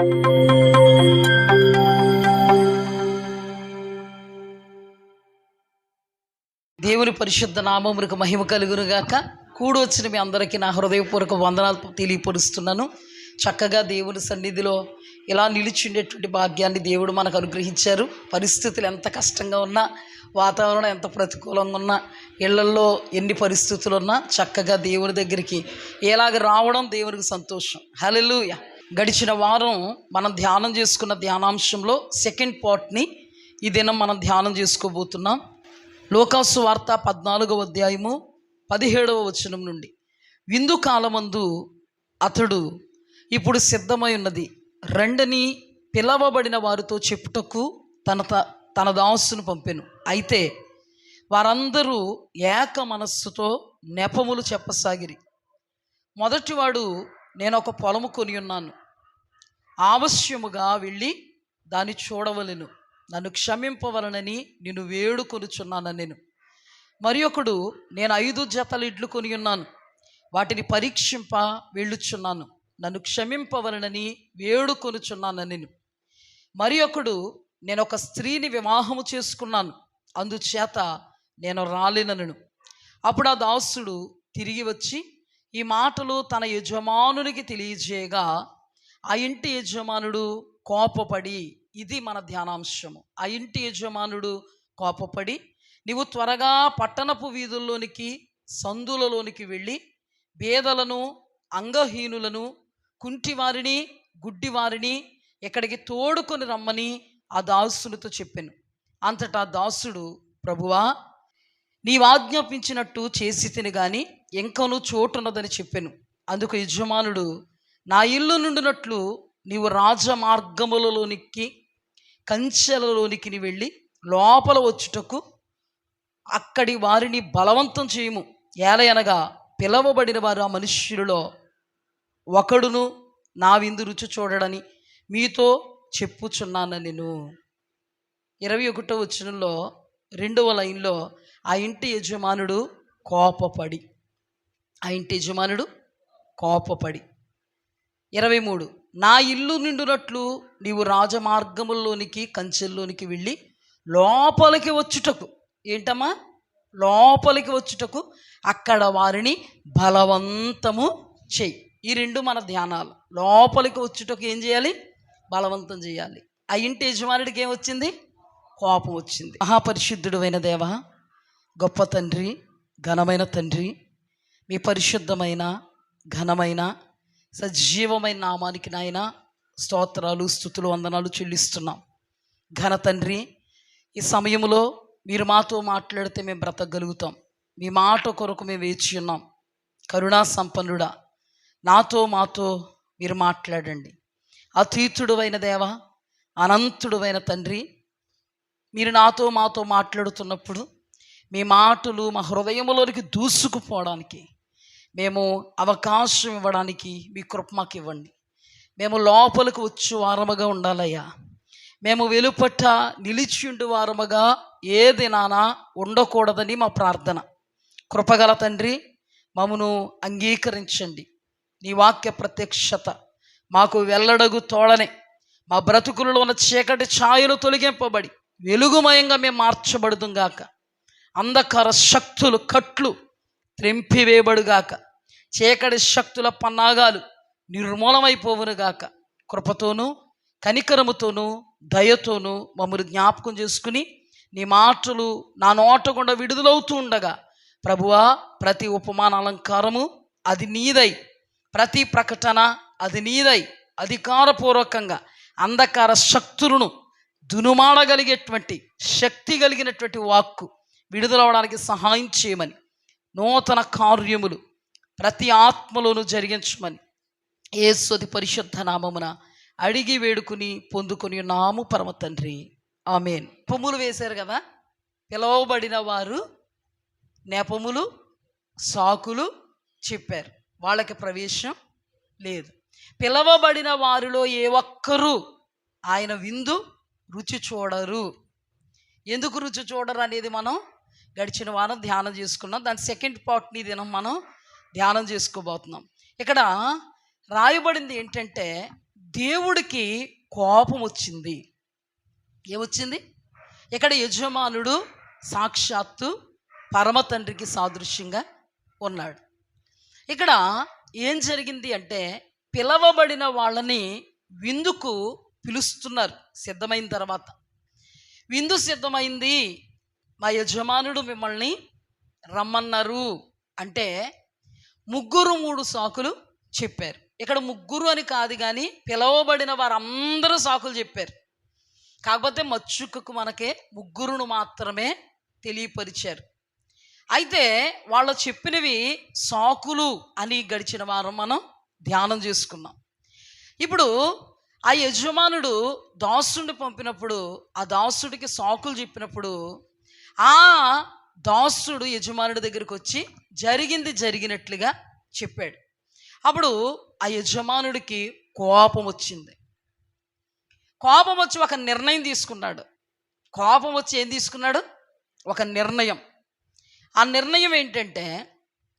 దేవుని పరిశుద్ధ నామమునకు మహిమ కలుగునుగాక. కూడి వచ్చిన మీ అందరికీ నా హృదయపూర్వక వందనాలు తెలియపరుస్తున్నాను. చక్కగా దేవుని సన్నిధిలో ఇలా నిలిచిండేటువంటి భాగ్యాన్ని దేవుడు మనకు అనుగ్రహించారు. పరిస్థితులు ఎంత కష్టంగా ఉన్నా, వాతావరణం ఎంత ప్రతికూలంగా ఉన్నా, ఇళ్లల్లో ఎన్ని పరిస్థితులు ఉన్నా చక్కగా దేవుని దగ్గరికి ఎలాగ రావడం దేవునికి సంతోషం. హల్లెలూయా. గడిచిన వారం మనం ధ్యానం చేసుకున్న ధ్యానాంశంలో సెకండ్ పార్ట్ని ఈ దినం మనం ధ్యానం చేసుకోబోతున్నాం. లోకాసు వార్త 14వ అధ్యాయము 17వ వచనం నుండి, విందు కాలమందు అతడు ఇప్పుడు సిద్ధమై ఉన్నది రండని పిలవబడిన వారితో చెప్పుటకు తన దాసును పంపెను. అయితే వారందరూ ఏక మనస్సుతో నెపములు చెప్పసాగిరి. మొదటివాడు, నేను ఒక పొలము కొని ఉన్నాను, ఆవశ్యముగా వెళ్ళి దాన్ని చూడవలెను, నన్ను క్షమింపవలనని నిన్ను వేడుకొనుచున్నాను నేను. మరి ఒకడు, నేను 5 జతల ఇడ్లు కొని ఉన్నాను, వాటిని పరీక్షింప వెళ్ళుచున్నాను, నన్ను క్షమింపవలనని వేడుకొనుచున్నాను నేను. మరి ఒకడు, నేను ఒక స్త్రీని వివాహము చేసుకున్నాను, అందుచేత నేను రాలేనను. అప్పుడు ఆ దాసుడు తిరిగి వచ్చి ఈ మాటలు తన యజమానునికి తెలియజేయగా ఆ ఇంటి యజమానుడు కోపపడి, ఇది మన ధ్యానాంశము, ఆ ఇంటి యజమానుడు కోపపడి, నీవు త్వరగా పట్టణపు వీధుల్లోనికి సందులలోనికి వెళ్ళి బేదలను, అంగహీనులను, కుంటివారిని, గుడ్డివారిని ఇక్కడికి తోడుకొని రమ్మని ఆ దాసునితో చెప్పాను. అంతటా దాసుడు, ప్రభువా, నీవు ఆజ్ఞాపించినట్టు చేసి తిని గాని ఇంకనూ చోటున్నదని చెప్పాను. అందుకు యజమానుడు, నా ఇల్లు నుండినట్లు నీవు రాజమార్గములలోనికి కంచెలలోనికి వెళ్ళి లోపల వచ్చుటకు అక్కడి వారిని బలవంతం చేయము. ఏలయనగా పిలవబడిన వారు ఆ మనుష్యులలో ఒకడును నా విందు రుచి చూడడని మీతో చెప్పుచున్నాను నేను. 21వ వచనంలో 2వ లైన్లో, ఆ ఇంటి యజమానుడు కోపపడి, ఆ ఇంటి యజమానుడు కోపపడి. 23, నా ఇల్లు నిండునట్లు నీవు రాజమార్గముల్లోనికి కంచెల్లోనికి వెళ్ళి లోపలికి వచ్చుటకు, ఏంటమ్మా, లోపలికి వచ్చుటకు అక్కడ వారిని బలవంతము చెయ్యి. ఈ 2 మన ధ్యానాలు. లోపలికి వచ్చుటకు ఏం చేయాలి? బలవంతం చేయాలి. ఆ ఇంటి యజమానుడికి ఏం వచ్చింది? కోపం వచ్చింది. మహాపరిశుద్ధుడు అయిన దేవ, గొప్ప తండ్రి, ఘనమైన తండ్రి, మీ పరిశుద్ధమైన ఘనమైన సజీవమైన నామానికి నాయన స్తోత్రాలు, స్తుతులు, వందనాలు చెల్లిస్తున్నాం. ఘన తండ్రి, ఈ సమయంలో మీరు మాతో మాట్లాడితే మేము బ్రతకగలుగుతాం. మీ మాట కొరకు మేము వేచి ఉన్నాం. కరుణా సంపన్నుడా, నాతో మాతో మీరు మాట్లాడండి. అతీతుడు అయిన దేవ, అనంతుడు అయిన తండ్రి, మీరు నాతో మాతో మాట్లాడుతున్నప్పుడు మీ మాటలు మా హృదయంలోనికి దూసుకుపోవడానికి మేము అవకాశం ఇవ్వడానికి మీ కృప మాకు ఇవ్వండి. మేము లోపలికి వచ్చి వారముగా ఉండాలయ్యా. మేము వెలుపట నిలిచిండు వారముగా ఏ దినాన ఉండకూడదని మా ప్రార్థన. కృపగల తండ్రి, మమ్మను అంగీకరించండి. నీ వాక్య ప్రత్యక్షత మాకు వెల్లడగు తోడనే మా బ్రతుకులలో ఉన్న చీకటి ఛాయలు తొలగింపబడి వెలుగుమయంగా మేము మార్చబడుదుగాక. అంధకార శక్తులు కట్లు త్రెంపివేయబడుగాక. చీకటి శక్తుల పన్నాగాలు నిర్మూలమైపోవునుగాక. కృపతోనూ కనికరముతోనూ దయతోనూ మమ్మల్ని జ్ఞాపకం చేసుకుని నీ మాటలు నా నోట గుండా విడుదలవుతూ ఉండగా, ప్రభువా, ప్రతి ఉపమాన అలంకారము అది నీదై, ప్రతి ప్రకటన అది నీదై, అధికారపూర్వకంగా అంధకార శక్తులను దునుమాడగలిగేటువంటి శక్తి కలిగినటువంటి వాక్కు విడుదలవడానికి సహాయం చేయమని, నూతన కార్యములు ప్రతి ఆత్మలోనూ జరిగించమని యేసు పరిశుద్ధ నామమున అడిగి వేడుకుని పొందుకొని నాము పరమ తండ్రి, ఆమేన్. నెపములు వేశారు కదా, పిలవబడిన వారు నెపములు, సాకులు చెప్పారు. వాళ్ళకి ప్రవేశం లేదు. పిలవబడిన వారిలో ఏ ఒక్కరూ ఆయన విందు రుచి చూడరు. ఎందుకు రుచి చూడరు అనేది మనం గడిచిన వారం ధ్యానం చేసుకున్నాం. దాని సెకండ్ పార్ట్ని దినం మనం ధ్యానం చేసుకోబోతున్నాం. ఇక్కడ రాయబడింది ఏంటంటే, దేవుడికి కోపం వచ్చింది. ఏమొచ్చింది? ఇక్కడ యజమానుడు సాక్షాత్తు పరమ తండ్రికి సాదృశ్యంగా ఉన్నాడు. ఇక్కడ ఏం జరిగింది అంటే, పిలవబడిన వాళ్ళని విందుకు పిలుస్తున్నారు. సిద్ధమైన తర్వాత విందు సిద్ధమైంది, మా యజమానుడు మిమ్మల్ని రమ్మన్నారు అంటే 3 సాకులు చెప్పారు. ఇక్కడ 3 అని కాదు, కానీ పిలవబడిన వారందరూ సాకులు చెప్పారు. కాకపోతే మచ్చుకకు మనకే 3 మాత్రమే తెలియపరిచారు. అయితే వాళ్ళు చెప్పినవి సాకులు అని గడిచిన వారం మనం ధ్యానం చేసుకున్నాం. ఇప్పుడు ఆ యజమానుడు దాసుడిని పంపినప్పుడు, ఆ దాసుడికి సాకులు చెప్పినప్పుడు, ఆ దాసుడు యజమానుడి దగ్గరికి వచ్చి జరిగింది జరిగినట్లుగా చెప్పాడు. అప్పుడు ఆ యజమానుడికి కోపం వచ్చింది. కోపం వచ్చి ఒక నిర్ణయం తీసుకున్నాడు. కోపం వచ్చి ఏం తీసుకున్నాడు? ఒక నిర్ణయం. ఆ నిర్ణయం ఏంటంటే,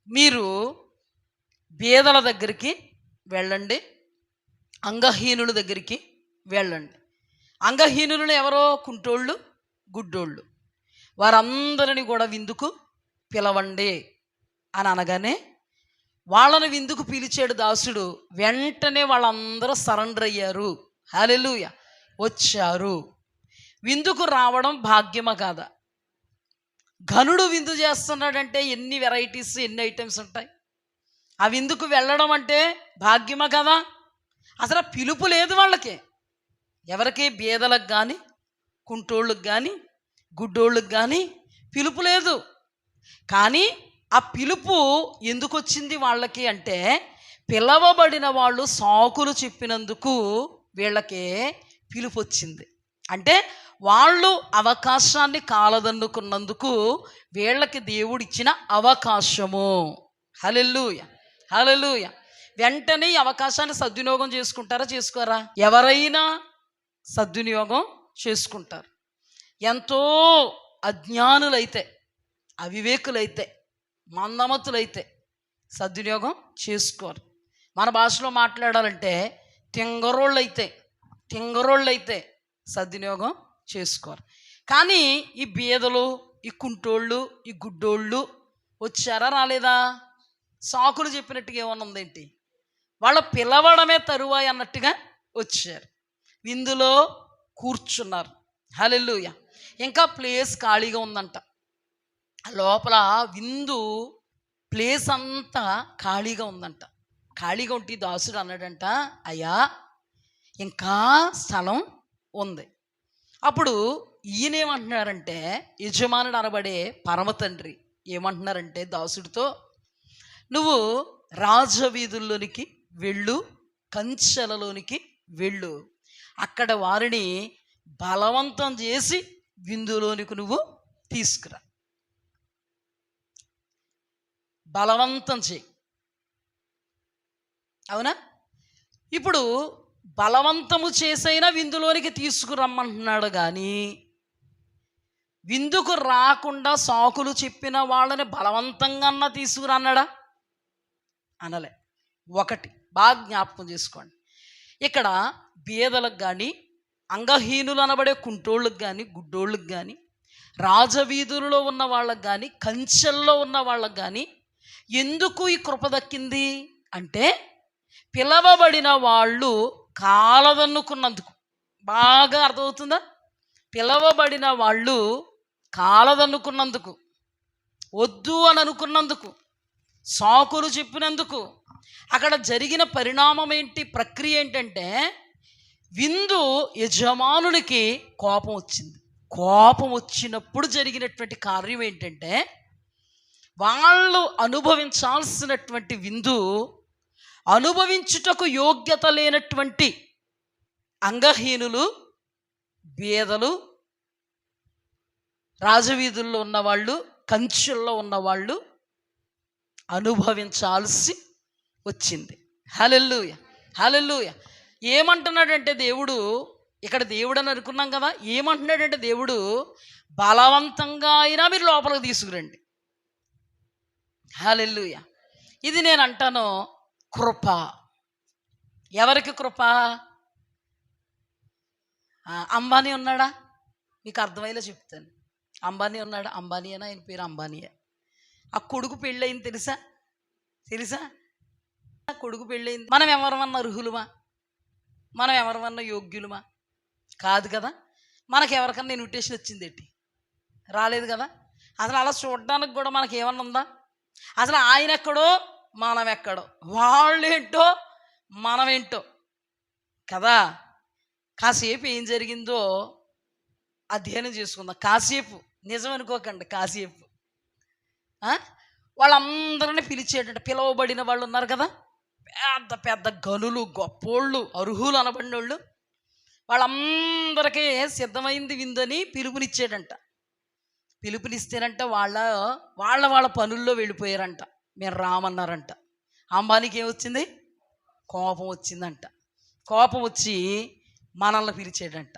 మీరు బీదల దగ్గరికి వెళ్ళండి, అంగహీనుల దగ్గరికి వెళ్ళండి. అంగహీనులను ఎవరో? కుంటోళ్ళు, గుడ్డోళ్ళు. వారందరిని కూడా విందుకు పిలవండి అని అనగానే వాళ్ళని విందుకు పిలిచాడు దాసుడు. వెంటనే వాళ్ళందరూ సరెండర్ అయ్యారు. హల్లెలూయా! వచ్చారు. విందుకు రావడం భాగ్యమా కాదా? ఘనుడు విందు చేస్తున్నాడంటే ఎన్ని వెరైటీస్, ఎన్ని ఐటమ్స్ ఉంటాయి. ఆ విందుకు వెళ్ళడం అంటే భాగ్యమా కదా? అసలు పిలుపు లేదు వాళ్ళకి. ఎవరికి? బీదలకు కానీ, కుంటోళ్ళకి కానీ, గుడ్డోళ్ళకి కానీ పిలుపు లేదు. కానీ ఆ పిలుపు ఎందుకు వచ్చింది వాళ్ళకి అంటే, పిలవబడిన వాళ్ళు సాకులు చెప్పినందుకు వీళ్ళకి పిలుపు వచ్చింది. అంటే వాళ్ళు అవకాశాన్ని కాలదన్నుకున్నందుకు వీళ్ళకి దేవుడిచ్చిన అవకాశము. హల్లెలూయా! హల్లెలూయా! వెంటనే ఈ అవకాశాన్ని సద్వినియోగం చేసుకుంటారా, చేసుకోరా? ఎవరైనా సద్వినియోగం చేసుకుంటారు. ఎంతో అజ్ఞానులైతే, అవివేకులైతే, మందమతులైతే సద్వినియోగం చేసుకోరు. మన భాషలో మాట్లాడాలంటే తింగరోళ్ళైతే సద్వినియోగం చేసుకోరు. కానీ ఈ బీదలు, ఈ కుంటోళ్ళు, ఈ గుడ్డోళ్ళు వచ్చారా, రాలేదా? సాకులు చెప్పినట్టుగా ఏమన్నా ఉందేంటి? వాళ్ళ పిలవడమే తరువాయి అన్నట్టుగా వచ్చారు. విందులో కూర్చున్నారు. హల్లెలూయా! ఇంకా ప్లేస్ ఖాళీగా ఉందంట. లోపల విందు ప్లేస్ అంతా ఖాళీగా ఉందంట. ఖాళీగా ఉంటే దాసుడు అన్నాడంట, అయ్యా ఇంకా స్థలం ఉంది. అప్పుడు ఈయనేమంటున్నారంటే, యజమానుడు అనబడే పరమ తండ్రి ఏమంటున్నారంటే దాసుడితో, నువ్వు రాజవీధుల్లోనికి వెళ్ళు, కంచెలలోనికి వెళ్ళు, అక్కడ వారిని బలవంతం చేసి విందులోనికి నువ్వు తీసుకురా. బలవంతం చేయి. అవునా? ఇప్పుడు బలవంతము చేసైనా విందులోనికి తీసుకురమ్మంటున్నాడు, కానీ విందుకు రాకుండా సాకులు చెప్పిన వాళ్ళని బలవంతంగా తీసుకురన్నాడా? అనలే. ఒకటి బాగా జ్ఞాపకం చేసుకోండి. ఇక్కడ బీదలకు కానీ, అంగహీనులు అనబడే కుంటోళ్ళకి కానీ, గుడ్డోళ్ళకి కానీ, రాజవీధులలో ఉన్న వాళ్ళకి కానీ, కంచెల్లో ఉన్న వాళ్ళకి కానీ ఎందుకు ఈ కృప దక్కింది అంటే, పిలవబడిన వాళ్ళు కాలదన్నుకున్నందుకు. బాగా అర్థమవుతుందా? పిలవబడిన వాళ్ళు కాలదన్నుకున్నందుకు, వద్దు అని అనుకున్నందుకు, సాకులు చెప్పినందుకు. అక్కడ జరిగిన పరిణామం ఏంటి? ప్రక్రియ ఏంటంటే, విందు యజమానునికి కోపం వచ్చింది. కోపం వచ్చినప్పుడు జరిగినటువంటి కార్యం ఏంటంటే, వాళ్ళు అనుభవించాల్సినటువంటి విందు అనుభవించుటకు యోగ్యత లేనటువంటి అంగహీనులు, బీదలు, రాజవీధుల్లో ఉన్నవాళ్ళు, కంచెల్లో ఉన్నవాళ్ళు అనుభవించాల్సి వచ్చింది. హల్లెలూయా! హల్లెలూయా! ఏమంటున్నాడంటే దేవుడు, ఇక్కడ దేవుడు అని అనుకున్నాం కదా, ఏమంటున్నాడంటే దేవుడు, బలవంతంగా అయినా మీరు లోపలికి తీసుకురండి. హల్లెలూయా! ఇది నేను అంటాను కృప. ఎవరికి కృప? అంబానీ ఉన్నాడా? మీకు అర్థమయ్యేలా చెప్తాను. అంబానీ ఉన్నాడా? అంబానీయేనా? ఆయన పేరు అంబానీయే. ఆ కొడుకు పెళ్ళయింది తెలుసా? తెలుసా? కొడుకు పెళ్ళయింది. మనం ఎవరమన్నా అర్హులమా? మనం ఎవరమన్నా యోగ్యులమా? కాదు కదా. మనకి ఎవరికన్నా ఇన్విటేషన్ వచ్చింది ఏంటి? రాలేదు కదా. అసలు అలా చూడడానికి కూడా మనకి ఏమన్నా ఉందా? అసలు ఆయన ఎక్కడో మనం ఎక్కడో, వాళ్ళేంటో మనమేంటో కదా. కాసేపు ఏం జరిగిందో అధ్యయనం చేసుకుందాం. కాసేపు, నిజం అనుకోకండి, కాసేపు. వాళ్ళందరినీ పిలిచేటంటే పిలువబడిన వాళ్ళు ఉన్నారు కదా, పెద్ద పెద్ద గనులు, గొప్పోళ్ళు, అర్హులు అనబడిన వాళ్ళు, వాళ్ళందరికీ సిద్ధమైంది విందని పిలుపునిచ్చాడంట. పిలుపునిస్తేనంట వాళ్ళ వాళ్ళ వాళ్ళ పనుల్లో వెళ్ళిపోయారంట. మేము రామన్నారంట. అంబానీకి ఏమొచ్చింది? కోపం వచ్చిందంట. కోపం వచ్చి మనల్ని పిలిచాడంట.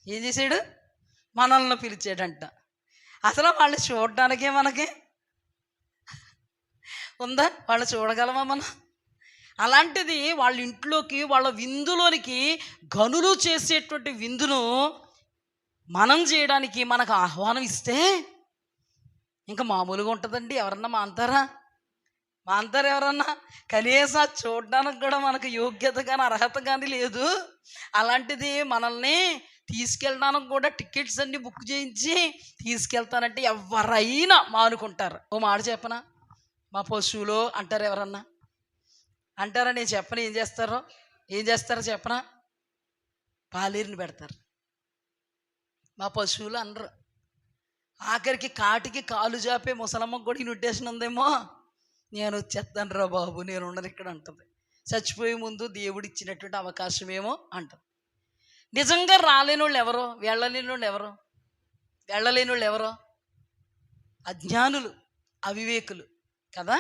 ఏం చేశాడు? మనల్ని పిలిచాడంట. అసలు వాళ్ళు చూడడానికే మనకి ఉందా? వాళ్ళు చూడగలమా మనం? అలాంటిది వాళ్ళ ఇంట్లోకి, వాళ్ళ విందులోనికి, గనులు చేసేటువంటి విందును మనం చేయడానికి మనకు ఆహ్వానం ఇస్తే ఇంకా మామూలుగా ఉంటుందండి? ఎవరన్నా మాంతారా? మాంతారు ఎవరన్నా? కనీసం చూడడానికి కూడా మనకు యోగ్యత కానీ అర్హత కానీ లేదు. అలాంటిది మనల్ని తీసుకెళ్ళడానికి కూడా టికెట్స్ అన్నీ బుక్ చేయించి తీసుకెళ్తానంటే ఎవరైనా మానుకుంటారు. ఓ మాట చెప్పనా? మా పశువులు అంటారు. ఎవరన్నా అంటారా? నేను చెప్పను. ఏం చేస్తారో చెప్పనా? పాలేరుని పెడతారు. మా పశువులు అనరు. ఆఖరికి కాటికి కాలు జాపే ముసలమ్మకు కూడా ఇన్విటేషన్ ఉందేమో, నేను వచ్చేస్తాను రా బాబు, నేను ఉండను ఇక్కడ అంటుంది. చచ్చిపోయే ముందు దేవుడు ఇచ్చినటువంటి అవకాశమేమో అంటుంది. నిజంగా రాలేని వాళ్ళు ఎవరో, వెళ్ళలేని వాళ్ళు ఎవరో, అజ్ఞానులు, అవివేకులు కదా.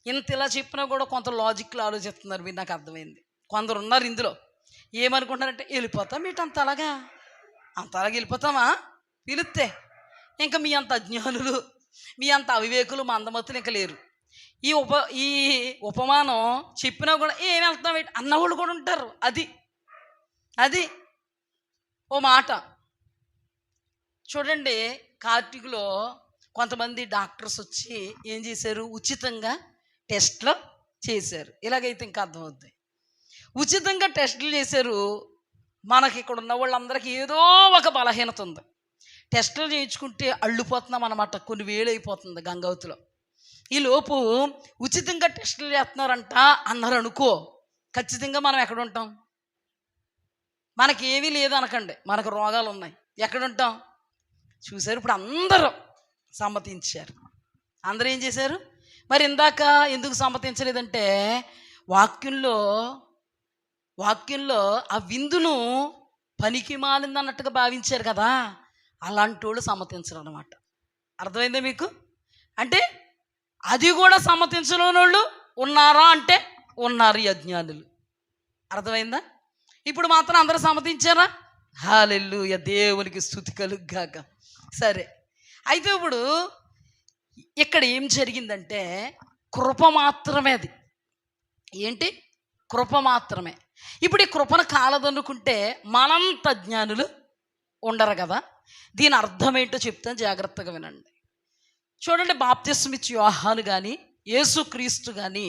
ఇంత ఇలా చెప్పినా కూడా కొంత లాజిక్లో ఆలోచిస్తున్నారు మీరు, నాకు అర్థమైంది. కొందరు ఉన్నారు ఇందులో ఏమనుకుంటారంటే, వెళ్ళిపోతాం మీట అంతలాగా వెళ్ళిపోతామా పిలిస్తే? ఇంకా మీ అంత అజ్ఞానులు, మీ అంత అవివేకులు, మందమతులు ఇంకా లేరు. ఈ ఉపమానం చెప్పినా కూడా ఏం వెళ్తాం అన్నవాళ్ళు కూడా ఉంటారు. అది ఓ మాట చూడండి. కార్తీకులో కొంతమంది డాక్టర్స్ వచ్చి ఏం చేశారు? ఉచితంగా టెస్ట్లు చేశారు. ఇలాగైతే ఇంకా అర్థమవుద్ది. ఉచితంగా టెస్టులు చేశారు. మనకి ఇక్కడ ఉన్న వాళ్ళందరికీ ఏదో ఒక బలహీనత ఉంది. టెస్టులు చేయించుకుంటే అళ్ళిపోతున్నాం అన్నమాట. కొన్ని వేలు అయిపోతుంది గంగావతిలో. ఈ లోపు ఉచితంగా టెస్టులు చేస్తున్నారంట అన్నారు అనుకో, ఖచ్చితంగా మనం ఎక్కడ ఉంటాం? మనకి ఏమీ లేదు అనకండి, మనకు రోగాలు ఉన్నాయి. ఎక్కడుంటాం? చూశారు. ఇప్పుడు అందరూ సమ్మతించారు. అందరూ ఏం చేశారు? మరి ఇందాక ఎందుకు సమ్మతించలేదంటే, వాక్యంలో ఆ విందును పనికి మాలిందన్నట్టుగా భావించారు కదా. అలాంటి వాళ్ళు సమ్మతించరు అనమాట. అర్థమైందా మీకు? అంటే అది కూడా సమ్మతించలేని వాళ్ళు ఉన్నారా అంటే ఉన్నారు, ఈ అజ్ఞానులు. అర్థమైందా? ఇప్పుడు మాత్రం అందరూ సమ్మతించారా? హల్లెలూయా, దేవునికి స్తుతి కలుగుగాక. సరే, అయితే ఇప్పుడు ఇక్కడ ఏం జరిగిందంటే కృప మాత్రమే. అది ఏంటి? కృప మాత్రమే. ఇప్పుడు ఈ కృపను కాలదనుకుంటే మనంత జ్ఞానులు ఉండరు కదా. దీని అర్థం ఏంటో చెప్తాను, జాగ్రత్తగా వినండి. చూడండి, బాప్తిస్మిచ్చి యోహాను కానీ యేసుక్రీస్తు కానీ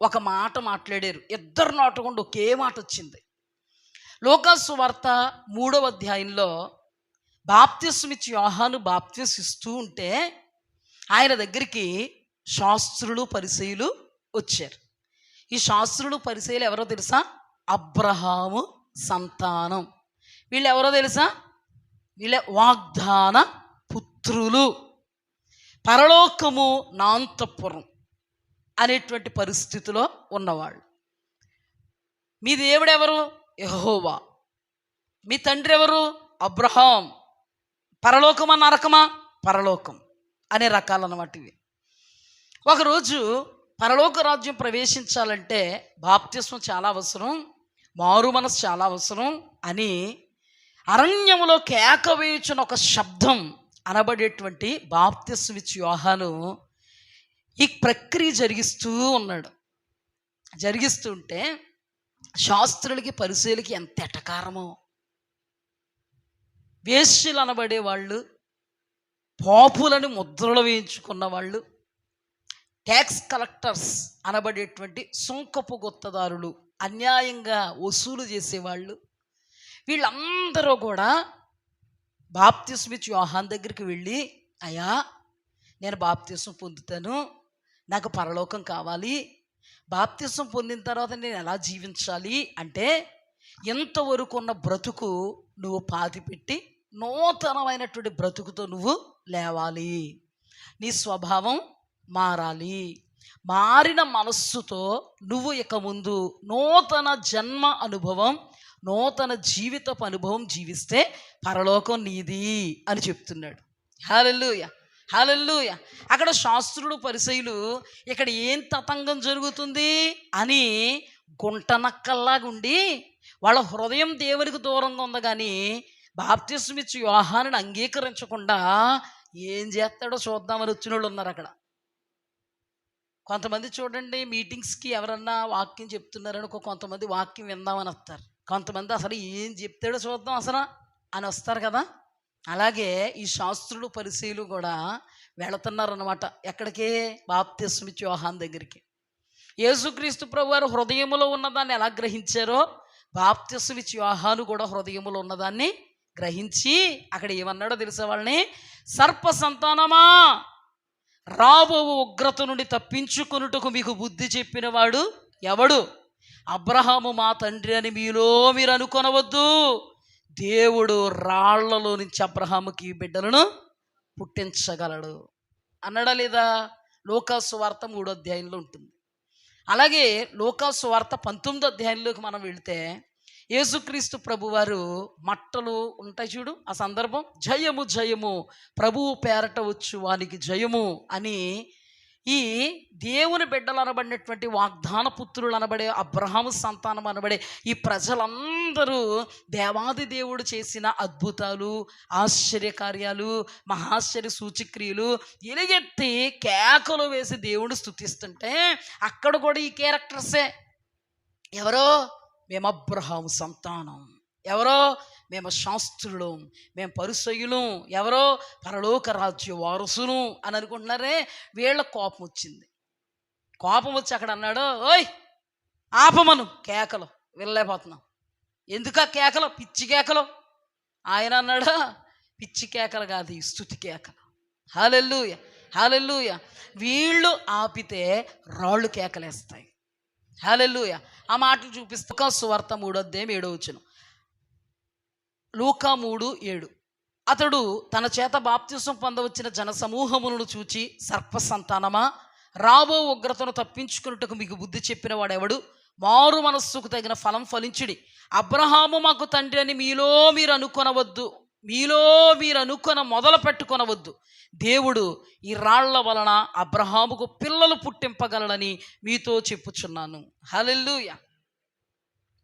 ఒక మాట మాట్లాడారు. ఇద్దరు నోటకుండా ఒకే మాట వచ్చింది. లూకాసు వార్త 3వ అధ్యాయంలో బాప్తిస్మిచ్చి యోహాను బాప్తిస్మిస్తూ ఉంటే ఆయన దగ్గరికి శాస్త్రులు, పరిసయ్యులు వచ్చారు. ఈ శాస్త్రులు, పరిసయ్యులు ఎవరో తెలుసా? అబ్రహాము సంతానం. వీళ్ళు ఎవరో తెలుసా? వీళ్ళే వాగ్దాన పుత్రులు. పరలోకము నాంతపురం అనేటువంటి పరిస్థితిలో ఉన్నవాళ్ళు. మీ దేవుడు ఎవరు? యెహోవా. మీ తండ్రి ఎవరు? అబ్రహాం. పరలోకమా నరకమా? పరలోకం అనే రకాలన్నమాట ఇవి. ఒకరోజు పరలోక రాజ్యం ప్రవేశించాలంటే బాప్తిస్మం చాలా అవసరం, మారు మనసు చాలా అవసరం అని అరణ్యములో కేక వేయుచున్న ఒక శబ్దం అనబడేటువంటి బాప్తిస్మిచ్చి యోహాను ఈ ప్రక్రియ జరిగిస్తూ ఉన్నాడు. జరిగిస్తుంటే శాస్త్రులకి పరిసయ్యులకి ఎంత ఎటకారమో. వేశ్యలు అనబడే వాళ్ళు, పాపులని ముద్రలు వేయించుకున్న వాళ్ళు, ట్యాక్స్ కలెక్టర్స్ అనబడేటువంటి సుంకపు గుత్తదారులు, అన్యాయంగా వసూలు చేసేవాళ్ళు, వీళ్ళందరూ కూడా బాప్తిస్మిచ్చి యోహాన్ దగ్గరికి వెళ్ళి, అయ్యా నేను బాప్తిస్మం పొందుతాను, నాకు పరలోకం కావాలి, బాప్తిస్మం పొందిన తర్వాత నేను ఎలా జీవించాలి అంటే, ఎంతవరకు ఉన్న బ్రతుకు నువ్వు పాతిపెట్టి నూతనమైనటువంటి బ్రతుకుతో నువ్వు లేవాలి, నీ స్వభావం మారాలి, మారిన మనస్సుతో నువ్వు ఇక ముందు నూతన జన్మ అనుభవం, నూతన జీవితపు అనుభవం జీవిస్తే పరలోకం నీది అని చెప్తున్నాడు. హల్లెలూయా, హల్లెలూయా. అక్కడ శాస్త్రులు పరిసయ్యులు ఇక్కడ ఏం తతంగం జరుగుతుంది అని గుంటనక్కల్లాగా ఉండి, వాళ్ళ హృదయం దేవునికి దూరంగా ఉంది, కానీ బాప్తిస్మిచ్చి యోహానుని అంగీకరించకుండా ఏం చేస్తాడో చూద్దామని వచ్చిన వాళ్ళు ఉన్నారు అక్కడ. కొంతమంది చూడండి, మీటింగ్స్కి ఎవరన్నా వాక్యం చెప్తున్నారనుకో, కొంతమంది వాక్యం విందామని వస్తారు, కొంతమంది అసలు ఏం చెప్తాడో చూద్దాం అసలు అని వస్తారు కదా. అలాగే ఈ శాస్త్రులు పరిసయ్యులు కూడా వెళుతున్నారన్నమాట. ఎక్కడికి? బాప్తిస్మిచ్చి యోహాన్ దగ్గరికి. యేసుక్రీస్తు ప్రభు వారు హృదయములో ఉన్నదాన్ని ఎలా గ్రహించారో, బాప్తిస్మిచ్చి యోహాను కూడా హృదయములో ఉన్నదాన్ని గ్రహించి అక్కడ ఏమన్నాడో తెలుసా వాళ్ళని? సర్ప సంతానమా, రాబో ఉగ్రత నుండి తప్పించుకొనుటకు మీకు బుద్ధి చెప్పిన వాడు ఎవడు? అబ్రహాము మా తండ్రి అని మీరు అనుకొనవద్దు. దేవుడు రాళ్లలో నుంచి అబ్రహాముకి బిడ్డలను పుట్టించగలడు అన్నాడా లేదా? లూకాసు వార్త 3వ అధ్యాయంలో ఉంటుంది. అలాగే లూకాసు వార్త 19వ అధ్యాయంలోకి మనం వెళితే, యేసుక్రీస్తు ప్రభువారు మట్టలు ఉంటాయి చూడు, ఆ సందర్భం, జయము జయము ప్రభువు పేరట వచ్చు వానికి జయము అని ఈ దేవుని బిడ్డలు అనబడినటువంటి వాగ్దాన పుత్రులు అనబడే అబ్రహాము సంతానం అనబడే ఈ ప్రజలందరూ దేవాది దేవుడు చేసిన అద్భుతాలు, ఆశ్చర్యకార్యాలు, మహాశ్చర్య సూచక్రియలు ఎలుగెత్తి కేకలు వేసి దేవుడు స్తుతిస్తుంటే, అక్కడ కూడా ఈ క్యారెక్టర్సే. ఎవరో? మేము అబ్రహాము సంతానం. ఎవరో? మేము శాస్త్రులం, మేము పరిసయ్యులం. ఎవరో? పరలోక రాజ్య వారసులు అని అనుకుంటున్నారే. వీళ్ళ కోపం వచ్చింది. కోపం వచ్చి అక్కడ అన్నాడు, ఓయ్ ఆపమను కేకలు, వెళ్ళలేకపోతున్నాం. ఎందుక కేకలు? పిచ్చి కేకలు. ఆయన అన్నాడు, పిచ్చి కేకలు కాదు, ఈ స్తుతి కేకలు. హల్లెలూయా, హల్లెలూయా. వీళ్ళు ఆపితే రాళ్ళు కేకలేస్తాయి. హల్లెలూయా. ఆ మాటలు చూపిస్తూ లూకా సువార్త 3వ అధ్యాయం 7వ వచనం. లూకా 3:7. అతడు తన చేత బాప్తిసం పొందవచ్చిన జన సమూహములను చూచి, సర్ప సంతానమా, రాబో ఉగ్రతను తప్పించుకున్నట్టుకు మీకు బుద్ధి చెప్పిన వాడెవడు? మారు మనస్సుకు తగిన ఫలం ఫలించుడి. అబ్రహాము మాకు తండ్రి అని మీరు అనుకొనవద్దు, మొదలు పెట్టుకొనవద్దు. దేవుడు ఈ రాళ్ల వలన అబ్రహాముకు పిల్లలు పుట్టింపగలడని మీతో చెప్పుచున్నాను. హల్లెలూయా.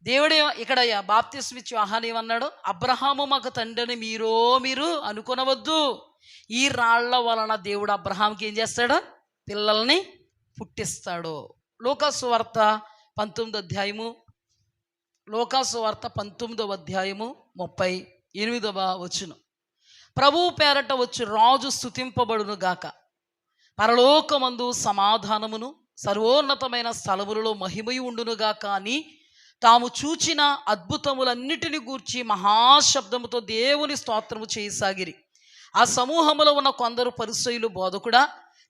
దేవుడే ఇక్కడ బాప్తిస్మిచ్చి యోహాను ఏమన్నాడు? అబ్రహాము మాకు తండ్రి అని మీరు అనుకొనవద్దు. ఈ రాళ్ల వలన దేవుడు అబ్రహాంకి ఏం చేస్తాడు? పిల్లల్ని పుట్టిస్తాడు. లూకాసు వార్త 19వ అధ్యాయము, లూకాసు వార్త 19వ అధ్యాయము 38వ వచనం. ప్రభువు పేరట వచ్చి రాజు స్తుతింపబడును గాక, పరలోకమందు సమాధానమును సర్వోన్నతమైన స్థలములలో మహిమయు ఉండును గాక అని తాము చూచిన అద్భుతములన్నిటిని గూర్చి మహాశబ్దముతో దేవుని స్తోత్రము చేయసాగిరి. ఆ సమూహములో ఉన్న కొందరు పరిసయ్యులు, బోధకుడా,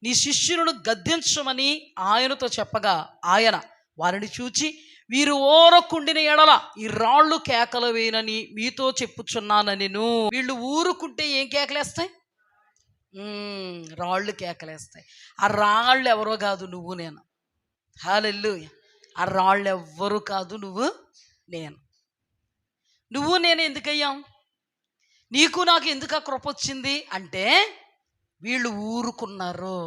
నీ శిష్యులను గద్దించమని ఆయనతో చెప్పగా, ఆయన వారిని చూచి, వీరు ఊరకుండిన ఎడల ఈ రాళ్ళు కేకలు వేయనని మీతో చెప్పుచున్నానెను. వీళ్ళు ఊరుకుంటే ఏం కేకలేస్తాయి? రాళ్ళు కేకలేస్తాయి. ఆ రాళ్ళు ఎవరో కాదు, నువ్వు నేను. హల్లెలూయా. ఆ రాళ్ళు ఎవ్వరు కాదు, నువ్వు నేను ఎందుకయ్యాం? నీకు నాకు ఎందుకు ఆ కృప వచ్చింది అంటే, వీళ్ళు ఊరుకున్నారు.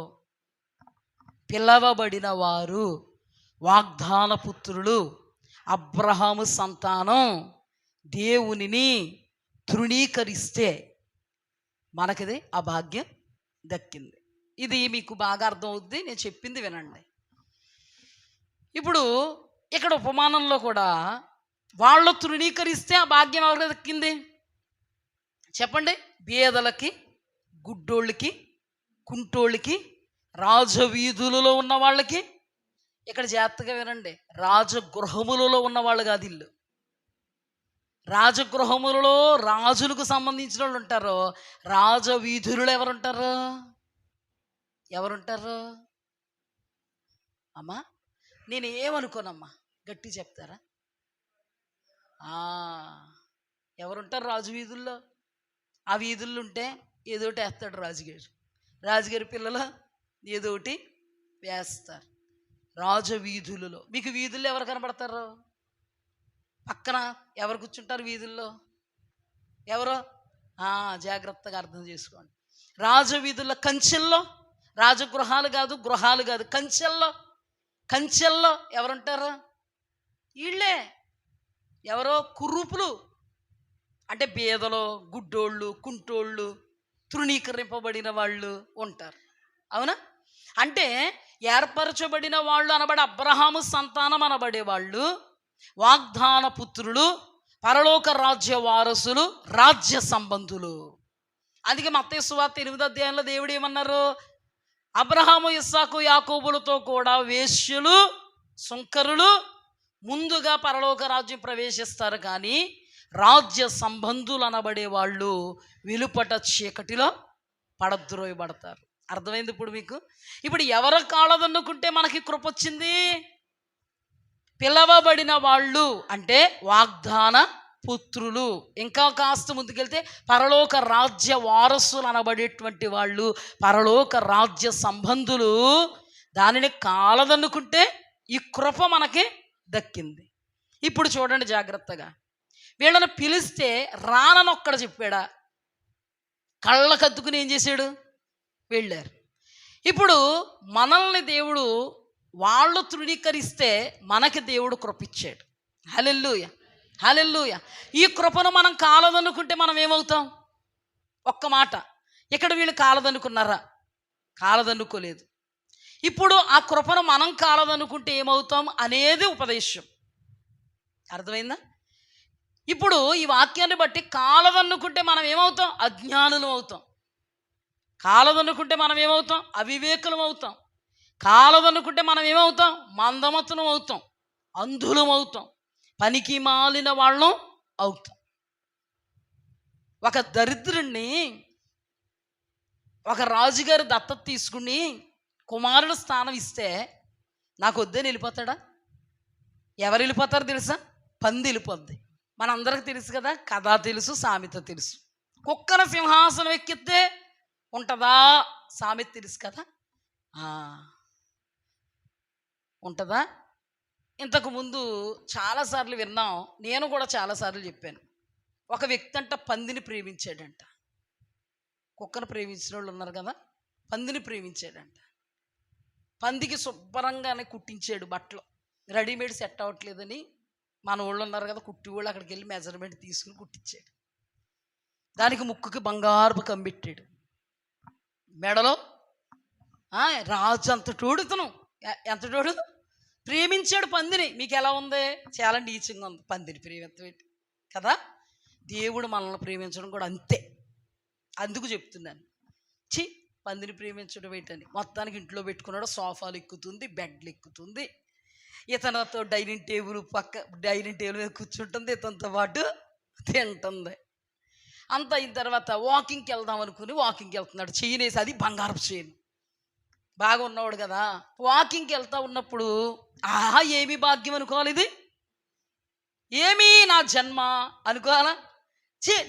పిలవబడిన వారు, వాగ్దాన పుత్రులు, అబ్రహాము సంతానం, దేవునిని తృణీకరిస్తే మనకిది ఆ భాగ్యం దక్కింది. ఇది మీకు బాగా అర్థమవుద్ది, నేను చెప్పింది వినండి. ఇప్పుడు ఇక్కడ ఉపమానంలో కూడా వాళ్ళు తృణీకరిస్తే ఆ భాగ్యం ఎవరికి దక్కింది చెప్పండి? బీదలకి, గుడ్డోళ్ళకి, కుంటోళ్ళకి, రాజవీధులలో ఉన్న వాళ్ళకి. ఇక్కడ జాగ్రత్తగా వినండి, రాజగృహములలో ఉన్నవాళ్ళు కాదు ఇల్లు. రాజగృహములలో రాజులకు సంబంధించిన వాళ్ళు ఉంటారు, రాజవీధులలో ఎవరుంటారు? ఎవరుంటారు అమ్మా? నేను ఏమనుకోనమ్మా, గట్టి చెప్తారా? ఎవరుంటారు రాజు వీధుల్లో? ఆ వీధుల్లో ఉంటే ఏదోటి వేస్తాడు రాజుగారు. రాజుగారి పిల్లలు ఏదోటి వేస్తారు రాజవీధులలో. మీకు వీధుల్లో ఎవరు కనబడతారు? పక్కన ఎవరు కూర్చుంటారు వీధుల్లో? ఎవరో జాగ్రత్తగా అర్థం చేసుకోండి. రాజవీధుల్లో కంచెల్లో, రాజగృహాలు కాదు, గృహాలు కాదు, కంచెల్లో ఎవరుంటారు? వీళ్ళే. ఎవరో కురూపులు అంటే బీదలో, గుడ్డోళ్ళు, కుంటోళ్ళు, తృణీకరింపబడిన వాళ్ళు ఉంటారు. అవునా? అంటే ఏర్పరచబడిన వాళ్ళు అనబడే అబ్రహాము సంతానం అనబడే వాళ్ళు, వాగ్దాన పుత్రులు, పరలోక రాజ్య వారసులు, రాజ్య సంబంధులు. అందుకే మత్తయి సువార్త 8వ అధ్యాయంలో దేవుడు ఏమన్నారు? అబ్రహాము, ఇస్సాకు, యాకోబులతో కూడా వేశ్యలు, సుంకరులు ముందుగా పరలోక రాజ్యం ప్రవేశిస్తారు, కానీ రాజ్య సంబంధులు అనబడే వాళ్ళు వెలుపట చీకటిలో పడద్రోయబడతారు. అర్థమైంది ఇప్పుడు మీకు? ఇప్పుడు ఎవరు కాళ్ళదన్నుకుంటే మనకి కృప వచ్చింది? పిలవబడిన వాళ్ళు అంటే వాగ్దాన పుత్రులు. ఇంకా కాస్త ముందుకెళ్తే పరలోక రాజ్య వారసులు అనబడేటువంటి వాళ్ళు, పరలోక రాజ్య సంబంధులు. దానిని కాలదన్నుకుంటే ఈ కృప మనకి దక్కింది. ఇప్పుడు చూడండి జాగ్రత్తగా, వీళ్ళని పిలిస్తే రానని ఒక్కడ చెప్పాడా? కళ్ళకద్దుకుని ఏం చేశాడు? వెళ్ళారు. ఇప్పుడు మనల్ని దేవుడు, వాళ్ళు తృణీకరిస్తే మనకి దేవుడు కృప ఇచ్చాడు. హల్లెలూయా, హల్లెలూయా. ఈ కృపను మనం కాలదనుకుంటే మనం ఏమవుతాం? ఒక్క మాట, ఇక్కడ వీళ్ళు కాలదనుకున్నారా? కాలదనుకోలేదు. ఇప్పుడు ఆ కృపను మనం కాలదనుకుంటే ఏమవుతాం అనేది ఉపదేశం. అర్థమైందా? ఇప్పుడు ఈ వాక్యాన్ని బట్టి కాలదనుకుంటే మనం ఏమవుతాం? అజ్ఞానులం అవుతాం. కాలదనుకుంటే మనం ఏమవుతాం? అవివేకులం అవుతాం. కాలదనుకుంటే మనం ఏమవుతాం? మందమతులం అవుతాం, అంధులం అవుతాం, పనికి మాలిన వాళ్ళం అవుతాం. ఒక దరిద్రుణ్ణి ఒక రాజుగారు దత్తత తీసుకుని కుమారుడు స్థానం ఇస్తే నాకు వద్దని వెళ్ళిపోతాడా? ఎవరు వెళ్ళిపోతారు తెలుసా? పంది వెళ్ళిపోద్ది. మనందరికి తెలుసు కదా, కథ తెలుసు, సామెత తెలుసు. కుక్కన సింహాసనం ఎక్కితే ఉంటుందా? సామెత తెలుసు కదా, ఉంటుందా? ఇంతకుముందు చాలాసార్లు విన్నాం, నేను కూడా చాలాసార్లు చెప్పాను. ఒక వ్యక్తి అంట పందిని ప్రేమించాడంట. కుక్కను ప్రేమించిన వాళ్ళు ఉన్నారు కదా, పందిని ప్రేమించాడంట. పందికి శుభ్రంగానే కుట్టించాడు బట్టలు. రెడీమేడ్ సెట్ అవ్వట్లేదని మన ఊళ్ళు ఉన్నారు కదా కుట్టి వాళ్ళు, అక్కడికి వెళ్ళి మెజర్మెంట్ తీసుకుని కుట్టించాడు. దానికి ముక్కుకి బంగారుపు కంబెట్టాడు, మెడలో రాజు అంత టోడుతను. ఎంత టోడు ప్రేమించాడు పందిని. మీకు ఎలా ఉంది? చాలా నీచంగా ఉంది పందిని ప్రేమించడం కదా. దేవుడు మనల్ని ప్రేమించడం కూడా అంతే. అందుకు చెప్తున్నాను, పందిని ప్రేమించడం ఏంటని. మొత్తానికి ఇంట్లో పెట్టుకున్నాడు, సోఫాలు ఎక్కుతుంది, బెడ్లు ఎక్కుతుంది, ఇతనితో డైనింగ్ టేబుల్ మీద కూర్చుంటుంది, ఇతనితో పాటు తింటుంది. అంత అయిన తర్వాత వాకింగ్కి వెళ్దాం అనుకుని వాకింగ్కి వెళ్తున్నాడు. చెయ్యినేసి, అది బంగారపు చెయ్యి, బాగా ఉన్నవాడు కదా. వాకింగ్కి వెళ్తా ఉన్నప్పుడు ఏమి భాగ్యం అనుకోవాలి, ఇది ఏమీ నా జన్మ అనుకోవాలా?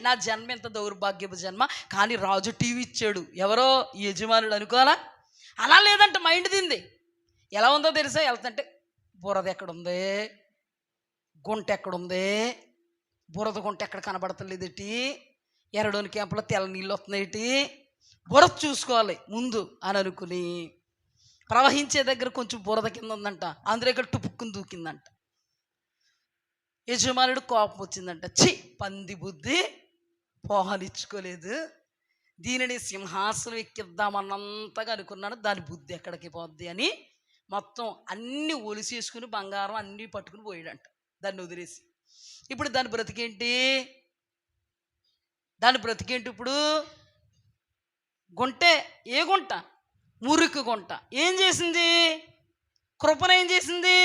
నా జన్మ ఎంత దౌర్భాగ్యపు జన్మ, కానీ రాజు టీవీ ఇచ్చాడు, ఎవరో యజమానుడు అనుకోవాలా? అలా లేదంటే మైండ్ తింది. ఎలా ఉందో తెలుసా? వెళ్తుంటే బురద ఎక్కడుంది, గుంట ఎక్కడుంది, బురద గుంట ఎక్కడ కనబడతలేదేటి, ఎరడోని క్యాంపులో తెల్ల నీళ్ళు వస్తున్నాయి, బురద చూసుకోవాలి ముందు అని అనుకుని ప్రవహించే దగ్గర కొంచెం బురద కింద ఉందంట, అందులో ఇక్కడ టుపుక్కుని దూకిందంట. యజమానుడు కోపం వచ్చిందంట, పంది బుద్ధి పోహనిచ్చుకోలేదు, దీనిని సింహాసనం ఎక్కిద్దామన్నంతగా అనుకున్నాను, దాని బుద్ధి ఎక్కడికి పోద్ది అని మొత్తం అన్నీ ఒలిసేసుకుని బంగారం అన్నీ పట్టుకుని పోయాడంట దాన్ని వదిలేసి. ఇప్పుడు దాని బ్రతికేంటి? ఇప్పుడు గుంటే, ఏ గుంట? మురికి గుంట. ఏం చేసింది? కృపను ఏం చేసింది?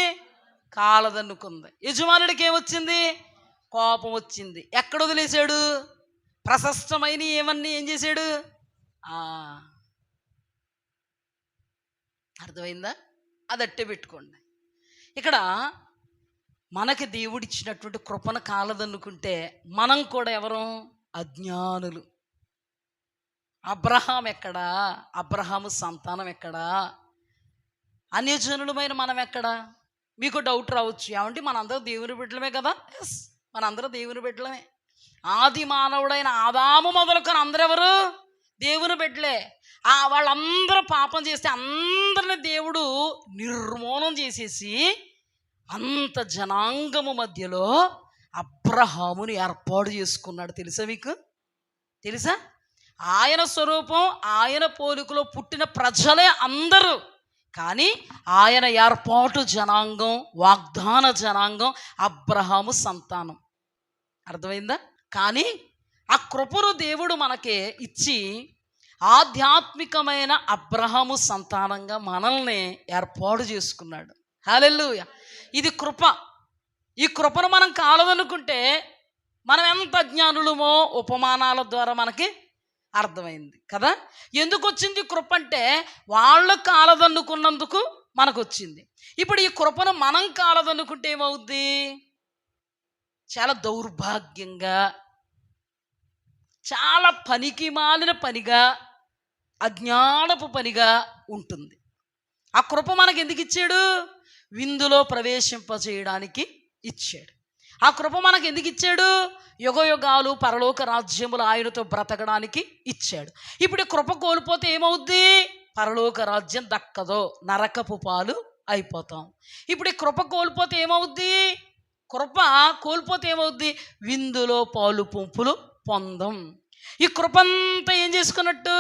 కాలదన్నుకుంది. యజమానుడికి ఏమొచ్చింది? కోపం వచ్చింది. ఎక్కడ వదిలేశాడు? ప్రశస్తమైన ఏమన్నీ ఏం చేశాడు? అర్థమైందా? అది అట్టే పెట్టుకోండి. ఇక్కడ మనకి దేవుడిచ్చినటువంటి కృపను కాలదన్నుకుంటే మనం కూడా ఎవరు? అజ్ఞానులు. అబ్రహాం ఎక్కడా? అబ్రహాము సంతానం ఎక్కడా? అన్యజనులమైన మనం ఎక్కడా? మీకు డౌట్ రావచ్చు, ఏమంటే మనందరూ దేవుని బిడ్డలమే కదా? ఎస్, మనందరూ దేవుని బిడ్డలమే. ఆది మానవుడైన ఆదాము మొదలుకొని అందరెవరు? దేవుని బిడ్డలే. వాళ్ళందరూ పాపం చేస్తే అందరిని దేవుడు నిర్మూలన చేసేసి అంత జనాంగము మధ్యలో అబ్రహాముని ఏర్పాటు చేసుకున్నాడు. తెలుసా మీకు? తెలుసా? ఆయన స్వరూపం, ఆయన పోలికలో పుట్టిన ప్రజలే అందరూ. కానీ ఆయన ఏర్పాటు జనాంగం, వాగ్దాన జనాంగం అబ్రహాము సంతానం. అర్థమైందా? కానీ ఆ కృపను దేవుడు మనకి ఇచ్చి ఆధ్యాత్మికమైన అబ్రహాము సంతానంగా మనల్ని ఏర్పాటు చేసుకున్నాడు. హల్లెలూయా! ఇది కృప. ఈ కృపను మనం కాలదనుకుంటే మనం ఎంత అజ్ఞానులమో ఉపమానాల ద్వారా మనకి అర్థమైంది కదా. ఎందుకు వచ్చింది కృప అంటే వాళ్ళు కాలదన్నుకున్నందుకు మనకు వచ్చింది. ఇప్పుడు ఈ కృపను మనం కాలదన్నుకుంటే ఏమవుద్ది? చాలా దౌర్భాగ్యంగా, చాలా పనికి మాలిన పనిగా, అజ్ఞానపు పనిగా ఉంటుంది. ఆ కృప మనకి ఎందుకు ఇచ్చాడు? విందులో ప్రవేశింపజేయడానికి ఇచ్చాడు. ఆ కృప మనకు ఎందుకు ఇచ్చాడు? యుగయుగాలు పరలోక రాజ్యములు ఆయనతో బ్రతకడానికి ఇచ్చాడు. ఇప్పుడు ఈ కృప కోల్పోతే ఏమవుద్ది? పరలోక రాజ్యం దక్కదో, నరకపు పాలు అయిపోతాం. ఇప్పుడు ఈ కృప కోల్పోతే ఏమవుద్ది? కృప కోల్పోతే ఏమవుద్ది? విందులో పాలు పంపులు పొందం. ఈ కృపంతా ఏం చేసుకున్నట్టు?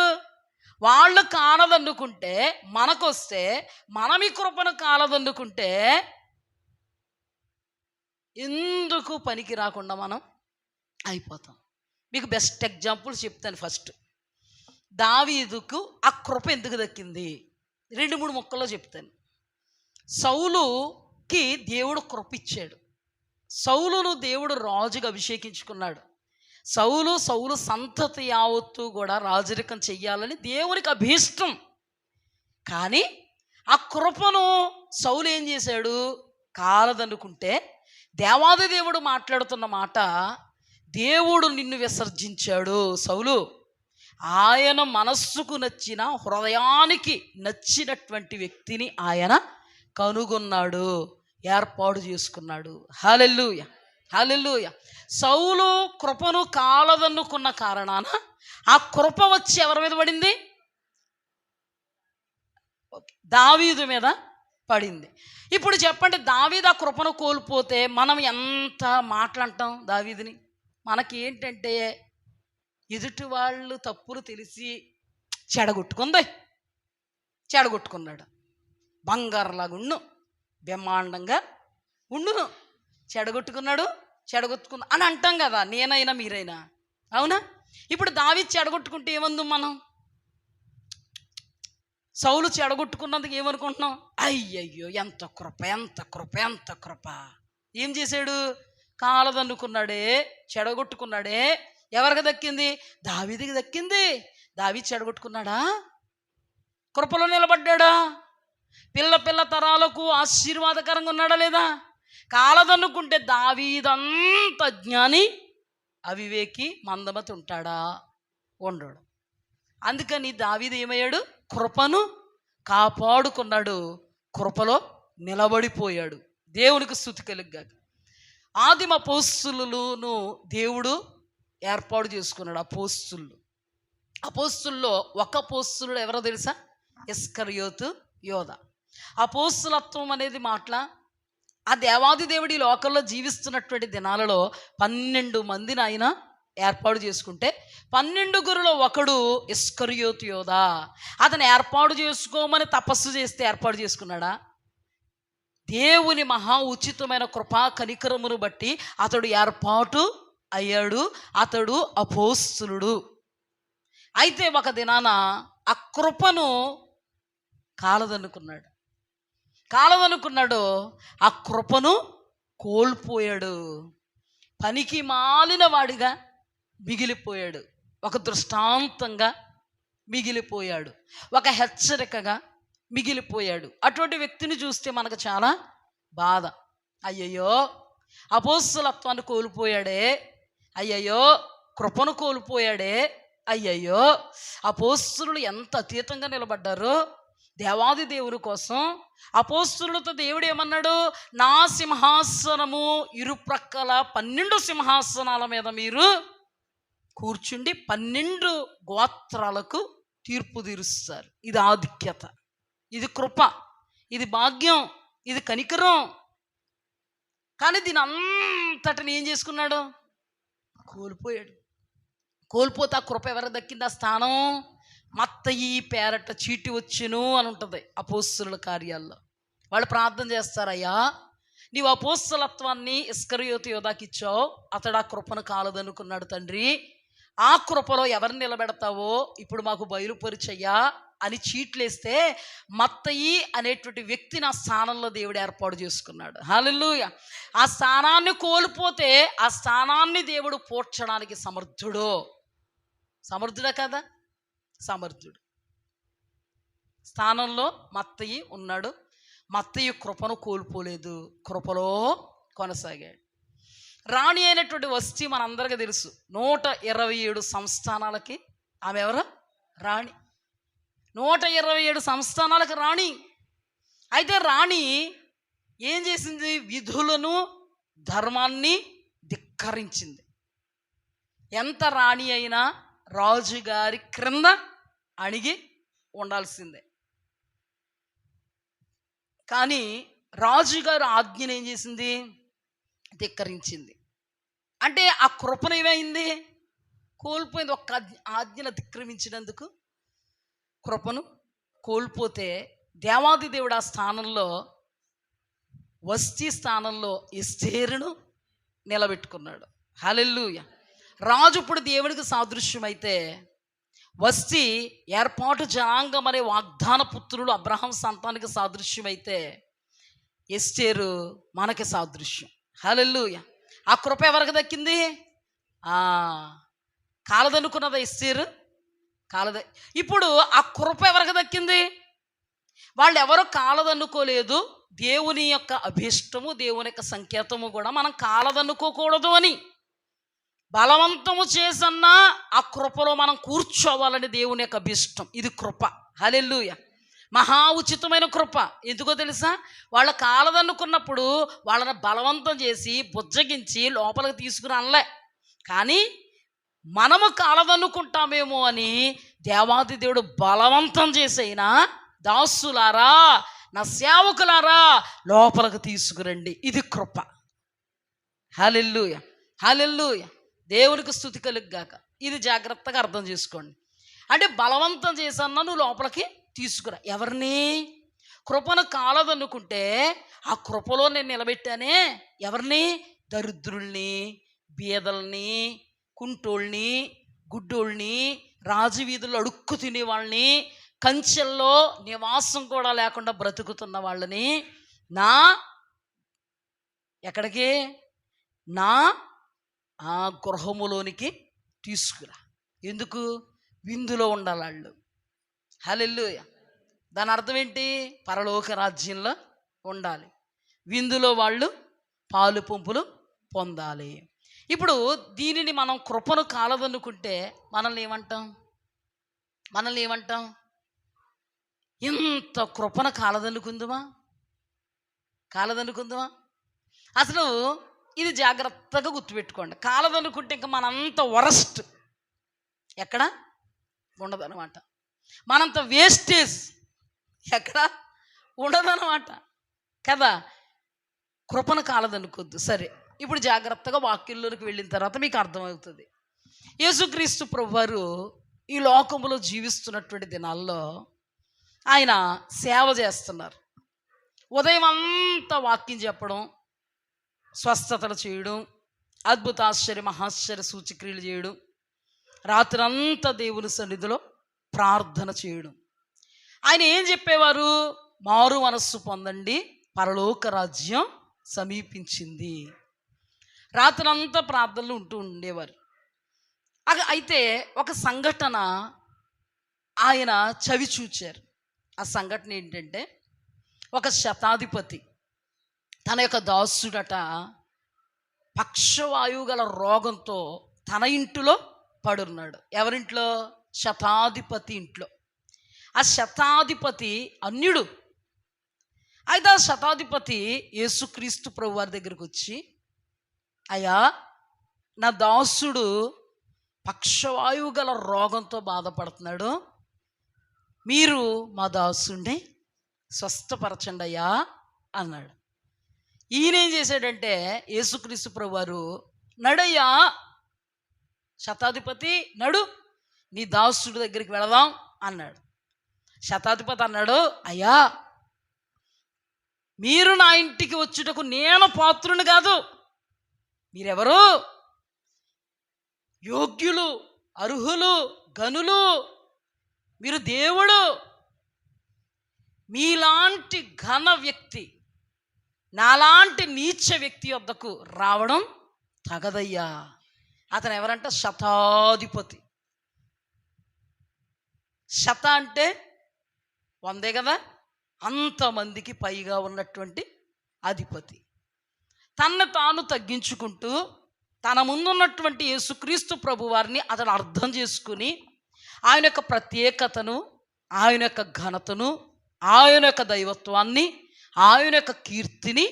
వాళ్ళు కాలదన్నుకుంటే మనకొస్తే, మనం ఈ కృపను కాలదన్నుకుంటే ఎందుకు పనికి రాకుండా మనం అయిపోతాం. మీకు బెస్ట్ ఎగ్జాంపుల్ చెప్తాను. ఫస్ట్ దావీదుకు ఆ కృప ఎందుకు దక్కింది 2-3 ముక్కల్లో చెప్తాను. సౌలుకి దేవుడు కృప ఇచ్చాడు. సౌలును దేవుడు రాజుగా అభిషేకించుకున్నాడు. సౌలు సంతతి యావత్తు కూడా రాజరికం చెయ్యాలని దేవునికి అభీష్టం. కానీ ఆ కృపను సౌలు ఏం చేశాడు? కాలదనుకుంటే దేవాది దేవుడు మాట్లాడుతున్న మాట, దేవుడు నిన్ను విసర్జించాడు సౌలు. ఆయన మనస్సుకు నచ్చిన, హృదయానికి నచ్చినటువంటి వ్యక్తిని ఆయన కనుగొన్నాడు, ఏర్పాటు చేసుకున్నాడు. హల్లెలూయా, హల్లెలూయా. సౌలు కృపను కాలదన్నుకున్న కారణాన ఆ కృప వచ్చి ఎవరి మీద పడింది? దావీదు మీద పడింది. ఇప్పుడు చెప్పండి, దావీదు ఆ కృపను కోల్పోతే మనం ఎంత మాట్లాడటం దావీదుని? మనకి ఏంటంటే ఎదుటి వాళ్ళు తప్పులు తెలిసి చెడగొట్టుకున్నాడు. బంగారులాగా ఉండు, బ్రహ్మాండంగా ఉండును, చెడగొట్టుకున్నా అని అంటాం కదా, నేనైనా మీరైనా. అవునా? ఇప్పుడు దావీదు చెడగొట్టుకుంటే ఏమందు మనం? సౌలు చెడగొట్టుకున్నందుకు ఏమనుకుంటున్నాం? అయ్యయ్యో ఎంత కృప, ఎంత కృప, ఎంత కృప. ఏం చేశాడు? కాలదన్నుకున్నాడే, చెడగొట్టుకున్నాడే. ఎవరికి దక్కింది? దావీదుకి దక్కింది. దావీదు చెడగొట్టుకున్నాడా? కృపలో నిలబడ్డాడా? పిల్ల తరాలకు ఆశీర్వాదకరంగా ఉన్నాడా లేదా? కాలదన్నుకుంటే దావీదంత జ్ఞాని, అవివేకి, మందమతి ఉంటాడా? ఉండడు. అందుకని దావీదు ఏమయ్యాడు? కృపను కాపాడుకున్నాడు, కృపలో నిలబడిపోయాడు. దేవునికి స్తుతి కలుగుగాక. ఆదిమ అపోస్తలులను దేవుడు ఏర్పాటు చేసుకున్నాడు. అపోస్తలుల్లో ఒక అపోస్తలుడు ఎవరో తెలుసా? ఇస్కరియోతు యోధ. అపోస్తలత్వం అనేది మాటల ఆ దేవాది దేవుడి లోకంలో జీవిస్తున్నటువంటి దినాలలో 12 మందిని ఆయన ఏర్పాటు చేసుకుంటే 12 ఒకడు ఇస్కరియోతు యోధ. అతను ఏర్పాటు చేసుకోమని తపస్సు చేస్తే ఏర్పాటు చేసుకున్నాడా? దేవుని మహా ఉచితమైన కృపా కనికరమును బట్టి అతడు ఏర్పాటు అయ్యాడు, అతడు అపోస్తలుడు. అయితే ఒక దినాన ఆ కృపను కాలదనుకున్నాడు, ఆ కృపను కోల్పోయాడు. పనికి మాలిన వాడిగా మిగిలిపోయాడు, ఒక దృష్టాంతంగా మిగిలిపోయాడు, ఒక హెచ్చరికగా మిగిలిపోయాడు. అటువంటి వ్యక్తిని చూస్తే మనకు చాలా బాధ. అయ్యయ్యో, అపోస్తలత్వాన్ని కోల్పోయాడే, అయ్యయ్యో కృపను కోల్పోయాడే, అయ్యయ్యో అపోస్తలులు ఎంత అతీతంగా నిలబడ్డారు దేవాది దేవుని కోసం. అపోస్తలులతో దేవుడు ఏమన్నాడు? నా సింహాసనము ఇరుప్రక్కల 12 సింహాసనాల మీద మీరు కూర్చుండి 12 గోత్రాలకు తీర్పు తీరుస్తారు. ఇది ఆధిక్యత, ఇది కృప, ఇది భాగ్యం, ఇది కనికరం. కానీ దీని అంతటిని ఏం చేసుకున్నాడు? కోల్పోతే ఆ కృప ఎవరికి దక్కింది? ఆ స్థానం మత్తయి పేరట చీటి వచ్చును అని ఉంటుంది అపోస్తలుల కార్యాల్లో. వాళ్ళు ప్రార్థన చేస్తారు, అయ్యా నీవు అపోస్తలత్వాన్ని ఇస్కరియోతు యోధాకి ఇచ్చావు, అతడు ఆ కృపను కాలదనుకున్నాడు తండ్రి, ఆ కృపలో ఎవరిని నిలబెడతావో ఇప్పుడు మాకు బయలుపరిచయ్యా అని చీట్లేస్తే మత్తయి అనేటువంటి వ్యక్తిని ఆ స్థానంలో దేవుడు ఏర్పాటు చేసుకున్నాడు. హల్లెలూయా. ఆ స్థానాన్ని కోల్పోతే ఆ స్థానాన్ని దేవుడు పోర్చడానికి సమర్థుడా కదా? సమర్థుడు. స్థానంలో మత్తయి ఉన్నాడు. మత్తయి కృపను కోల్పోలేదు, కృపలో కొనసాగాడు. రాణి అయినటువంటి వస్తీ మనందరికీ తెలుసు. 127 సంస్థానాలకి ఆమె ఎవరు? రాణి. 127 సంస్థానాలకు రాణి. అయితే రాణి ఏం చేసింది? విధులను ధర్మాన్ని ధిక్కరించింది. ఎంత రాణి అయినా రాజుగారి క్రింద అణిగి ఉండాల్సిందే. కానీ రాజుగారు ఆజ్ఞను ఏం చేసింది? ధిక్కరించింది. అంటే ఆ కృపను ఏమైంది? కోల్పోయింది. ఒక్క ఆజ్ఞను ధిక్కరించినందుకు కృపను కోల్పోతే దేవాది దేవుడు ఆ స్థానంలో, వస్తీ స్థానంలో ఎస్తేరును నిలబెట్టుకున్నాడు. హల్లెలూయా. రాజు ఇప్పుడు దేవునికి సాదృశ్యమైతే, వస్తీ ఏర్పాటు జనాంగం అనే వాగ్దాన పుత్రులు అబ్రహాం సంతానికి సాదృశ్యమైతే, ఎస్తేరు మనకి సాదృశ్యం. హల్లెలూయా. ఆ కృప ఎవరికి దక్కింది? కాలదనుకున్నదా ఎస్తేరు? ఇప్పుడు ఆ కృప ఎవరికి దక్కింది? వాళ్ళు ఎవరో కాలదనుకోలేదు. దేవుని యొక్క అభిష్టము, దేవుని యొక్క సంకేతము కూడా మనం కాలదనుకోకూడదు అని బలవంతము చేసన్నా ఆ కృపలో మనం కూర్చోవాలని దేవుని యొక్క అభిష్టం. ఇది కృప. హల్లెలూయా. మహా ఉచితమైన కృప. ఎందుకో తెలుసా? వాళ్ళ కాలదనుకున్నప్పుడు వాళ్ళని బలవంతం చేసి బుజ్జగించి లోపలికి తీసుకుని అనలే. కానీ మనము కాలదనుకుంటామేమో అని దేవాది దేవుడు బలవంతం చేసైనా, దాసులారా నా సేవకులారా లోపలికి తీసుకురండి, ఇది కృప. హల్లెలూయా. హల్లెలూయా. దేవునికి స్తుతి కలుగుగాక. ఇది జాగ్రత్తగా అర్థం చేసుకోండి. అంటే బలవంతం చేసన్నా నువ్వు లోపలికి తీసుకురా. ఎవరిని? కృపను కాలదనుకుంటే ఆ కృపలో నేను నిలబెట్టానే ఎవరిని? దరిద్రుల్ని, బీదల్ని, కుంటోళ్ళని, గుడ్డోళ్ళని, రాజవీధుల్లో అడుక్కు తినే వాళ్ళని, కంచెల్లో నివాసం కూడా లేకుండా బ్రతుకుతున్న వాళ్ళని ఎక్కడికి? నా ఆ గృహములోనికి తీసుకురా. ఎందుకు? విందులో ఉండాలి వాళ్ళు. హల్లెలూయా. దాని అర్థం ఏంటి? పరలోక రాజ్యంలో ఉండాలి, విందులో వాళ్ళు పాలు పంపులు పొందాలి. ఇప్పుడు దీనిని మనం కృపను కాలదనుకుంటే మనల్ని ఏమంటాం? ఇంత కృపను కాలదనుకుందామా? అసలు ఇది జాగ్రత్తగా గుర్తుపెట్టుకోండి. కాలదనుకుంటే ఇంకా మనంత వరస్ట్ ఎక్కడ ఉండదన్నమాట. మనంత వేస్టేజ్ ఎక్కడ ఉండదన్నమాట కదా. కృపను కాలదనుకోద్దు. సరే, ఇప్పుడు జాగ్రత్తగా వాక్యంలోకి వెళ్ళిన తర్వాత మీకు అర్థమవుతుంది. యేసుక్రీస్తు ప్రభువారు ఈ లోకంలో జీవిస్తున్నటువంటి దినాల్లో ఆయన సేవ చేస్తున్నారు. ఉదయం అంతా వాక్యం చెప్పడం, స్వస్థతలు చేయడం, అద్భుత ఆశ్చర్య మహాశ్చర్య సూచక్రియలు చేయడం, రాత్రంతా దేవుని సన్నిధిలో ప్రార్థన చేయడం. ఆయన ఏం చెప్పేవారు? మారు మనస్సు పొందండి, పరలోక రాజ్యం సమీపించింది. రాత్రంతా ప్రార్థనలు ఉంటూ ఉండేవారు. అయితే ఒక సంఘటన ఆయన చవి చూచారు. ఆ సంఘటన ఏంటంటే, ఒక శతాధిపతి తన యొక్క దాసుడట పక్షవాయువు గల రోగంతో తన ఇంటిలో పడున్నాడు. ఎవరింట్లో? శతాధిపతి ఇంట్లో. ఆ శతాధిపతి అన్యుడు. అయితే ఆ శతాధిపతి యేసుక్రీస్తు ప్రభు వారి దగ్గరికి వచ్చి, అయ్యా, నా దాసుడు పక్షవాయువు గల రోగంతో బాధపడుతున్నాడు, మీరు మా దాసుడిని స్వస్థపరచండి అయ్యా అన్నాడు. ఈయనేం చేశాడంటే, యేసుక్రీస్తు ప్రభువారు, నడయ్యా శతాధిపతి, నడు, నీ దాసుడి దగ్గరికి వెళదాం అన్నాడు. శతాధిపతి అన్నాడు, అయ్యా, మీరు నా ఇంటికి వచ్చుటకు నేను పాత్రుని కాదు. మీరెవరు? యోగ్యులు, అర్హులు, గనులు, మీరు దేవుడు. మీలాంటి ఘన వ్యక్తి నాలాంటి నీచ వ్యక్తి వద్దకు రావడం తగదయ్యా. అతను ఎవరంటే శతాధిపతి. శత అంటే 100 కదా, అంతమందికి పైగా ఉన్నటువంటి అధిపతి. తన్ను తాను తగ్గించుకుంటూ తన ముందున్నటువంటి యేసుక్రీస్తు ప్రభు వారిని అతను అర్థం చేసుకుని ఆయన యొక్క ప్రత్యేకతను, ఆయన యొక్క ఘనతను, ఆయన యొక్క దైవత్వాన్ని, ఆయన యొక్క కీర్తిని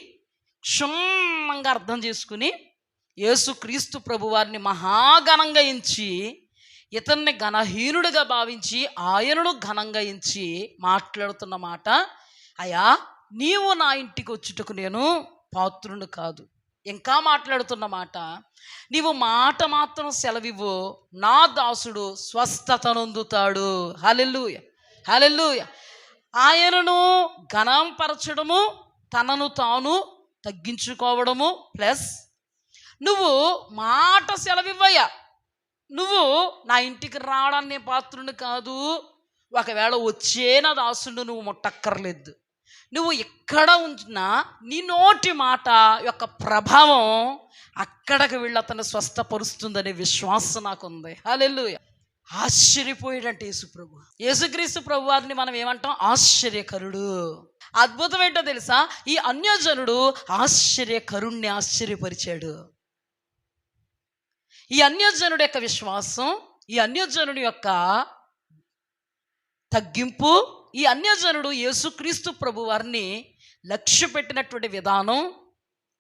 క్షుణ్ణంగా అర్థం చేసుకుని యేసుక్రీస్తు ప్రభు వారిని మహాఘనంగా ఎంచి, ఇతన్ని ఘనహీనుడిగా భావించి ఆయనను ఘనంగా ఎంచి మాట్లాడుతున్న మాట, అయ్యా, నీవు నా ఇంటికి వచ్చుటకు నేను పాత్రుని కాదు. ఇంకా మాట్లాడుతున్న మాట, నీవు మాట మాత్రం సెలవివ్వు, నా దాసుడు స్వస్థత నొందుతాడు. హల్లెలూయా, హల్లెలూయా. ఆయనను ఘనంపరచడము, తనను తాను తగ్గించుకోవడము, ప్లస్ నువ్వు మాట సెలవివ్వయ్యా, నువ్వు నా ఇంటికి రావడానికి పాత్రుని కాదు, ఒకవేళ వచ్చే నా దాసుడు నువ్వు ముట్టక్కర్లేదు, నువ్వు ఎక్కడ ఉంచినా నీ నోటి మాట యొక్క ప్రభావం అక్కడికి వెళ్ళి అతను స్వస్థపరుస్తుందనే విశ్వాసం నాకుంది. హల్లెలూయా. ఆశ్చర్యపోయాడంటే యేసుప్రభు. యేసుక్రీస్తు ప్రభు వారిని మనం ఏమంటాం? ఆశ్చర్యకరుడు. అద్భుతం ఏంటో తెలుసా? ఈ అన్యజనుడు ఆశ్చర్యకరుణ్ణి ఆశ్చర్యపరిచాడు. ఈ అన్యజనుడి యొక్క విశ్వాసం, ఈ అన్యజనుడి యొక్క తగ్గింపు, ఈ అన్యజనుడు యేసుక్రీస్తు ప్రభు వారిని లక్ష్య పెట్టినటువంటి విధానం,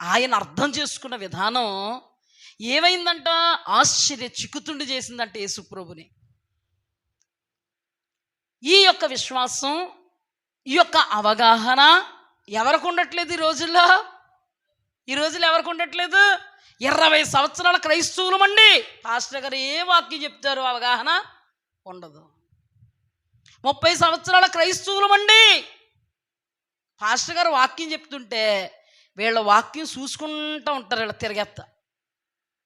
ఆయన అర్థం చేసుకున్న విధానం ఏమైందంట? ఆశ్చర్య చిక్కుతుండి చేసిందంటే యేసుప్రభుని. ఈ యొక్క విశ్వాసం, ఈ యొక్క అవగాహన ఎవరికి ఉండట్లేదు ఈ రోజుల్లో? ఈ రోజుల్లో ఎవరికి ఉండట్లేదు? 20 సంవత్సరాల క్రైస్తవులమండి, పాస్టర్ గారు ఏ వాక్యం చెప్తారు అవగాహన ఉండదు. 30 సంవత్సరాల క్రైస్తవులమండి, పాస్టర్ గారు వాక్యం చెప్తుంటే వీళ్ళ వాక్యం చూసుకుంటూ ఉంటారు, వీళ్ళ తిరగెత్త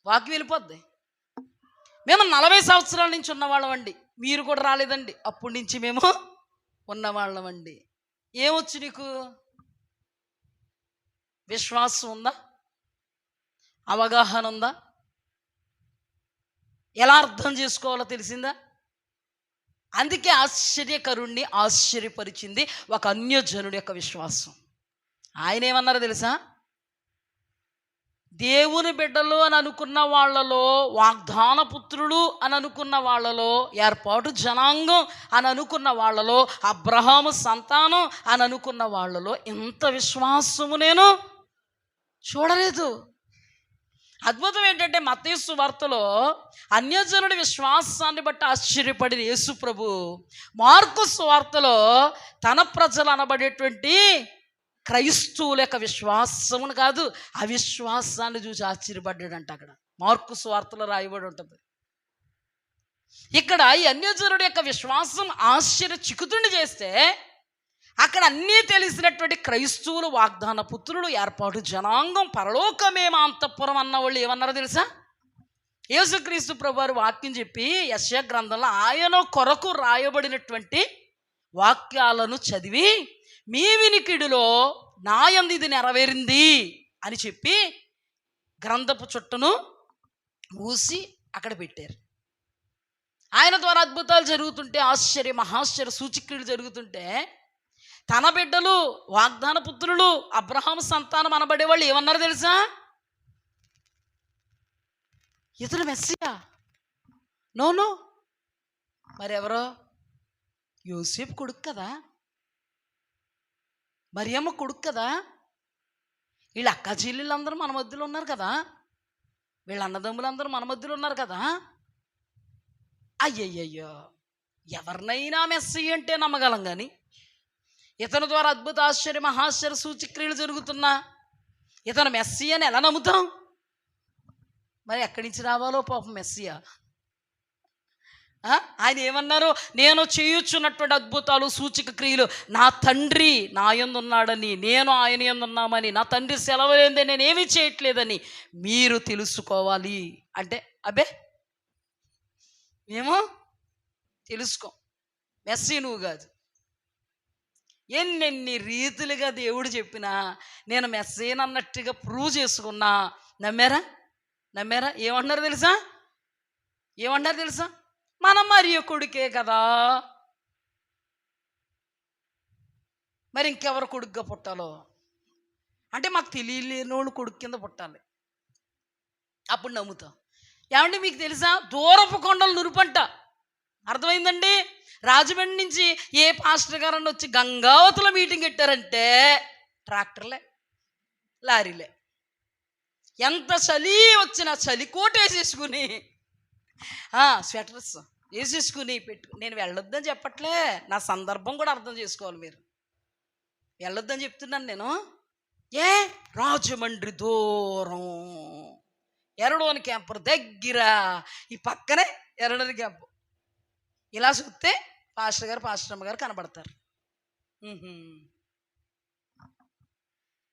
వాక్యం వెళ్ళిపోద్ది. మేము 40 సంవత్సరాల నుంచి ఉన్నవాళ్ళమండి, మీరు కూడా రాలేదండి, అప్పటి నుంచి మేము ఉన్నవాళ్ళమండి. ఏమొచ్చు నీకు? విశ్వాసం ఉందా? అవగాహన ఉందా? ఎలా అర్థం చేసుకోవాలో తెలిసిందా? అందుకే ఆశ్చర్యకరుణ్ణి ఆశ్చర్యపరిచింది ఒక అన్యజనుడి యొక్క విశ్వాసం. ఆయన ఏమన్నారో తెలుసా? దేవుని బిడ్డలు అని అనుకున్న వాళ్ళలో, వాగ్దాన పుత్రులు అని అనుకున్న వాళ్ళలో, ఏర్పాటు జనాంగం అని అనుకున్న వాళ్ళలో, అబ్రహాము సంతానం అని అనుకున్న వాళ్ళలో ఇంత విశ్వాసము నేను చూడలేదు. అద్భుతం ఏంటంటే, మత్తయి సువార్తలో అన్యజనుడి విశ్వాసాన్ని బట్టి ఆశ్చర్యపడిన యేసు ప్రభు మార్కు సువార్తలో తన ప్రజలు అనబడేటువంటి క్రైస్తవుల యొక్క విశ్వాసమును కాదు, అవిశ్వాసాన్ని చూసి ఆశ్చర్యపడ్డాడంట. అక్కడ మార్కు సువార్తలో రాయబడి ఉంటుంది. ఇక్కడ ఈ అన్యజనుడి యొక్క విశ్వాసం ఆశ్చర్య చిక్కుతుండి చేస్తే, అక్కడ అన్నీ తెలిసినటువంటి క్రైస్తవులు, వాగ్దాన పుత్రులు, ఏర్పాటు జనాంగం, పరలోకమే మా అంతఃపురం అన్న వాళ్ళు ఏమన్నారో తెలుసా? యేసుక్రీస్తు ప్రభువారు వాక్యం చెప్పి యెషయా గ్రంథంలో ఆయన కొరకు రాయబడినటువంటి వాక్యాలను చదివి మీ వినికిడిలో నా యందు ఇది నెరవేరింది అని చెప్పి గ్రంథపు చుట్టను మూసి అక్కడ పెట్టారు. ఆయన ద్వారా అద్భుతాలు జరుగుతుంటే, ఆశ్చర్య మహాశ్చర్య సూచక్రియలు జరుగుతుంటే, తన బిడ్డలు, వాగ్దాన పుత్రులు, అబ్రహాము సంతానం అనబడేవాళ్ళు ఏమన్నారు తెలుసా? ఇతడు మెస్సియా? నో. మరెవరో? యోసేపు కొడుకు కదా, మరియమ్మ కొడుకు కదా, వీళ్ళ అక్క చెల్లెళ్ళందరూ మన మధ్యలో ఉన్నారు కదా, వీళ్ళ అన్నదమ్ములందరూ మన మధ్యలో ఉన్నారు కదా. అయ్యయ్యో, ఎవరినైనా మెస్సియా అంటే నమ్మగలం, కానీ ఇతని ద్వారా అద్భుత ఆశ్చర్య మహాశ్చర్య సూచక్రియలు జరుగుతున్నా ఇతను మెస్సియా అని ఎలా నమ్ముతాం? మరి ఎక్కడి నుంచి రావాలో పాపం మెస్సియా. ఆయన ఏమన్నారు? నేను చేయుచున్నటువంటి అద్భుతాలు సూచక క్రియలు నా తండ్రి నా యందు ఉన్నాడని, నేను ఆయన యందు ఉన్నామని, నా తండ్రి సెలవు లేదే నేనేమీ చేయట్లేదని మీరు తెలుసుకోవాలి అంటే, అబ్బే మేము తెలుసుకో, మెస్సియా నువ్వు కాదు. ఎన్నెన్ని రీతులుగా దేవుడు చెప్పినా నేను మెస్సియా అన్నట్టుగా ప్రూవ్ చేసుకున్నా నమ్మారా? ఏమన్నారు తెలుసా? మనం మరియ కొడుకే కదా, మరి ఇంకెవరు కొడుకుగా పుట్టాలో అంటే మాకు తెలియలేనోళ్ళు కొడుకు కింద పుట్టాలి, అప్పుడు నమ్ముతాం. ఏమంటే మీకు తెలుసా, దూరపు కొండలు నురుపంట. అర్థమైందండి? రాజమండ్రి నుంచి ఏ పాస్టర్ గారని వచ్చి గంగావతిలో మీటింగ్ పెట్టారంటే ట్రాక్టర్లే, లారీలే. ఎంత చలి వచ్చినా చలికోట వేసేసుకుని, స్వెటర్స్ వేసేసుకుని నేను వెళ్ళొద్దని చెప్పట్లే, నా సందర్భం కూడా అర్థం చేసుకోవాలి మీరు. వెళ్ళొద్దని చెప్తున్నాను నేను. రాజమండ్రి దూరం, ఎరడోని క్యాంపర్ దగ్గర, ఈ పక్కనే ఎరడోని క్యాంపు. ఇలా చూస్తే పాస్టమ్మ గారు కనబడతారు.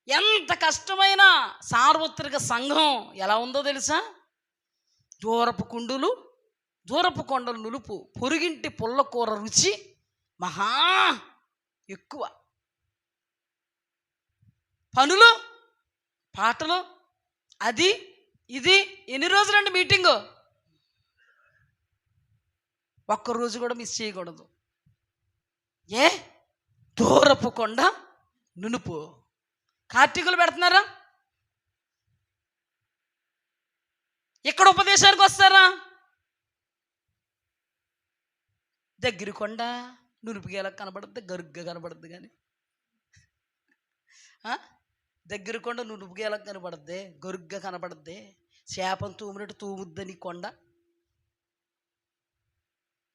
ఎంత కష్టమైన సార్వత్రిక సంఘం ఎలా ఉందో తెలుసా? దూరపు కొండలు నులుపు, పొరుగింటి పుల్లకూర రుచి మహా ఎక్కువ, పనులు పాటలు అది ఇది. ఎన్ని రోజులండి మీటింగు? ఒక్కరోజు కూడా మిస్ చేయకూడదు. దూరపు కొండ నునుపు. కార్తీకులు పెడుతున్నారా? ఇక్కడ ఉపదేశానికి వస్తారా? దగ్గర కొండ నునుపుగా ఎలా కనబడుద్ది? గరుగ్గా కనబడుద్ది. కానీ దగ్గర కొండ నునుపుగా ఎలా కనబడుద్ది? గరుగ్గా కనబడుద్ది. చేపను తూమినట్టు తూముద్దని కొండ.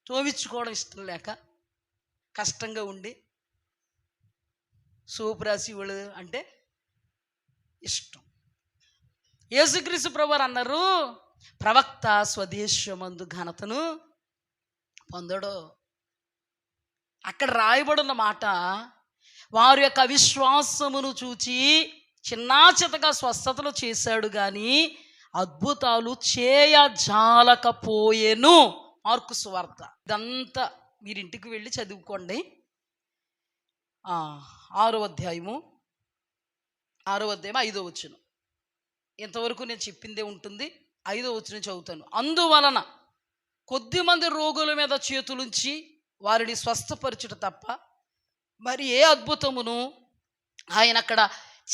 తోమించుకోవడం ఇష్టం లేక కష్టంగా ఉండి సోపు రాసి వాళ్ళు అంటే ఇష్టం. యేసుక్రీస్తు ప్రభువారు అన్నారు, ప్రవక్త స్వదేశమందు ఘనతను పొందడు. అక్కడ రాయబడిన మాట, వారి యొక్క అవిశ్వాసమును చూచి చిన్నాచితగా స్వస్థతలు చేశాడు కానీ అద్భుతాలు చేయజాలకపోయెను. మార్కు సువార్త. ఇదంతా మీరింటికి వెళ్ళి చదువుకోండి. 6వ అధ్యాయము 5వ వచనం. ఇంతవరకు నేను చెప్పిందే ఉంటుంది. 5వ వచనం చదువుతాను. అందువలన కొద్దిమంది రోగుల మీద చేతులుంచి వారిని స్వస్థపరచుట తప్ప మరి ఏ అద్భుతమును ఆయన అక్కడ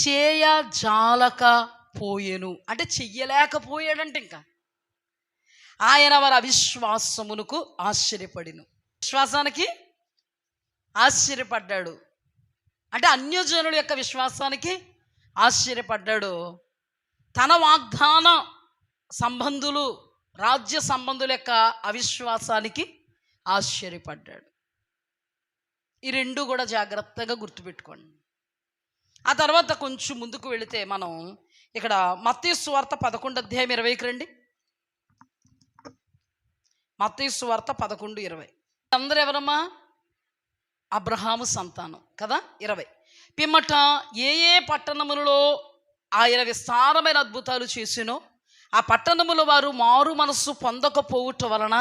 చేయజాలకపోయెను. అంటే చెయ్యలేకపోయాడంటే ఇంకా ఆయన వారి అవిశ్వాసమునకు ఆశ్చర్యపడిను. విశ్వాసానికి ఆశ్చర్యపడ్డాడు అంటే అన్యజనుల యొక్క విశ్వాసానికి ఆశ్చర్యపడ్డాడు. తన వాగ్దాన సంబంధులు, రాజ్య సంబంధుల యొక్క అవిశ్వాసానికి ఆశ్చర్యపడ్డాడు. ఈ రెండు కూడా జాగ్రత్తగా గుర్తుపెట్టుకోండి. ఆ తర్వాత కొంచెం ముందుకు వెళితే మనం ఇక్కడ మత్తయి సువార్త 11వ అధ్యాయం 20కి రండి. మత్తయి సువార్త 11:20. అందరూ ఎవరమ్మా? అబ్రహాము సంతానం కదా. 20 పిమ్మట ఏ ఏ పట్టణములలో ఆయన విస్తారమైన అద్భుతాలు చేసినో ఆ పట్టణముల వారు మారు మనస్సు పొందకపోవుట వలన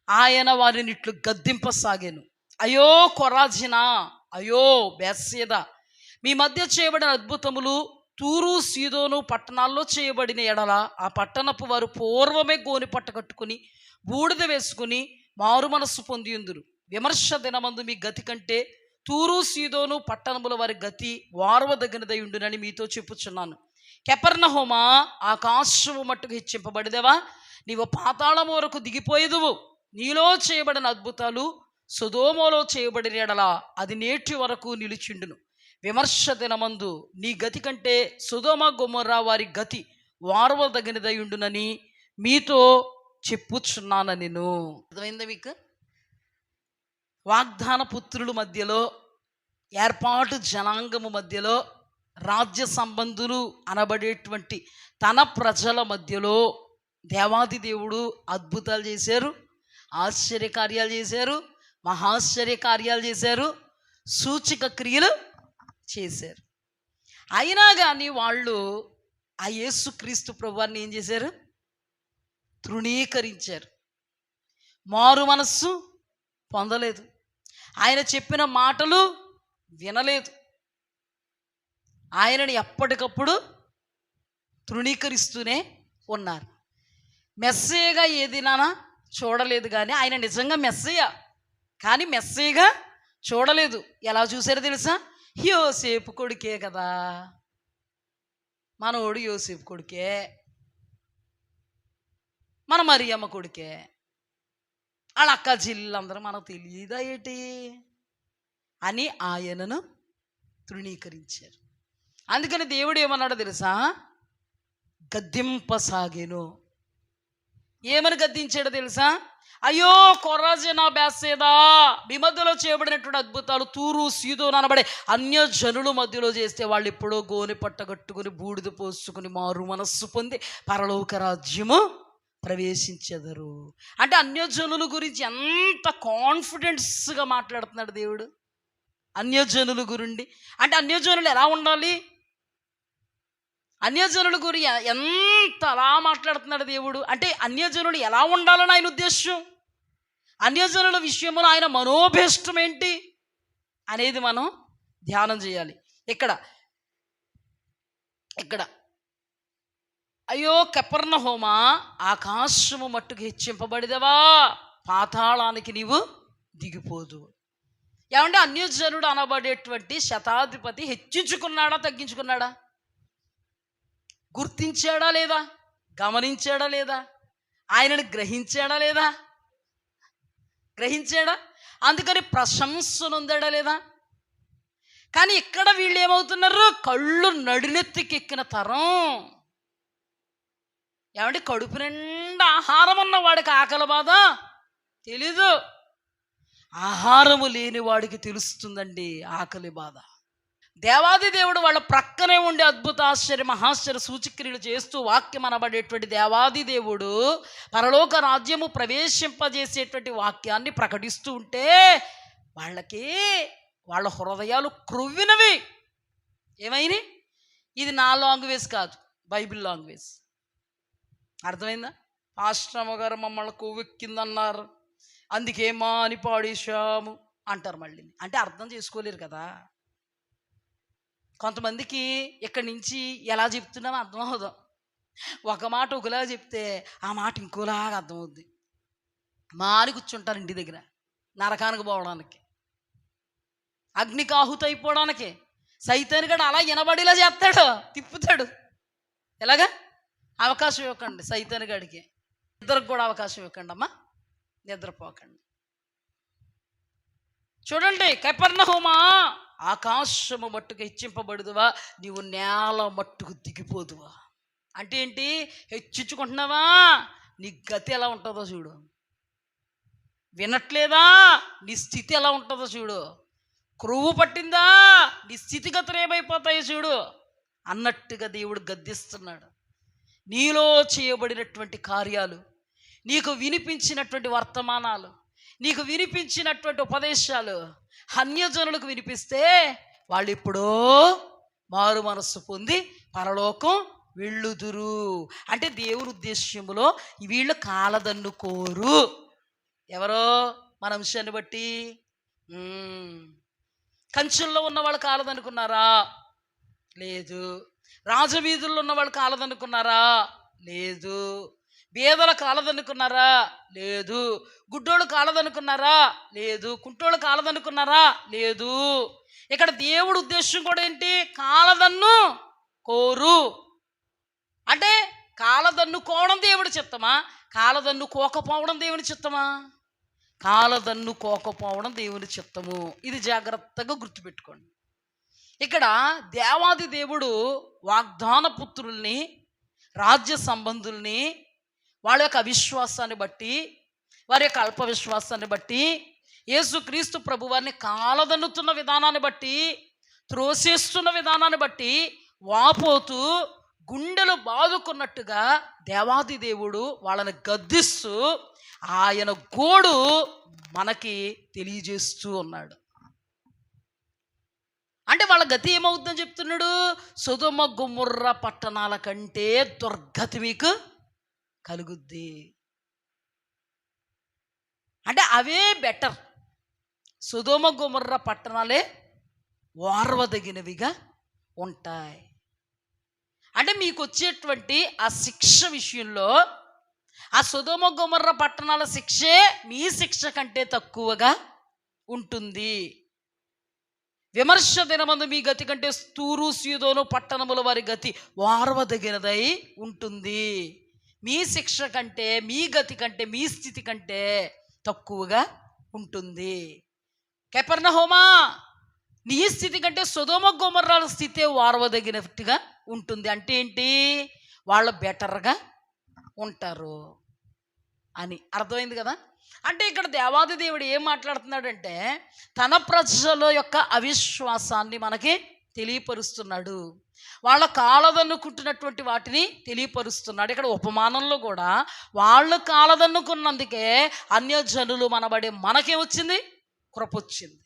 ఆయన వారిని ఇట్లు గద్దింపసాగాను. అయ్యో కొరాజినా, అయ్యో బేత్సెదా, మీ మధ్య చేయబడిన అద్భుతములు తూరు సీదోను పట్టణాల్లో చేయబడిన ఎడల ఆ పట్టణపు వారు పూర్వమే గోని పట్ట కట్టుకుని బూడిద వేసుకుని మారు మనస్సు పొందియుందురు. విమర్శ దినమందు మీ గతి కంటే తూరు సీదోను పట్టణముల వారి గతి వారవదగినదై ఉండునని మీతో చెప్పుచున్నాను. కెపర్నహూమా, ఆకాశము మట్టుకు హెచ్చింపబడిదవా, నీవు పాతాళము వరకు దిగిపోయేదువు. నీలో చేయబడిన అద్భుతాలు సొదొమలో చేయబడిన ఎడల అది నేటి వరకు నిలిచిండును. విమర్శ దినమందు నీ గతి కంటే సొదొమ గొమొర్రా వారి గతి వారవదగినదై ఉండునని మీతో చెప్పుచున్నాను. నేను అర్థమైందా మీకు? వాగ్దాన పుత్రుల మధ్యలో, ఏర్పాటు జనాంగము మధ్యలో, రాజ్య సంబంధులు అనబడేటువంటి తన ప్రజల మధ్యలో దేవాది దేవుడు అద్భుతాలు చేశారు, ఆశ్చర్యకార్యాలు చేశారు, మహాశ్చర్యకార్యాలు చేశారు, సూచక క్రియలు చేశారు. అయినా కానీ వాళ్ళు ఆ యేసుక్రీస్తు ప్రభువారిని ఏం చేశారు? తృణీకరించారు, మారు మనస్సు పొందలేదు, ఆయన చెప్పిన మాటలు వినలేదు, ఆయనని ఎప్పటికప్పుడు తృణీకరిస్తూనే ఉన్నారు. మెస్సయ్యగా ఏదినా చూడలేదు, కానీ ఆయన నిజంగా మెస్సయ్య, కానీ మెస్సయ్యగా చూడలేదు. ఎలా చూశారో తెలుసా? యోసేపు కొడుకే కదా, మనోడు యోసేపు కొడుకే, మన మరియమ్మ కొడుకే, వాళ్ళ అక్క జిల్లందరూ మనకు తెలియదా ఏంటి అని ఆయనను తృణీకరించారు. అందుకని దేవుడు ఏమన్నాడో తెలుసా? గద్దింపసాగెను. ఏమని గద్దించాడో తెలుసా? అయ్యో కొరాజినా, బేత్సెదా, మీ మధ్యలో చేయబడినటువంటి అద్భుతాలు తూరు సీదోను అనబడే అన్యజనుల మధ్యలో చేస్తే వాళ్ళు ఎప్పుడో గోనె పట్టగట్టుకుని బూడిద పోసుకుని మారు మనస్సు పొంది పరలోక రాజ్యము ప్రవేశించెదరు. అంటే అన్యజనుల గురించి ఎంత కాన్ఫిడెన్స్గా మాట్లాడుతున్నాడు దేవుడు. అన్యజనుల గురించి అంటే అన్యజనులు ఎలా ఉండాలి, అన్యజనుల గురించి ఎంత అలా మాట్లాడుతున్నాడు దేవుడు. అంటే అన్యజనులు ఎలా ఉండాలని ఆయన ఉద్దేశం, అన్యజనుల విషయంలో ఆయన మనోభీష్టం ఏంటి అనేది మనం ధ్యానం చేయాలి. ఇక్కడ అయ్యో కెపర్నహూమా, ఆకాశము మట్టుకు హెచ్చింపబడిదవా, పాతాళానికి నీవు దిగిపోదు. ఏమంటే అన్యజనుడు అనబడేటువంటి శతాధిపతి హెచ్చించుకున్నాడా, తగ్గించుకున్నాడా? గుర్తించాడా లేదా? గమనించాడా లేదా? ఆయనను గ్రహించాడా లేదా? గ్రహించాడా? అందుకని ప్రశంసనుందాడా లేదా? కానీ ఇక్కడ వీళ్ళు ఏమవుతున్నారు? కళ్ళు నడినెత్తికెక్కిన తరం. ఏమంటే కడుపు నిండా ఆహారం ఉన్న వాడికి ఆకలి బాధ తెలీదు, ఆహారము లేని వాడికి తెలుస్తుందండి ఆకలి బాధ. దేవాది దేవుడు వాళ్ళ ప్రక్కనే ఉండి అద్భుత ఆశ్చర్య మహాశ్చర్య సూచక్రియలు చేస్తూ వాక్యం అనబడేటువంటి దేవాది దేవుడు పరలోక రాజ్యము ప్రవేశింపజేసేటువంటి వాక్యాన్ని ప్రకటిస్తూ ఉంటే వాళ్ళ హృదయాలు క్రొవ్వినవి. ఏమైనా ఇది నా లాంగ్వేజ్ కాదు, బైబిల్ లాంగ్వేజ్. అర్థమైందా? పాస్టర్ గారు మమ్మల్ని కొవ్వెక్కిందన్నారు, అందుకే మాని పాడేశాము అంటారు మళ్ళీ. అంటే అర్థం చేసుకోలేరు కదా. కొంతమందికి ఇక్కడి నుంచి ఎలా చెప్తున్నామో అర్థం అవుదాం. ఒక మాట ఒకలా చెప్తే ఆ మాట ఇంకోలాగా అర్థమవుద్ది. మాని కూర్చుంటారు ఇంటి దగ్గర నరకానికి పోవడానికి, అగ్నికి ఆహుతి అయిపోవడానికి. సైతాన్ గడు అలా వినబడేలా చేస్తాడు, తిప్పుతాడు. ఎలాగా? అవకాశం ఇవ్వకండి సైతాన్ గడికి. నిద్రకు కూడా అవకాశం ఇవ్వకండి అమ్మా, నిద్రపోకండి. చూడండి, కెపర్నహూమా, ఆకాశము మట్టుకు హెచ్చింపబడుదువా, నీవు నేల మట్టుకు దిగిపోదువా. అంటే ఏంటి? హెచ్చించుకుంటున్నావా, నీ గతి ఎలా ఉంటుందో చూడు. వినట్లేదా, నీ స్థితి ఎలా ఉంటుందో చూడు. క్రొవ్వు పట్టిందా, నీ స్థితిగతులు ఏమైపోతాయో చూడు అన్నట్టుగా దేవుడు గద్దిస్తున్నాడు. నీలో చేయబడినటువంటి కార్యాలు, నీకు వినిపించినటువంటి వర్తమానాలు, నీకు వినిపించినటువంటి ఉపదేశాలు అన్యజనులకు వినిపిస్తే వాళ్ళు ఎప్పుడో మారు మనస్సు పొంది పరలోకం వెళ్ళుదురు. అంటే దేవుని ఉద్దేశ్యములో వీళ్ళు కాలదన్నుకోరు. ఎవరో మన అంశాన్ని బట్టి కంచెల్లో ఉన్న వాళ్ళు కాలదనుకున్నారా? లేదు. రాజవీధుల్లో ఉన్న వాళ్ళు కాలదనుకున్నారా? లేదు. బేదల కాలదనుకున్నారా? లేదు. గుడ్డోళ్ళు కాలదనుకున్నారా? లేదు. కుంటోళ్ళు కాలదనుకున్నారా? లేదు. ఇక్కడ దేవుడు ఉద్దేశం కూడా ఏంటి? కాలదన్ను కోరు. అంటే కాలదన్నుకోవడం దేవుడి చిత్తమా? కాలదన్నుకోకపోవడం దేవుని చిత్తమా? కాలదన్నుకోకపోవడం దేవుని చిత్తము. ఇది జాగ్రత్తగా గుర్తుపెట్టుకోండి. ఇక్కడ దేవాది దేవుడు వాగ్దాన పుత్రుల్ని, రాజ్య సంబంధుల్ని వాళ్ళ యొక్క అవిశ్వాసాన్ని బట్టి, వారి యొక్క అల్ప విశ్వాసాన్ని బట్టి, యేసుక్రీస్తు ప్రభు వారిని కాలదన్నుతున్న విధానాన్ని బట్టి, త్రోసేస్తున్న విధానాన్ని బట్టి వాపోతూ గుండెలు బాదుకున్నట్టుగా దేవాది దేవుడు వాళ్ళని గద్దిస్తూ ఆయన గోడు మనకి తెలియజేస్తూ ఉన్నాడు. అంటే వాళ్ళ గతి ఏమవుతుందని చెప్తున్నాడు? సొదొమ గొమొర్రా పట్టణాల కంటే దుర్గతి మీకు కలుగుద్ది. అంటే అవే బెటర్. సొదొమ గొమొర్రా పట్టణాలే ఓర్వదగినవిగా ఉంటాయి. అంటే మీకు వచ్చేటువంటి ఆ శిక్ష విషయంలో ఆ సొదొమ గొమొర్రా పట్టణాల శిక్షే మీ శిక్ష కంటే తక్కువగా ఉంటుంది. విమర్శ దినమందు మీ గతి కంటే తూరు సీదోను పట్టణముల వారి గతి ఓర్వదగినదై ఉంటుంది. మీ శిక్ష కంటే, మీ గతి కంటే, మీ స్థితి కంటే తక్కువగా ఉంటుంది. కపెర్నహూమా, నీ స్థితి కంటే సొదొమ గొమొర్రాల స్థితే ఓర్వదగినట్టుగా ఉంటుంది. అంటే ఏంటి? వాళ్ళు బెటర్గా ఉంటారు అని అర్థమైంది కదా. అంటే ఇక్కడ దేవాది దేవుడు ఏం మాట్లాడుతున్నాడంటే తన ప్రజల యొక్క అవిశ్వాసాన్ని మనకి తెలియపరుస్తున్నాడు. వాళ్ళ కాలదన్నుకుంటున్నటువంటి వాటిని తెలియపరుస్తున్నాడు. ఇక్కడ ఉపమానంలో కూడా వాళ్ళు కాలదన్నుకున్నందుకే అన్యజనులు మనబడే మనకేం వచ్చింది? కృప వచ్చింది.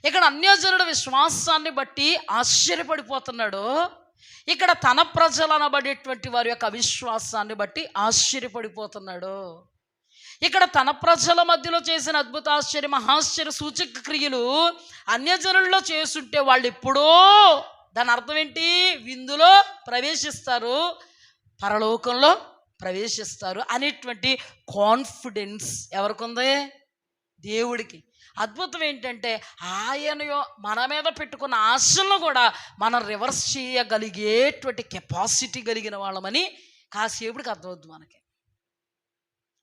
ఇక్కడ అన్యజనుల విశ్వాసాన్ని బట్టి ఆశ్చర్యపడిపోతున్నాడు. ఇక్కడ తన ప్రజలు అనబడేటువంటి వారి యొక్క అవిశ్వాసాన్ని బట్టి ఆశ్చర్యపడిపోతున్నాడు. ఇక్కడ తన ప్రజల మధ్యలో చేసిన అద్భుత ఆశ్చర్య మహాశ్చర్య సూచక క్రియలు అన్యజనుల్లో చేస్తుంటే వాళ్ళు ఎప్పుడో, దాని అర్థం ఏంటి? విందులో ప్రవేశిస్తారు, పరలోకంలో ప్రవేశిస్తారు అనేటువంటి కాన్ఫిడెన్స్ ఎవరికి ఉంది? దేవుడికి. అద్భుతం ఏంటంటే ఆయన మన మీద పెట్టుకున్న ఆశలను కూడా మనం రివర్స్ చేయగలిగేటువంటి కెపాసిటీ కలిగిన వాళ్ళమని కాసేపుడికి అర్థమవుద్ది. మనకి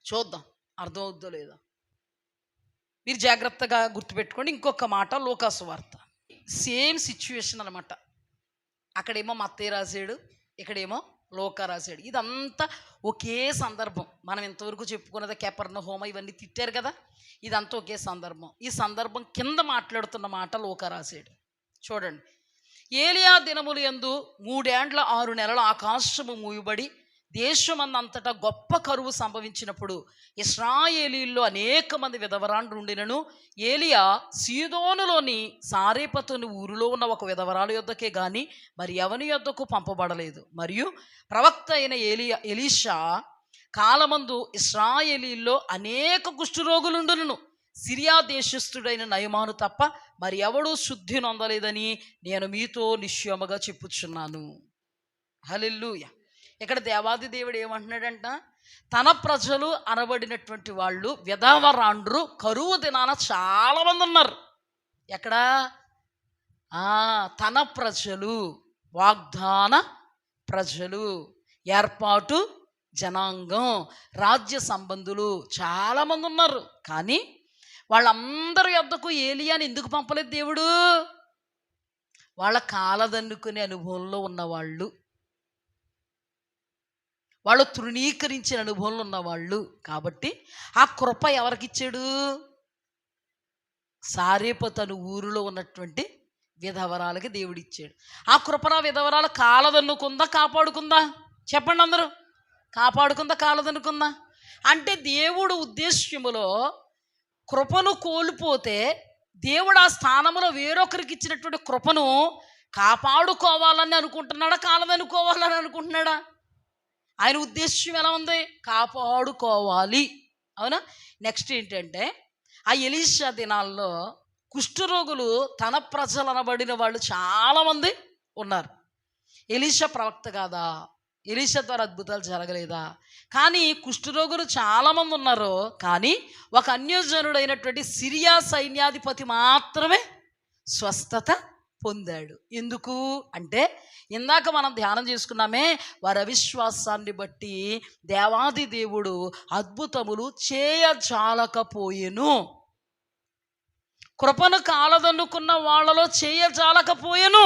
చూద్దాం అర్థమవుద్దో లేదో. మీరు జాగ్రత్తగా గుర్తుపెట్టుకోండి. ఇంకొక మాట, లూకాసు వార్త సేమ్ సిచ్యువేషన్ అనమాట. అక్కడేమో మత్తయి రాశాడు, ఇక్కడేమో లూకా రాశాడు. ఇదంతా ఒకే సందర్భం. మనం ఇంతవరకు చెప్పుకున్నది కపెర్నహూమ ఇవన్నీ తిట్టారు కదా, ఇదంతా ఒకే సందర్భం. ఈ సందర్భం కింద మాట్లాడుతున్న మాట లూకా రాశాడు. చూడండి. ఏలియా దినములు యందు 3 ఏండ్ల 6 నెలల ఆకాశము మూయబడి దేశమందంతటా గొప్ప కరువు సంభవించినప్పుడు ఇశ్రాయేలీల్లో అనేక మంది విధవరాండ్రు ఉండినను ఏలియా సీదోనులోని సారేపతుని ఊరిలో ఉన్న ఒక విధవరాలు యొద్దకే గాని మరి ఎవని యొద్దకు పంపబడలేదు. మరియు ప్రవక్త అయిన ఎలీషా కాలమందు ఇశ్రాయేలీల్లో అనేక కుష్ఠరోగులుండును. సిరియా దేశస్థుడైన నయమాను తప్ప మరి ఎవడూ శుద్ధి నొందలేదని నేను మీతో నిశ్చయముగా చెప్పుచున్నాను. హల్లెలూయా. ఇక్కడ దేవాది దేవుడు ఏమంటున్నాడంట? తన ప్రజలు అనబడినటువంటి వాళ్ళు విధవరాండ్రు కరువు దినాన చాలామంది ఉన్నారు. ఎక్కడ? తన ప్రజలు, వాగ్దాన ప్రజలు, ఏర్పాటు జనాంగం, రాజ్య సంబంధులు చాలామంది ఉన్నారు. కానీ వాళ్ళందరి యొద్దకు ఏలియాని ఎందుకు పంపలేదు దేవుడు? వాళ్ళ కాలదన్నుకునే అనుభవంలో ఉన్నవాళ్ళు, వాళ్ళు తృణీకరించిన అనుభవంలో ఉన్నవాళ్ళు. కాబట్టి ఆ కృప ఎవరికిచ్చాడు? సారేపతను ఊరిలో ఉన్నటువంటి విధవరాలకి దేవుడిచ్చాడు. ఆ కృపణ విధవరాలు కాలదన్నుకుందా కాపాడుకుందా? చెప్పండి అందరూ. కాపాడుకుందా కాలదన్నుకుందా? అంటే దేవుడు ఉద్దేశ్యములో కృపను కోల్పోతే దేవుడు ఆ స్థానంలో వేరొకరికి ఇచ్చినటువంటి కృపను కాపాడుకోవాలని అనుకుంటున్నాడా, కాలదనుకోవాలని అనుకుంటున్నాడా? ఆయన ఉద్దేశ్యం ఎలా ఉంది? కాపాడుకోవాలి. అవునా? నెక్స్ట్ ఏంటంటే, ఆ ఎలీషా దినాల్లో కుష్ఠరోగులు తన ప్రజలు అనబడిన వాళ్ళు చాలామంది ఉన్నారు. ఎలీషా ప్రవక్త కాదా? ఎలీషా ద్వారా అద్భుతాలు జరగలేదా? కానీ కుష్ఠరోగులు చాలామంది ఉన్నారు. కానీ ఒక అన్యజనుడైనటువంటి సిరియా సైన్యాధిపతి మాత్రమే స్వస్థత పొందాడు. ఎందుకు అంటే, ఇందాక మనం ధ్యానం చేసుకున్నామే, వారి అవిశ్వాసాన్ని బట్టి దేవాది దేవుడు అద్భుతములు చేయజాలకపోయెను. కృపను కాలదన్నుకున్న వాళ్ళలో చేయజాలకపోయెను.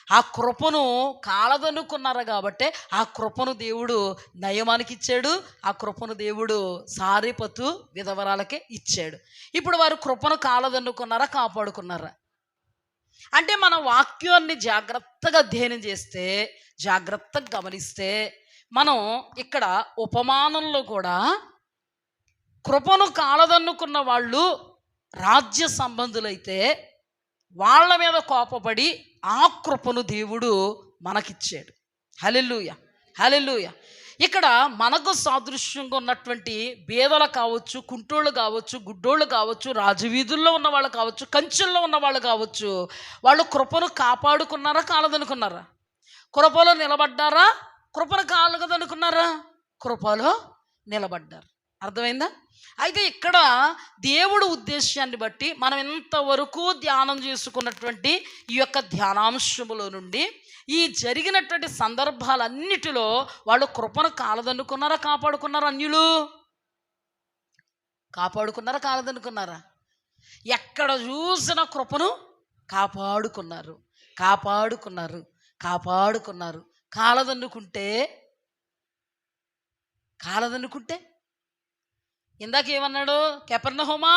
ఆ కృపను కాలదన్నుకున్నారు కాబట్టి ఆ కృపను దేవుడు నయమానికి ఇచ్చాడు. ఆ కృపను దేవుడు సారెపతు విధవరాలకే ఇచ్చాడు. ఇప్పుడు వారు కృపను కాలదన్నుకున్నారా, కాపాడుకున్నారా? అంటే మన వాక్యాన్ని జాగ్రత్తగా అధ్యయనం చేస్తే, జాగ్రత్తగా గమనిస్తే, మనం ఇక్కడ ఉపమానంలో కూడా కృపను కాలదన్నుకున్న వాళ్ళు రాజ్య సంబంధులైతే వాళ్ళ మీద కోపపడి ఆ కృపను దేవుడు మనకిచ్చాడు. హల్లెలూయా, హల్లెలూయా. ఇక్కడ మనకు సాదృశ్యంగా ఉన్నటువంటి బేదలు కావచ్చు, కుంటోళ్ళు కావచ్చు, గుడ్డోళ్ళు కావచ్చు, రాజవీధుల్లో ఉన్న వాళ్ళు కావచ్చు, కంచెల్లో ఉన్న వాళ్ళు కావచ్చు, వాళ్ళు కృపను కాపాడుకున్నారా, కాలదనుకున్నారా? కృపలో నిలబడ్డారా, కృపను కాలదనుకున్నారా? కృపలో నిలబడ్డారు. అర్థమైందా? అయితే ఇక్కడ దేవుడు ఉద్దేశాన్ని బట్టి మనం ఇంతవరకు ధ్యానం చేసుకున్నటువంటి ఈ యొక్క ధ్యానాంశములో నుండి ఈ జరిగినటువంటి సందర్భాలన్నిటిలో వాళ్ళు కృపను కాలదన్నుకున్నారా, కాపాడుకున్నారా? అన్యులు కాపాడుకున్నారా, కాలదన్నుకున్నారా? ఎక్కడ చూసిన కృపను కాపాడుకున్నారు, కాపాడుకున్నారు, కాపాడుకున్నారు. కాలదన్నుకుంటే ఇందాక ఏమన్నాడు? కెపెర్నహూమా,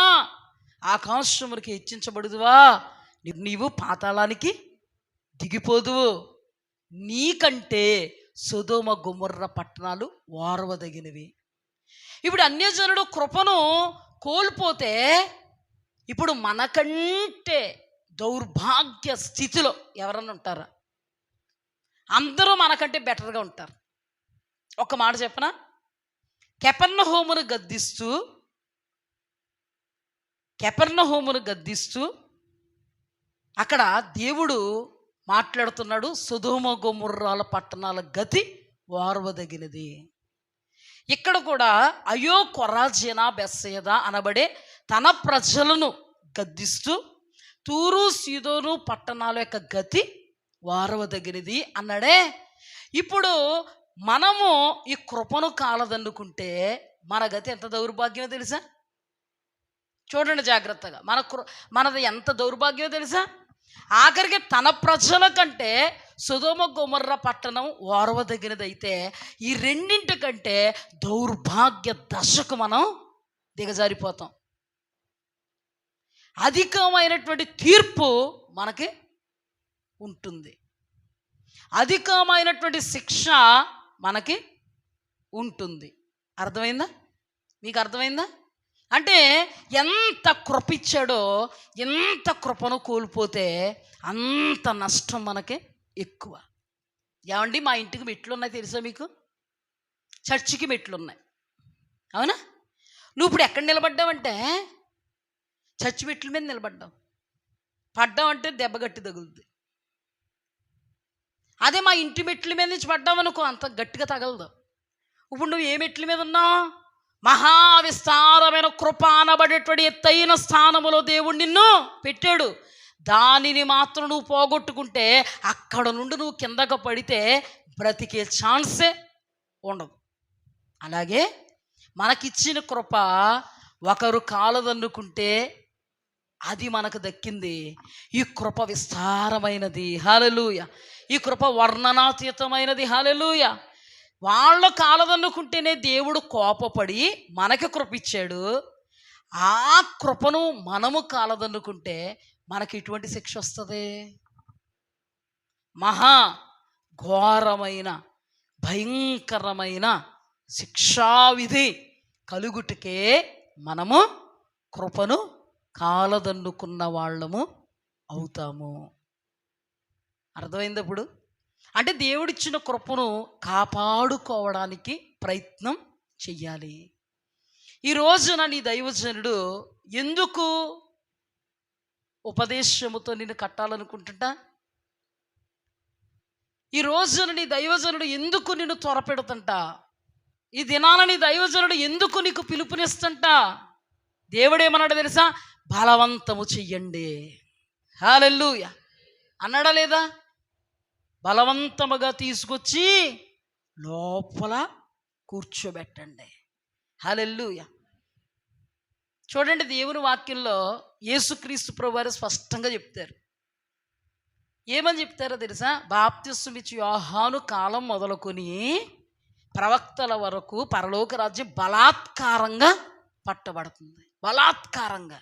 ఆకాశమునికి హెచ్చించబడుదువా, నీవు పాతాళానికి దిగిపోదువు, నీకంటే సొదొమ గొమొర్రా పట్టణాలు ఓర్వదగినవి. ఇప్పుడు అన్యజనుడు కృపను కోల్పోతే ఇప్పుడు మనకంటే దౌర్భాగ్య స్థితిలో ఎవరన్నా ఉంటారా? అందరూ మనకంటే బెటర్గా ఉంటారు. ఒక మాట చెప్పనా? కెపెర్నహూమును గద్దిస్తూ అక్కడ దేవుడు మాట్లాడుతున్నాడు. సొదొమ గొమొర్రాల పట్టణాల గతి ఓర్వదగినది. ఇక్కడ కూడా అయ్యో కొరాజీనా బెత్సయిదా అనబడే తన ప్రజలను గద్దిస్తూ తూరు సీదోను పట్టణాల యొక్క గతి ఓర్వదగినది అన్నాడే. ఇప్పుడు మనము ఈ కృపను కాలదన్నుకుంటే మన గతి ఎంత దౌర్భాగ్యమో తెలుసా? చూడండి జాగ్రత్తగా. మనది ఎంత దౌర్భాగ్యమో తెలుసా? ఆఖరికి తన ప్రజల కంటే సొదొమ గొమొర్రా పట్టణం ఓర్వదగినదైతే ఈ రెండింటికంటే దౌర్భాగ్య దశకు మనం దిగజారిపోతాం. అధికమైనటువంటి తీర్పు మనకి ఉంటుంది, అధికమైనటువంటి శిక్ష మనకి ఉంటుంది. అర్థమైందా? మీకు అర్థమైందా? అంటే ఎంత కృపిచ్చాడో, ఎంత కృపను కోల్పోతే అంత నష్టం మనకి ఎక్కువ. ఏమండి, మా ఇంటికి మెట్లు ఉన్నాయి తెలుసా మీకు? చర్చికి మెట్లు ఉన్నాయి, అవునా? నువ్వు ఇప్పుడు ఎక్కడ నిలబడ్డావంటే చర్చి మెట్ల మీద నిలబడ్డావు. పడ్డావంటే దెబ్బ గట్టి తగులుద్ది. అదే మా ఇంటి మెట్ల మీద నుంచి పడ్డావనుకో, అంత గట్టిగా తగలదు. ఇప్పుడు నువ్వు ఏ మెట్ల మీద ఉన్నావు? మహావిస్తారమైన కృప అనబడేటువంటి ఎత్తైన స్థానములో దేవుడు నిన్ను పెట్టాడు. దానిని మాత్రం నువ్వు పోగొట్టుకుంటే అక్కడ నుండి నువ్వు కిందకు పడితే బ్రతికే ఛాన్సే ఉండదు. అలాగే మనకిచ్చిన కృప ఒకరు కాలదన్నుకుంటే అది మనకు దక్కింది. ఈ కృప విస్తారమైనది. హల్లెలూయా. ఈ కృప వర్ణనాతీతమైనది. హల్లెలూయా. వాళ్ళ కాలదన్నుకుంటేనే దేవుడు కోపపడి మనకి కృప ఇచ్చాడు. ఆ కృపను మనము కాలదన్నుకుంటే మనకి ఇటువంటి శిక్ష వస్తుంది. మహా ఘోరమైన భయంకరమైన శిక్షావిధి కలుగుటకే మనము కృపను కాలదన్నుకున్న వాళ్ళము అవుతాము. అర్థమైంది ఇప్పుడు? అంటే దేవుడిచ్చిన కృపను కాపాడుకోవడానికి ప్రయత్నం చెయ్యాలి. ఈ రోజున నీ దైవజనుడు ఎందుకు ఉపదేశముతో నిన్ను కట్టాలనుకుంటుంటా? ఈ రోజున నీ దైవజనుడు ఎందుకు నిన్ను త్వరపెడుతుంటా? ఈ దినాన నీ దైవజనుడు ఎందుకు నీకు పిలుపునిస్తుంట? దేవుడేమన్నాడు తెలుసా? బలవంతము చెయ్యండి. హల్లెలూయా అన్నాడా లేదా? బలవంతముగా తీసుకొచ్చి లోపల కూర్చోబెట్టండి. హల్లెలూయా. చూడండి, దేవుని వాక్యంలో యేసుక్రీస్తు ప్రభువారు స్పష్టంగా చెప్తారు. ఏమని చెప్తారో తెలుసా? బాప్తిస్మమిచ్చు యోహాను కాలం మొదలుకొని ప్రవక్తల వరకు పరలోక రాజ్యం బలాత్కారంగా పట్టబడుతుంది. బలాత్కారంగా.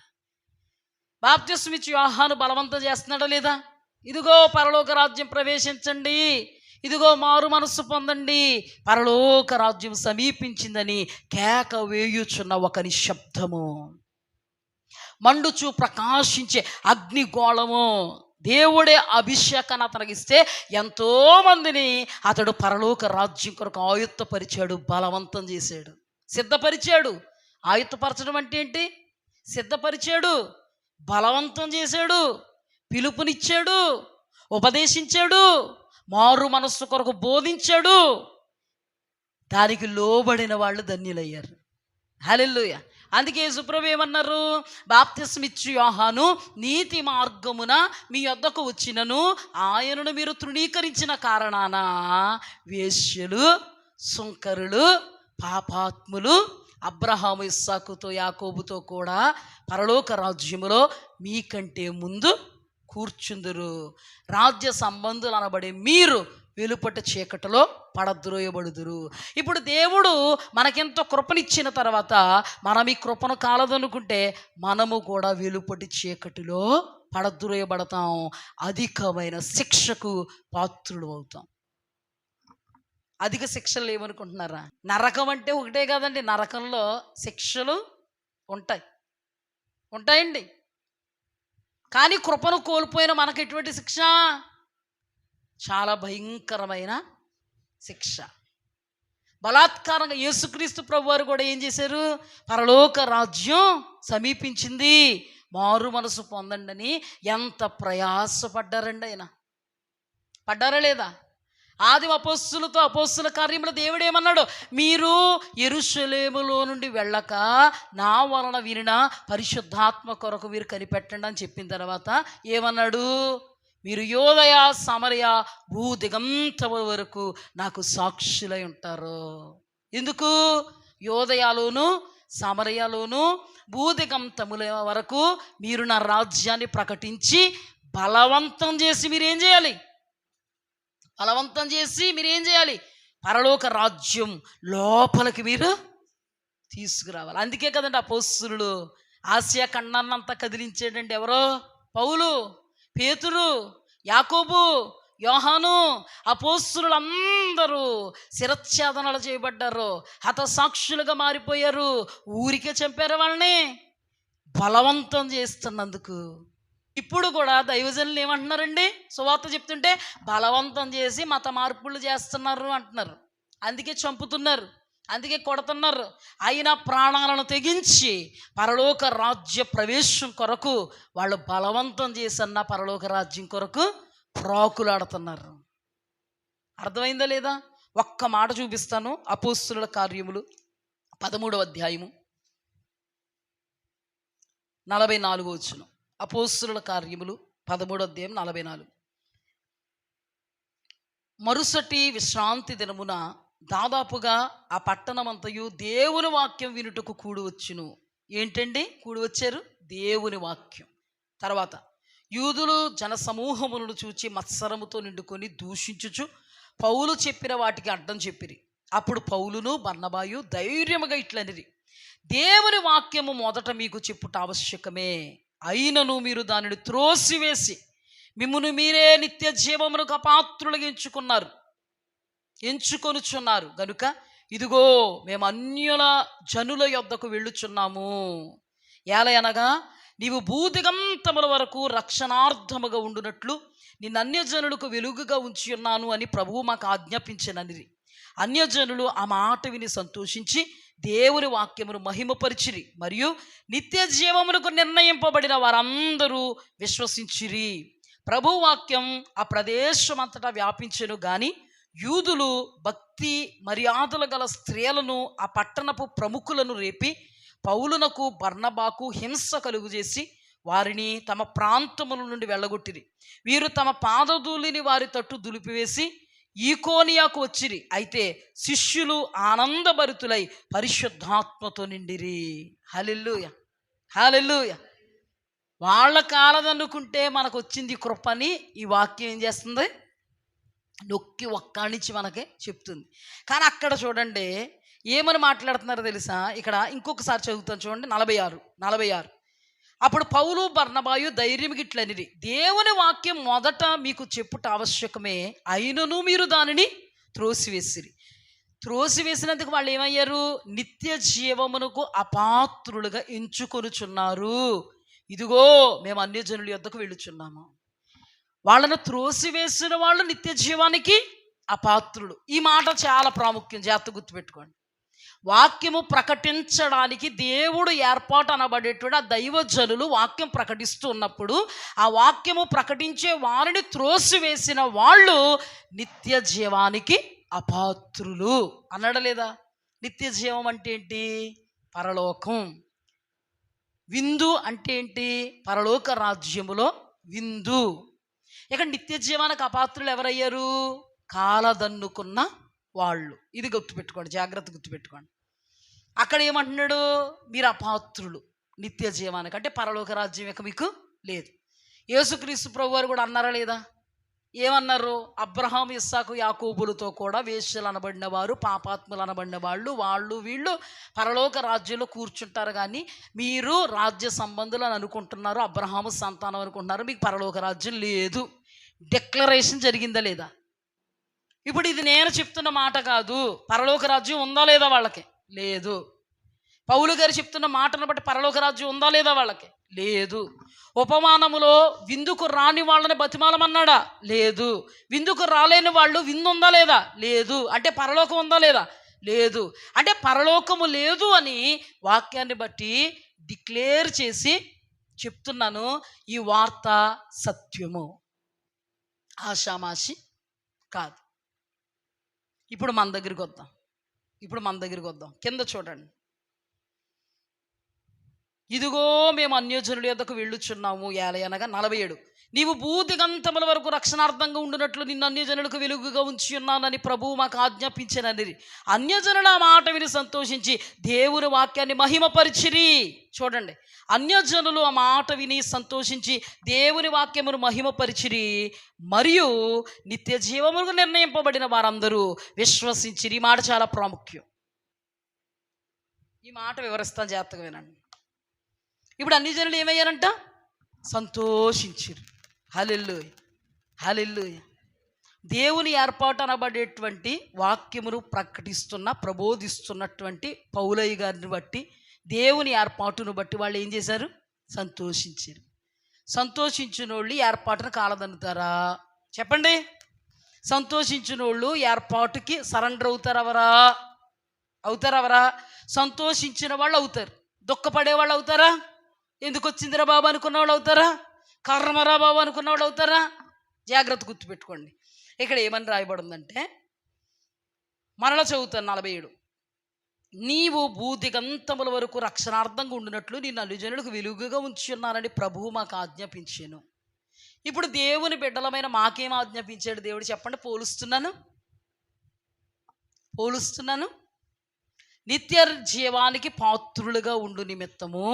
బాప్తిస్మమిచ్చు యోహాను బలవంతం చేస్తున్నాడా లేదా? ఇదిగో పరలోక రాజ్యం ప్రవేశించండి, ఇదిగో మారు మనస్సు పొందండి, పరలోక రాజ్యం సమీపించిందని కేక వేయుచున్న ఒక నిశ్శబ్దము, మండుచు ప్రకాశించే అగ్నిగోళము. దేవుడే అభిషేకాన్ని అతనికి ఇస్తే ఎంతోమందిని అతడు పరలోక రాజ్యం కొరకు ఆయుత్తపరిచాడు, బలవంతం చేశాడు, సిద్ధపరిచాడు. ఆయుత్తపరచడం అంటే ఏంటి? సిద్ధపరిచాడు, బలవంతం చేశాడు, పిలుపునిచ్చాడు, ఉపదేశించాడు, మారు మనస్సు కొరకు బోధించాడు. దానికి లోబడిన వాళ్ళు ధన్యులయ్యారు. హల్లెలూయా. అందుకే యేసుప్రభు ఏమన్నారు? బాప్తిస్మమిచ్చు యోహాను నీతి మార్గమున మీ యొద్దకు వచ్చినను ఆయనను మీరు తృణీకరించిన కారణాన వేశ్యలు, సుంకరులు, పాపాత్ములు అబ్రహాము, ఇస్సాకుతో, యాకోబుతో కూడా పరలోక రాజ్యములో మీకంటే ముందు కూర్చుందురు. రాజ్య సంబంధులు అనబడే మీరు వెలుపటి చీకటిలో పడద్రోయబడుదురు. ఇప్పుడు దేవుడు మనకెంతో కృపనిచ్చిన తర్వాత మనం ఈ కృపను కాలదనుకుంటే మనము కూడా వెలుపటి చీకటిలో పడద్రోయబడతాం, అధికమైన శిక్షకు పాత్రులు అవుతాం. అధిక శిక్షలు ఏమనుకుంటున్నారా? నరకం అంటే ఒకటే కాదండి, నరకంలో శిక్షలు ఉంటాయండి. కానీ కృపను కోల్పోయిన మనకు ఎటువంటి శిక్ష? చాలా భయంకరమైన శిక్ష. బలాత్కారంగా యేసుక్రీస్తు ప్రభువారు కూడా ఏం చేశారు? పరలోక రాజ్యం సమీపించింది, మారు మనసు పొందండి అని ఎంత ప్రయాసపడ్డారండి ఆయన. పడ్డారా లేదా? ఆది అపోస్తులతో అపోస్తుల కార్యములో దేవుడు ఏమన్నాడు? మీరు యెరూషలేములో నుండి వెళ్ళక నా వలన వినిన పరిశుద్ధాత్మ కొరకు మీరు కనిపెట్టండి అని చెప్పిన తర్వాత ఏమన్నాడు? మీరు యోదయ సమరయ భూదిగంతముల వరకు నాకు సాక్షులై ఉంటారు. ఎందుకు? యోదయలోను సమరయలోను భూదిగంతముల వరకు మీరు నా రాజ్యాన్ని ప్రకటించి బలవంతం చేసి మీరేం చేయాలి? పరలోక రాజ్యం లోపలికి మీరు తీసుకురావాలి. అందుకే కదండి అపోస్తలులు ఆసియా ఖండాన్నంతా కదిలించేటండి ఎవరో? పౌలు, పేతురు, యాకోబు, యోహాను, అపోస్తలులందరూ శిరచ్ఛేదనలు చేయబడ్డారు, హతసాక్షులుగా మారిపోయారు. ఊరికే చంపారు వాళ్ళని, బలవంతం చేస్తున్నందుకు. ఇప్పుడు కూడా దైవజనులు ఏమంటున్నారండి? సువార్త చెప్తుంటే బలవంతం చేసి మత మార్పులు చేస్తున్నారు అంటున్నారు. అందుకే చంపుతున్నారు, అందుకే కొడుతున్నారు. అయినా ప్రాణాలను తెగించి పరలోక రాజ్య ప్రవేశం కొరకు వాళ్ళు బలవంతం చేసన్న పరలోక రాజ్యం కొరకు ప్రాకులాడుతున్నారు. అర్థమైందా లేదా? ఒక్క మాట చూపిస్తాను. అపోస్తుల కార్యములు 13వ అధ్యాయము 44వ వచనం. అపోస్తుల కార్యములు 13వ అధ్యాయం 44. మరుసటి విశ్రాంతి దినమున దాదాపుగా ఆ పట్టణమంతయు దేవుని వాక్యం వినుటకు కూడి వచ్చును. ఏంటండి కూడి వచ్చారు? దేవుని వాక్యం. తర్వాత యూదులు జనసమూహములను చూచి మత్సరముతో నిండుకొని దూషించుచు పౌలు చెప్పిన వాటికి అడ్డం చెప్పిరి. అప్పుడు పౌలును బర్నబాయు ధైర్యముగా ఇట్లనిరి, దేవుని వాక్యము మొదట మీకు చెప్పుట ఆవశ్యకమే, అయినను మీరు దానిని త్రోసివేసి మిమ్మును మీరే నిత్య జీవమునకు అపాత్రులుగా ఎంచుకొనుచున్నారు గనుక ఇదిగో మేము అన్యుల జనుల యొద్దకు వెళ్ళుచున్నాము. ఏలయనగా నీవు భూదిగంతముల వరకు రక్షణార్థముగా ఉండునట్లు నిన్ను అన్యజనులకు వెలుగుగా ఉంచి ఉన్నాను అని ప్రభువు మాకు ఆజ్ఞాపించిననిరి. అన్యజనులు ఆ మాట విని సంతోషించి దేవుని వాక్యమును మహిమపరిచిరి, మరియు నిత్య జీవమునకు నిర్ణయింపబడిన వారందరూ విశ్వసించిరి. ప్రభు వాక్యం ఆ ప్రదేశమంతటా వ్యాపించెను. గాని యూదులు భక్తి మర్యాదలు గల స్త్రీలను, ఆ పట్టణపు ప్రముఖులను రేపి పౌలునకు బర్నబాకు హింస కలుగుచేసి వారిని తమ ప్రాంతముల నుండి వెళ్ళగొట్టిరి. వీరు తమ పాదధూళిని వారి తట్టు దులిపివేసి ఈకోనియాకు వచ్చిరి. అయితే శిష్యులు ఆనందభరితులై పరిశుద్ధాత్మతో నిండిరి. హల్లెలూయా, హల్లెలూయా. వాళ్ళ కాలదనుకుంటే మనకు వచ్చింది కృపని ఈ వాక్యం ఏం చేస్తుంది? నొక్కి ఒక్కాణించి మనకి చెప్తుంది. కానీ అక్కడ చూడండి ఏమని మాట్లాడుతున్నారో తెలుసా? ఇక్కడ ఇంకొకసారి చదువుతాను చూడండి, 46. అప్పుడు పౌలు బర్నబాయు ధైర్యం గిట్లనిరి, దేవుని వాక్యం మొదట మీకు చెప్పుట ఆవశ్యకమే, అయినను మీరు దానిని త్రోసివేసిరి. త్రోసివేసినందుకు వాళ్ళు ఏమయ్యారు? నిత్య జీవమునకు అపాత్రులుగా ఎంచుకొనుచున్నారు. ఇదిగో మేము అన్యజనుల యొద్దకు వెళ్ళుచున్నాము. వాళ్ళను త్రోసివేసిన వాళ్ళు నిత్య జీవానికి అపాత్రులు. ఈ మాట చాలా ప్రాముఖ్యం, జాగ్రత్త గుర్తుపెట్టుకోండి. వాక్యము ప్రకటించడానికి దేవుడు ఏర్పాటు అనబడేటువంటి ఆ దైవజనులు వాక్యం ప్రకటిస్తూ ఉన్నప్పుడు ఆ వాక్యము ప్రకటించే వారిని త్రోసివేసిన వాళ్ళు నిత్య జీవానికి అపాత్రులు అన్నాడు లేదా? నిత్య జీవం అంటే ఏంటి? పరలోకం. విందు అంటే ఏంటి? పరలోక రాజ్యములో విందు. ఇక నిత్య జీవానికి అపాత్రులు ఎవరయ్యారు? కాలదన్నుకున్న వాళ్ళు. ఇది గుర్తుపెట్టుకోండి, జాగ్రత్త గుర్తుపెట్టుకోండి. అక్కడ ఏమంటున్నాడు? మీరు అపాత్రులు నిత్య జీవానికి, అంటే పరలోక రాజ్యం ఇక మీకు లేదు. యేసుక్రీస్తు ప్రభు వారు కూడా అన్నారా లేదా? ఏమన్నారు? అబ్రహాం, ఇస్సాకు, యాకోబులతో కూడా వేశ్యలు అనబడిన వారు, పాపాత్ములు అనబడిన వాళ్ళు వీళ్ళు పరలోక రాజ్యంలో కూర్చుంటారు, కానీ మీరు రాజ్య సంబంధులు అని అనుకుంటున్నారు, అబ్రహాము సంతానం అనుకుంటున్నారు, మీకు పరలోక రాజ్యం లేదు. డిక్లరేషన్ జరిగిందా లేదా? ఇప్పుడు ఇది నేను చెప్తున్న మాట కాదు. పరలోక రాజ్యం ఉందా లేదా? వాళ్ళకి లేదు. పౌలు గారు చెప్తున్న మాటను బట్టి పరలోక రాజ్యం ఉందా లేదా? వాళ్ళకి లేదు. ఉపమానములో విందుకు రాని వాళ్ళని బతిమాలమన్నాడా? లేదు. విందుకు రాలేని వాళ్ళు విందు ఉందా లేదా? లేదు. అంటే పరలోకం ఉందా లేదా? లేదు. అంటే పరలోకము లేదు అని వాక్యాన్ని బట్టి డిక్లేర్ చేసి చెప్తున్నాను. ఈ వార్త సత్యము, ఆషామాషి కాదు. ఇప్పుడు మన దగ్గరికి వద్దాం. కింద చూడండి. ఇదిగో మేము అన్యజనుల యొద్దకు వెళ్ళుచున్నాము. ఏలయనగా 47, నీవు భూదిగంతముల వరకు రక్షణార్థంగా ఉండునట్లు నిన్ను అన్యజనులకు వెలుగుగా ఉంచి ఉన్నానని ప్రభువు మాకు ఆజ్ఞాపించినని. అన్యజనుల మాట విని సంతోషించి దేవుని వాక్యాన్ని మహిమపరిచిరి. చూడండి, అన్యజనులు ఆ మాట విని సంతోషించి దేవుని వాక్యమును మహిమపరిచిరి, మరియు నిత్య జీవమునకు నిర్ణయింపబడిన వారందరూ విశ్వసించిరి. ఈ మాట చాలా ప్రాముఖ్యం. ఈ మాట వివరిస్తాను, జాగ్రత్తగా వినండి. ఇప్పుడు అన్యజనులు ఏమయ్యారంట? సంతోషించిరు. హల్లెలూయా, హల్లెలూయా. దేవుని ఏర్పాటు అనబడేటువంటి వాక్యమును ప్రబోధిస్తున్నటువంటి పౌలయ్య గారిని బట్టి, దేవుని ఏర్పాటును బట్టి వాళ్ళు ఏం చేశారు? సంతోషించారు. సంతోషించిన వాళ్ళు ఏర్పాటును కాలదన్నుతారా? చెప్పండి. సంతోషించిన వాళ్ళు ఏర్పాటుకి సరెండర్ అవుతారా? సంతోషించిన వాళ్ళు అవుతారు. దుఃఖపడే వాళ్ళు అవుతారా? ఎందుకు వచ్చిందిరా బాబు అనుకున్న వాళ్ళు అవుతారా? కర్మరా బాబు అనుకున్న వాళ్ళు అవుతారా? జాగ్రత్త గుర్తుపెట్టుకోండి. ఇక్కడ ఏమని రాయబడిందంటే, మరల చదువుతాను 47, నీవు భూదిగంతముల వరకు రక్షణార్థంగా ఉండినట్లు నిన్ను అన్యజనులకు వెలుగుగా ఉంచున్నానని ప్రభువు మాకు ఆజ్ఞాపించాను. ఇప్పుడు దేవుని బిడ్డలమైన మాకేం ఆజ్ఞాపించాడు దేవుడు? చెప్పండి. పోలుస్తున్నాను. నిత్య జీవానికి పాత్రులుగా ఉండు నిమిత్తము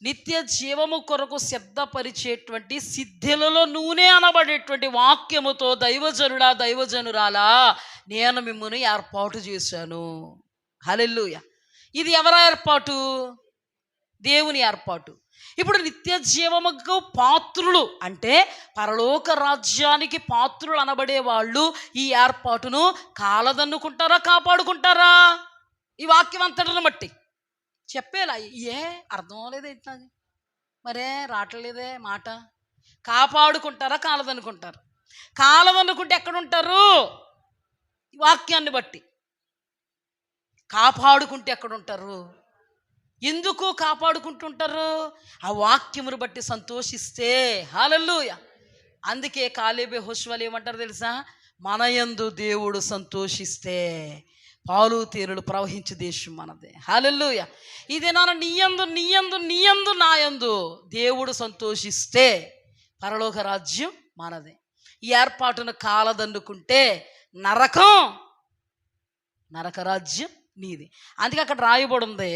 నిత్య జీవము కొరకు సిద్ధపరిచేటువంటి సిద్ధులలో నూనె అనబడేటువంటి వాక్యముతో దైవజనురాలా నేను మిమ్మల్ని ఏర్పాటు చేశాను. హల్లెలూయా. ఇది ఎవరి ఏర్పాటు? దేవుని ఏర్పాటు. ఇప్పుడు నిత్య జీవముకు పాత్రులు అంటే పరలోక రాజ్యానికి పాత్రులు అనబడే వాళ్ళు ఈ ఏర్పాటును కాలదన్నుకుంటారా, కాపాడుకుంటారా? ఈ వాక్యం అంతటిని బట్టి చెప్పేలా అర్థం అవ్వలేదేంటి నాది, మరే రావట్లేదే మాట. కాపాడుకుంటారా, కాలదన్నుకుంటారా? కాలదన్నుకుంటే ఎక్కడుంటారు? వాక్యాన్ని బట్టి. కాపాడుకుంటే ఎక్కడుంటారు? ఎందుకు కాపాడుకుంటుంటారు? ఆ వాక్యమును బట్టి సంతోషిస్తే. హల్లెలూయా. అందుకే కాలేబు యెహోషువలు ఏమంటారు తెలుసా? మన యందు దేవుడు సంతోషిస్తే పాలు తేనెలు ప్రవహించే దేశం మనదే. హల్లెలూయా. ఇదే నీయందు నాయందు దేవుడు సంతోషిస్తే పరలోక రాజ్యం మనదే. ఈ ఏర్పాటును కాలదన్నుకుంటే నరకరాజ్యం నీది. అందుకే అక్కడ రాయబడి ఉంది,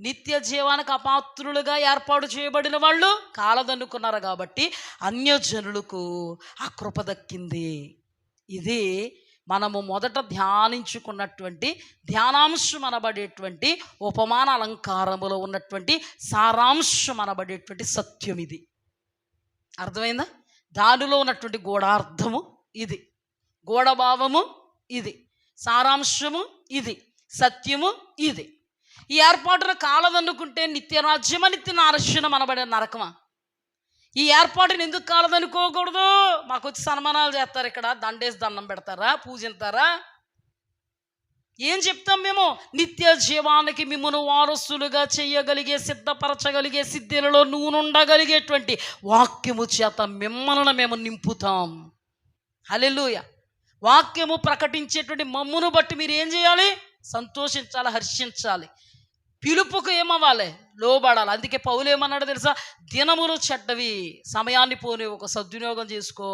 నిత్య జీవానికి అపాత్రులుగా ఏర్పాటు చేయబడిన వాళ్ళు కాలదన్నుకున్నారు కాబట్టి అన్యజనులకు ఆ కృప దక్కింది. ఇది మనము మొదట ధ్యానించుకున్నటువంటి ధ్యానాంశం అనబడేటువంటి ఉపమాన అలంకారములో ఉన్నటువంటి సారాంశం అనబడేటువంటి సత్యం ఇది. అర్థమైందా? దానిలో ఉన్నటువంటి గూఢార్థము ఇది, గూఢభావము ఇది, సారాంశము ఇది, సత్యము ఇది. ఈ ఏర్పాటును కాలదన్నుకుంటే నిత్యరాజ్యమా, నిత్య నారస్యం అనబడే నరకమా? ఈ ఏర్పాటుని ఎందుకు కాలదనుకోకూడదు? మాకు వచ్చి సన్మానాలు చేస్తారు, ఇక్కడ దండేసి దండం పెడతారా, పూజింతారా? ఏం చెప్తాం మేము? నిత్య జీవానికి మిమ్మల్ని వారసులుగా చేయగలిగే, సిద్ధపరచగలిగే, సిద్ధిలలో నూనుండగలిగేటువంటి వాక్యము చేత మిమ్మల్ని మేము నింపుతాం. హల్లెలూయా. వాక్యము ప్రకటించేటువంటి మమ్మును బట్టి మీరు ఏం చేయాలి? సంతోషించాలి, హర్షించాలి. పిలుపుకు ఏమవ్వాలి? లోబడాలి. అందుకే పౌలు ఏమన్నాడు తెలుసా? దినములు చెడ్డవి, సమయాన్ని పోనీ ఒక సద్వినియోగం చేసుకో,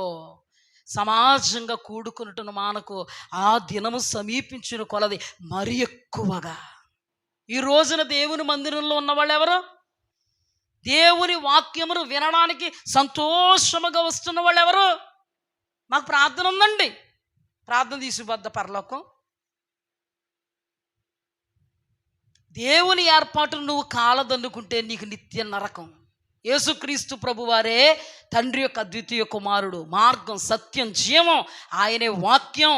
సమాజంగా కూడుకున్నట్టును మానకు, ఆ దినము సమీపించిన కొలది మరి ఎక్కువగా. ఈ రోజున దేవుని మందిరంలో ఉన్నవాళ్ళు ఎవరు? దేవుని వాక్యమును వినడానికి సంతోషముగా వస్తున్న వాళ్ళు ఎవరు? మాకు ప్రార్థన ఉందండి, ప్రార్థన తీసుకుపోద్ద పరలోకం. దేవుని ఏర్పాటును నువ్వు కాలదన్నుకుంటే నీకు నిత్య నరకం. యేసుక్రీస్తు ప్రభువారే తండ్రి యొక్క అద్వితీయ కుమారుడు, మార్గం, సత్యం, జీవం, ఆయనే వాక్యం.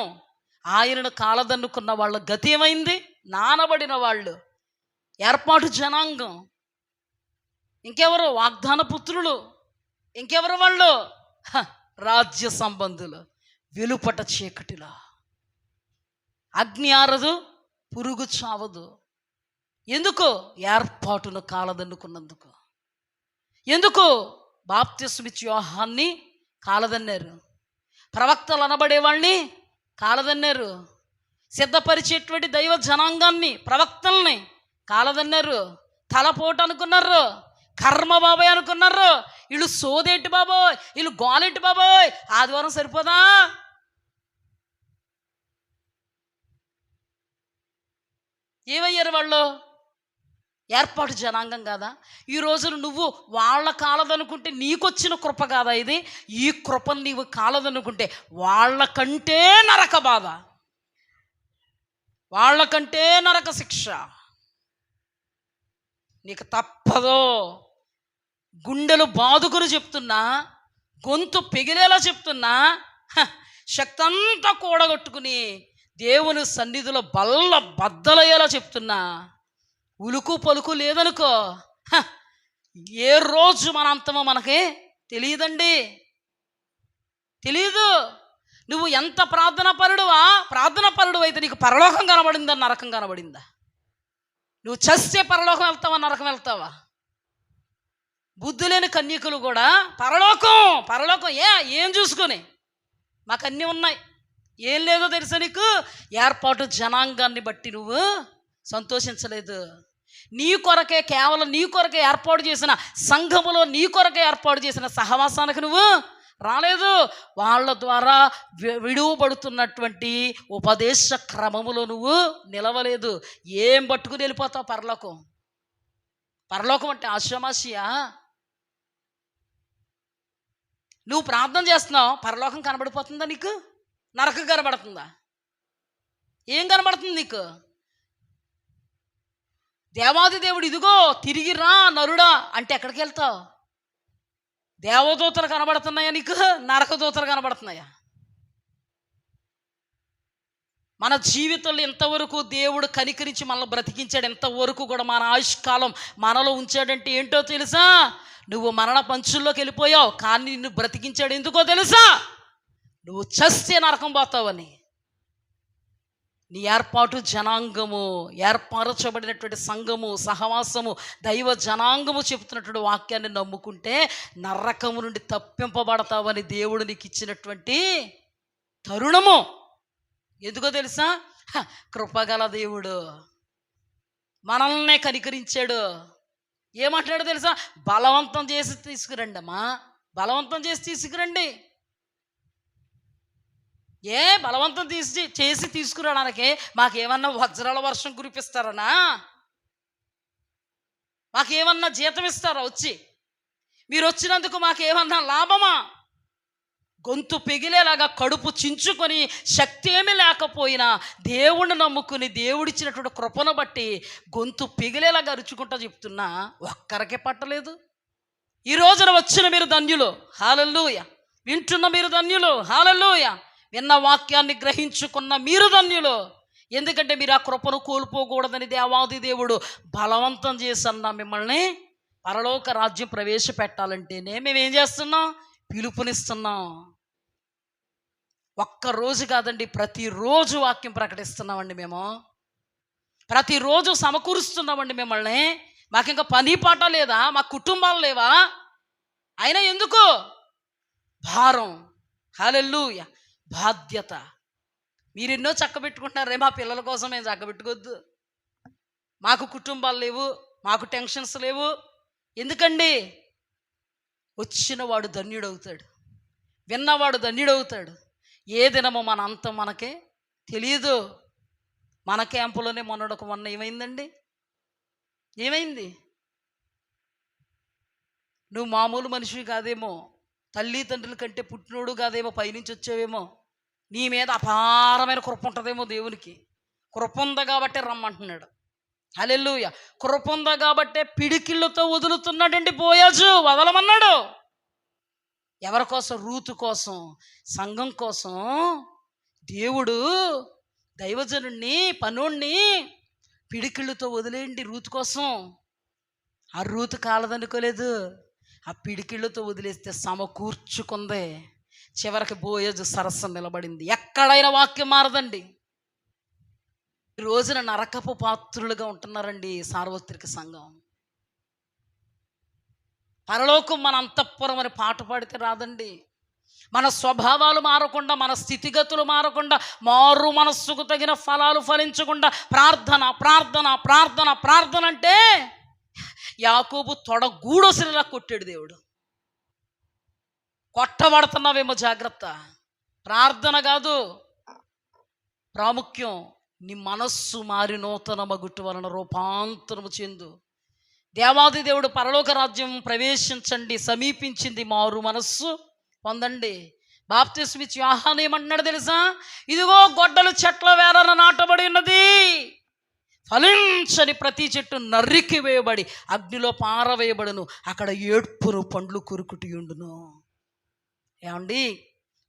ఆయనను కాలదన్నుకున్న వాళ్ళ గతి ఏమైంది? నానబడిన వాళ్ళు, ఏర్పాటు జనాంగం. ఇంకెవరు? వాగ్దాన పుత్రులు. ఇంకెవరు వాళ్ళు? రాజ్య సంబంధులు. వెలుపట చీకటిలో అగ్ని ఆరదు, పురుగు చావదు. ఎందుకు? ఏర్పాటును కాలదన్నుకున్నందుకు. ఎందుకు? బాప్తిస్మిచ్చి యోహాన్ని కాలదన్నారు, ప్రవక్తలు అనబడే వాళ్ళని కాలదన్నారు, సిద్ధపరిచేటువంటి దైవ జనాంగాన్ని, ప్రవక్తల్ని కాలదన్నారు. తలపోటు అనుకున్నారు, కర్మ బాబాయ్ అనుకున్నారు. వీళ్ళు సోదేంటి బాబోయ్, వీళ్ళు గోలేంటి బాబోయ్, ఆదివారం సరిపోదా? ఏమయ్యారు వాళ్ళు? ఏర్పాటు జనాంగం కాదా? ఈ రోజున నువ్వు వాళ్ళ కాలదనుకుంటే నీకొచ్చిన కృప కాదా ఇది? ఈ కృపను నీవు కాలదనుకుంటే వాళ్ళకంటే నరక బాధ, వాళ్ళకంటే నరక శిక్ష నీకు తప్పదో. గుండెలు బాదుకుని చెప్తున్నా, గొంతు పెగిలేలా చెప్తున్నా, శక్తి అంతా కూడగొట్టుకుని దేవుని సన్నిధిలో బల్ల బద్దలయ్యేలా చెప్తున్నా, ఉలుకు పలుకు లేదనుకో, ఏ రోజు మన అంతమో మనకి తెలియదండి, తెలీదు. నువ్వు ఎంత ప్రార్థన పరుడు అయితే నీకు పరలోకం కనబడిందా, నరకం కనబడిందా? నువ్వు చస్తే పరలోకం వెళ్తావా, నరకం వెళ్తావా? బుద్ధి లేని కన్యకులు కూడా పరలోకం ఏం చూసుకొని, మాకు అన్నీ ఉన్నాయి, ఏం లేదో తెలుసా నీకు? ఏర్పాటు జనాంగాన్ని బట్టి నువ్వు సంతోషించలేదు. నీ కొరకే, కేవలం నీ కొరకే ఏర్పాటు చేసిన సంఘములో, నీ కొరకే ఏర్పాటు చేసిన సహవాసానికి నువ్వు రాలేదు. వాళ్ళ ద్వారా విడువబడుతున్నటువంటి ఉపదేశ క్రమములో నువ్వు నిలవలేదు. ఏం పట్టుకుని వెళ్ళిపోతావు పరలోకం? పరలోకం అంటే ఆశామాషియా? నువ్వు ప్రార్థన చేస్తున్నావు, పరలోకం కనబడిపోతుందా నీకు? నరకం కనబడుతుందా? ఏం కనబడుతుంది నీకు? దేవాది దేవుడు ఇదిగో తిరిగి రా నరుడా అంటే ఎక్కడికి వెళ్తావు? దేవదూతలు కనబడుతున్నాయా నీకు? నరకదూతలు కనబడుతున్నాయా? మన జీవితంలో ఎంతవరకు దేవుడు కనికరించి మనల్ని బ్రతికించాడు, ఎంతవరకు కూడా మన ఆయుష్కాలం మనలో ఉంచాడంటే ఏంటో తెలుసా? నువ్వు మరణ పంచుల్లోకి వెళ్ళిపోయావు, కానీ నిన్ను బ్రతికించాడు ఎందుకో తెలుసా? నువ్వు చస్తే నరకం పోతావని. నీ ఏర్పాటు జనాంగము, ఏర్పరచబడినటువంటి సంఘము, సహవాసము, దైవ జనాంగము చెబుతున్నటువంటి వాక్యాన్ని నమ్ముకుంటే నరకము నుండి తప్పింపబడతావని దేవుడు నీకు ఇచ్చినటువంటి తరుణము. ఎందుకో తెలుసా? కృపగల దేవుడు మనల్నే కనికరించాడు. ఏమంటాడో తెలుసా? బలవంతం చేసి తీసుకురండి అమ్మా, బలవంతం చేసి తీసుకురండి. బలవంతం చేసి తీసుకురావడానికి మాకేమన్నా వజ్రాల వర్షం కురిపిస్తారనా? మాకేమన్నా జీతం ఇస్తారా? వచ్చి మీరు వచ్చినందుకు మాకేమన్నా లాభమా? గొంతు పెగిలేలాగా కడుపు చించుకొని శక్తి ఏమీ లేకపోయినా దేవుణ్ణి నమ్ముకుని దేవుడిచ్చినటువంటి కృపను బట్టి గొంతు పెగిలేలాగా అరుచుకుంటా చెప్తున్నా, ఒక్కరికే పట్టలేదు. ఈ రోజున వచ్చిన మీరు ధన్యులు, హల్లెలూయా. వింటున్న మీరు ధన్యులు, హల్లెలూయా. విన్న వాక్యాన్ని గ్రహించుకున్న మీరు ధన్యులు. ఎందుకంటే మీరు ఆ కృపను కోల్పోకూడదని దేవాది దేవుడు బలవంతం చేసన్నా మిమ్మల్ని పరలోక రాజ్యం ప్రవేశపెట్టాలంటేనే మేమేం చేస్తున్నాం? పిలుపునిస్తున్నాం. ఒక్కరోజు కాదండి, ప్రతిరోజు వాక్యం ప్రకటిస్తున్నామండి. మేము ప్రతిరోజు సమకూరుస్తున్నామండి మిమ్మల్ని. మాకు ఇంకా పని పాట లేదా? మా కుటుంబాలు లేవా? అయినా ఎందుకు? భారం, హల్లెలూయా, బాధ్యత. మీరెన్నో చక్కబెట్టుకుంటున్నారే, మా పిల్లల కోసం మేము చక్కబెట్టుకోవద్దు. మాకు కుటుంబాలు లేవు, మాకు టెన్షన్స్ లేవు. ఎందుకండి? వచ్చినవాడు ధన్యుడవుతాడు, విన్నవాడు ధన్యుడవుతాడు. ఏ దినమో మన అంతం మనకే తెలియదు. మన క్యాంపులోనే మొన్న ఏమైందండి? ఏమైంది? నువ్వు మామూలు మనిషివి కాదేమో, తల్లి తండ్రుల కంటే పుట్టినోడు కాదేమో, పైనుంచి వచ్చేవేమో. నీ మీద అపారమైన కృప ఉంటుందేమో. దేవునికి కృప ఉంది కాబట్టే రమ్మంటున్నాడు. హల్లెలూయా. కృప ఉంది కాబట్టే పిడికిళ్ళతో వదులుతున్నాడండి. బోయజు వదలమన్నాడు. ఎవరి కోసం? రూతు కోసం, సంఘం కోసం. దేవుడు దైవజనుణ్ణి, పనోణ్ణి పిడికిళ్ళతో వదిలేయండి రూతు కోసం. ఆ రూతు కాలదనుకోలేదు, ఆ పిడికిళ్ళతో వదిలేస్తే సమకూర్చుకుంది. చివరికి బోయజు సరస్సు నిలబడింది. ఎక్కడైనా వాక్యం మారదండి. ఈ రోజున నరకపు పాత్రులుగా ఉంటున్నారండి సార్వత్రిక సంఘం. పరలోకం మన అంతఃపురం అని పాట పాడితే రాదండి. మన స్వభావాలు మారకుండా, మన స్థితిగతులు మారకుండా, మారు మనస్సుకు తగిన ఫలాలు ఫలించకుండా ప్రార్థన ప్రార్థన ప్రార్థన ప్రార్థన అంటే యాకోబు తొడగూడొసిలా కొట్టాడు దేవుడు. కొట్టబడుతున్నావేమో, జాగ్రత్త. ప్రార్థన కాదు ప్రాముఖ్యం. నీ మనస్సు మారి నూతన మగుట్టు వలన రూపాంతరము చెందు. దేవాది దేవుడు పరలోక రాజ్యం ప్రవేశించండి, సమీపించింది, మారు మనస్సు పొందండి. బాప్తిస్మ ఇచ్చి యోహాను ఏమంటున్నాడు తెలుసా? ఇదిగో గొడ్డలు చెట్ల వేళన నాటబడి ఉన్నది, ఫలించని ప్రతి చెట్టు నరికి వేయబడి అగ్నిలో పారవేయబడును, అక్కడ ఏడ్పును పండ్లు కురుకుటియుండును. ఏమండి?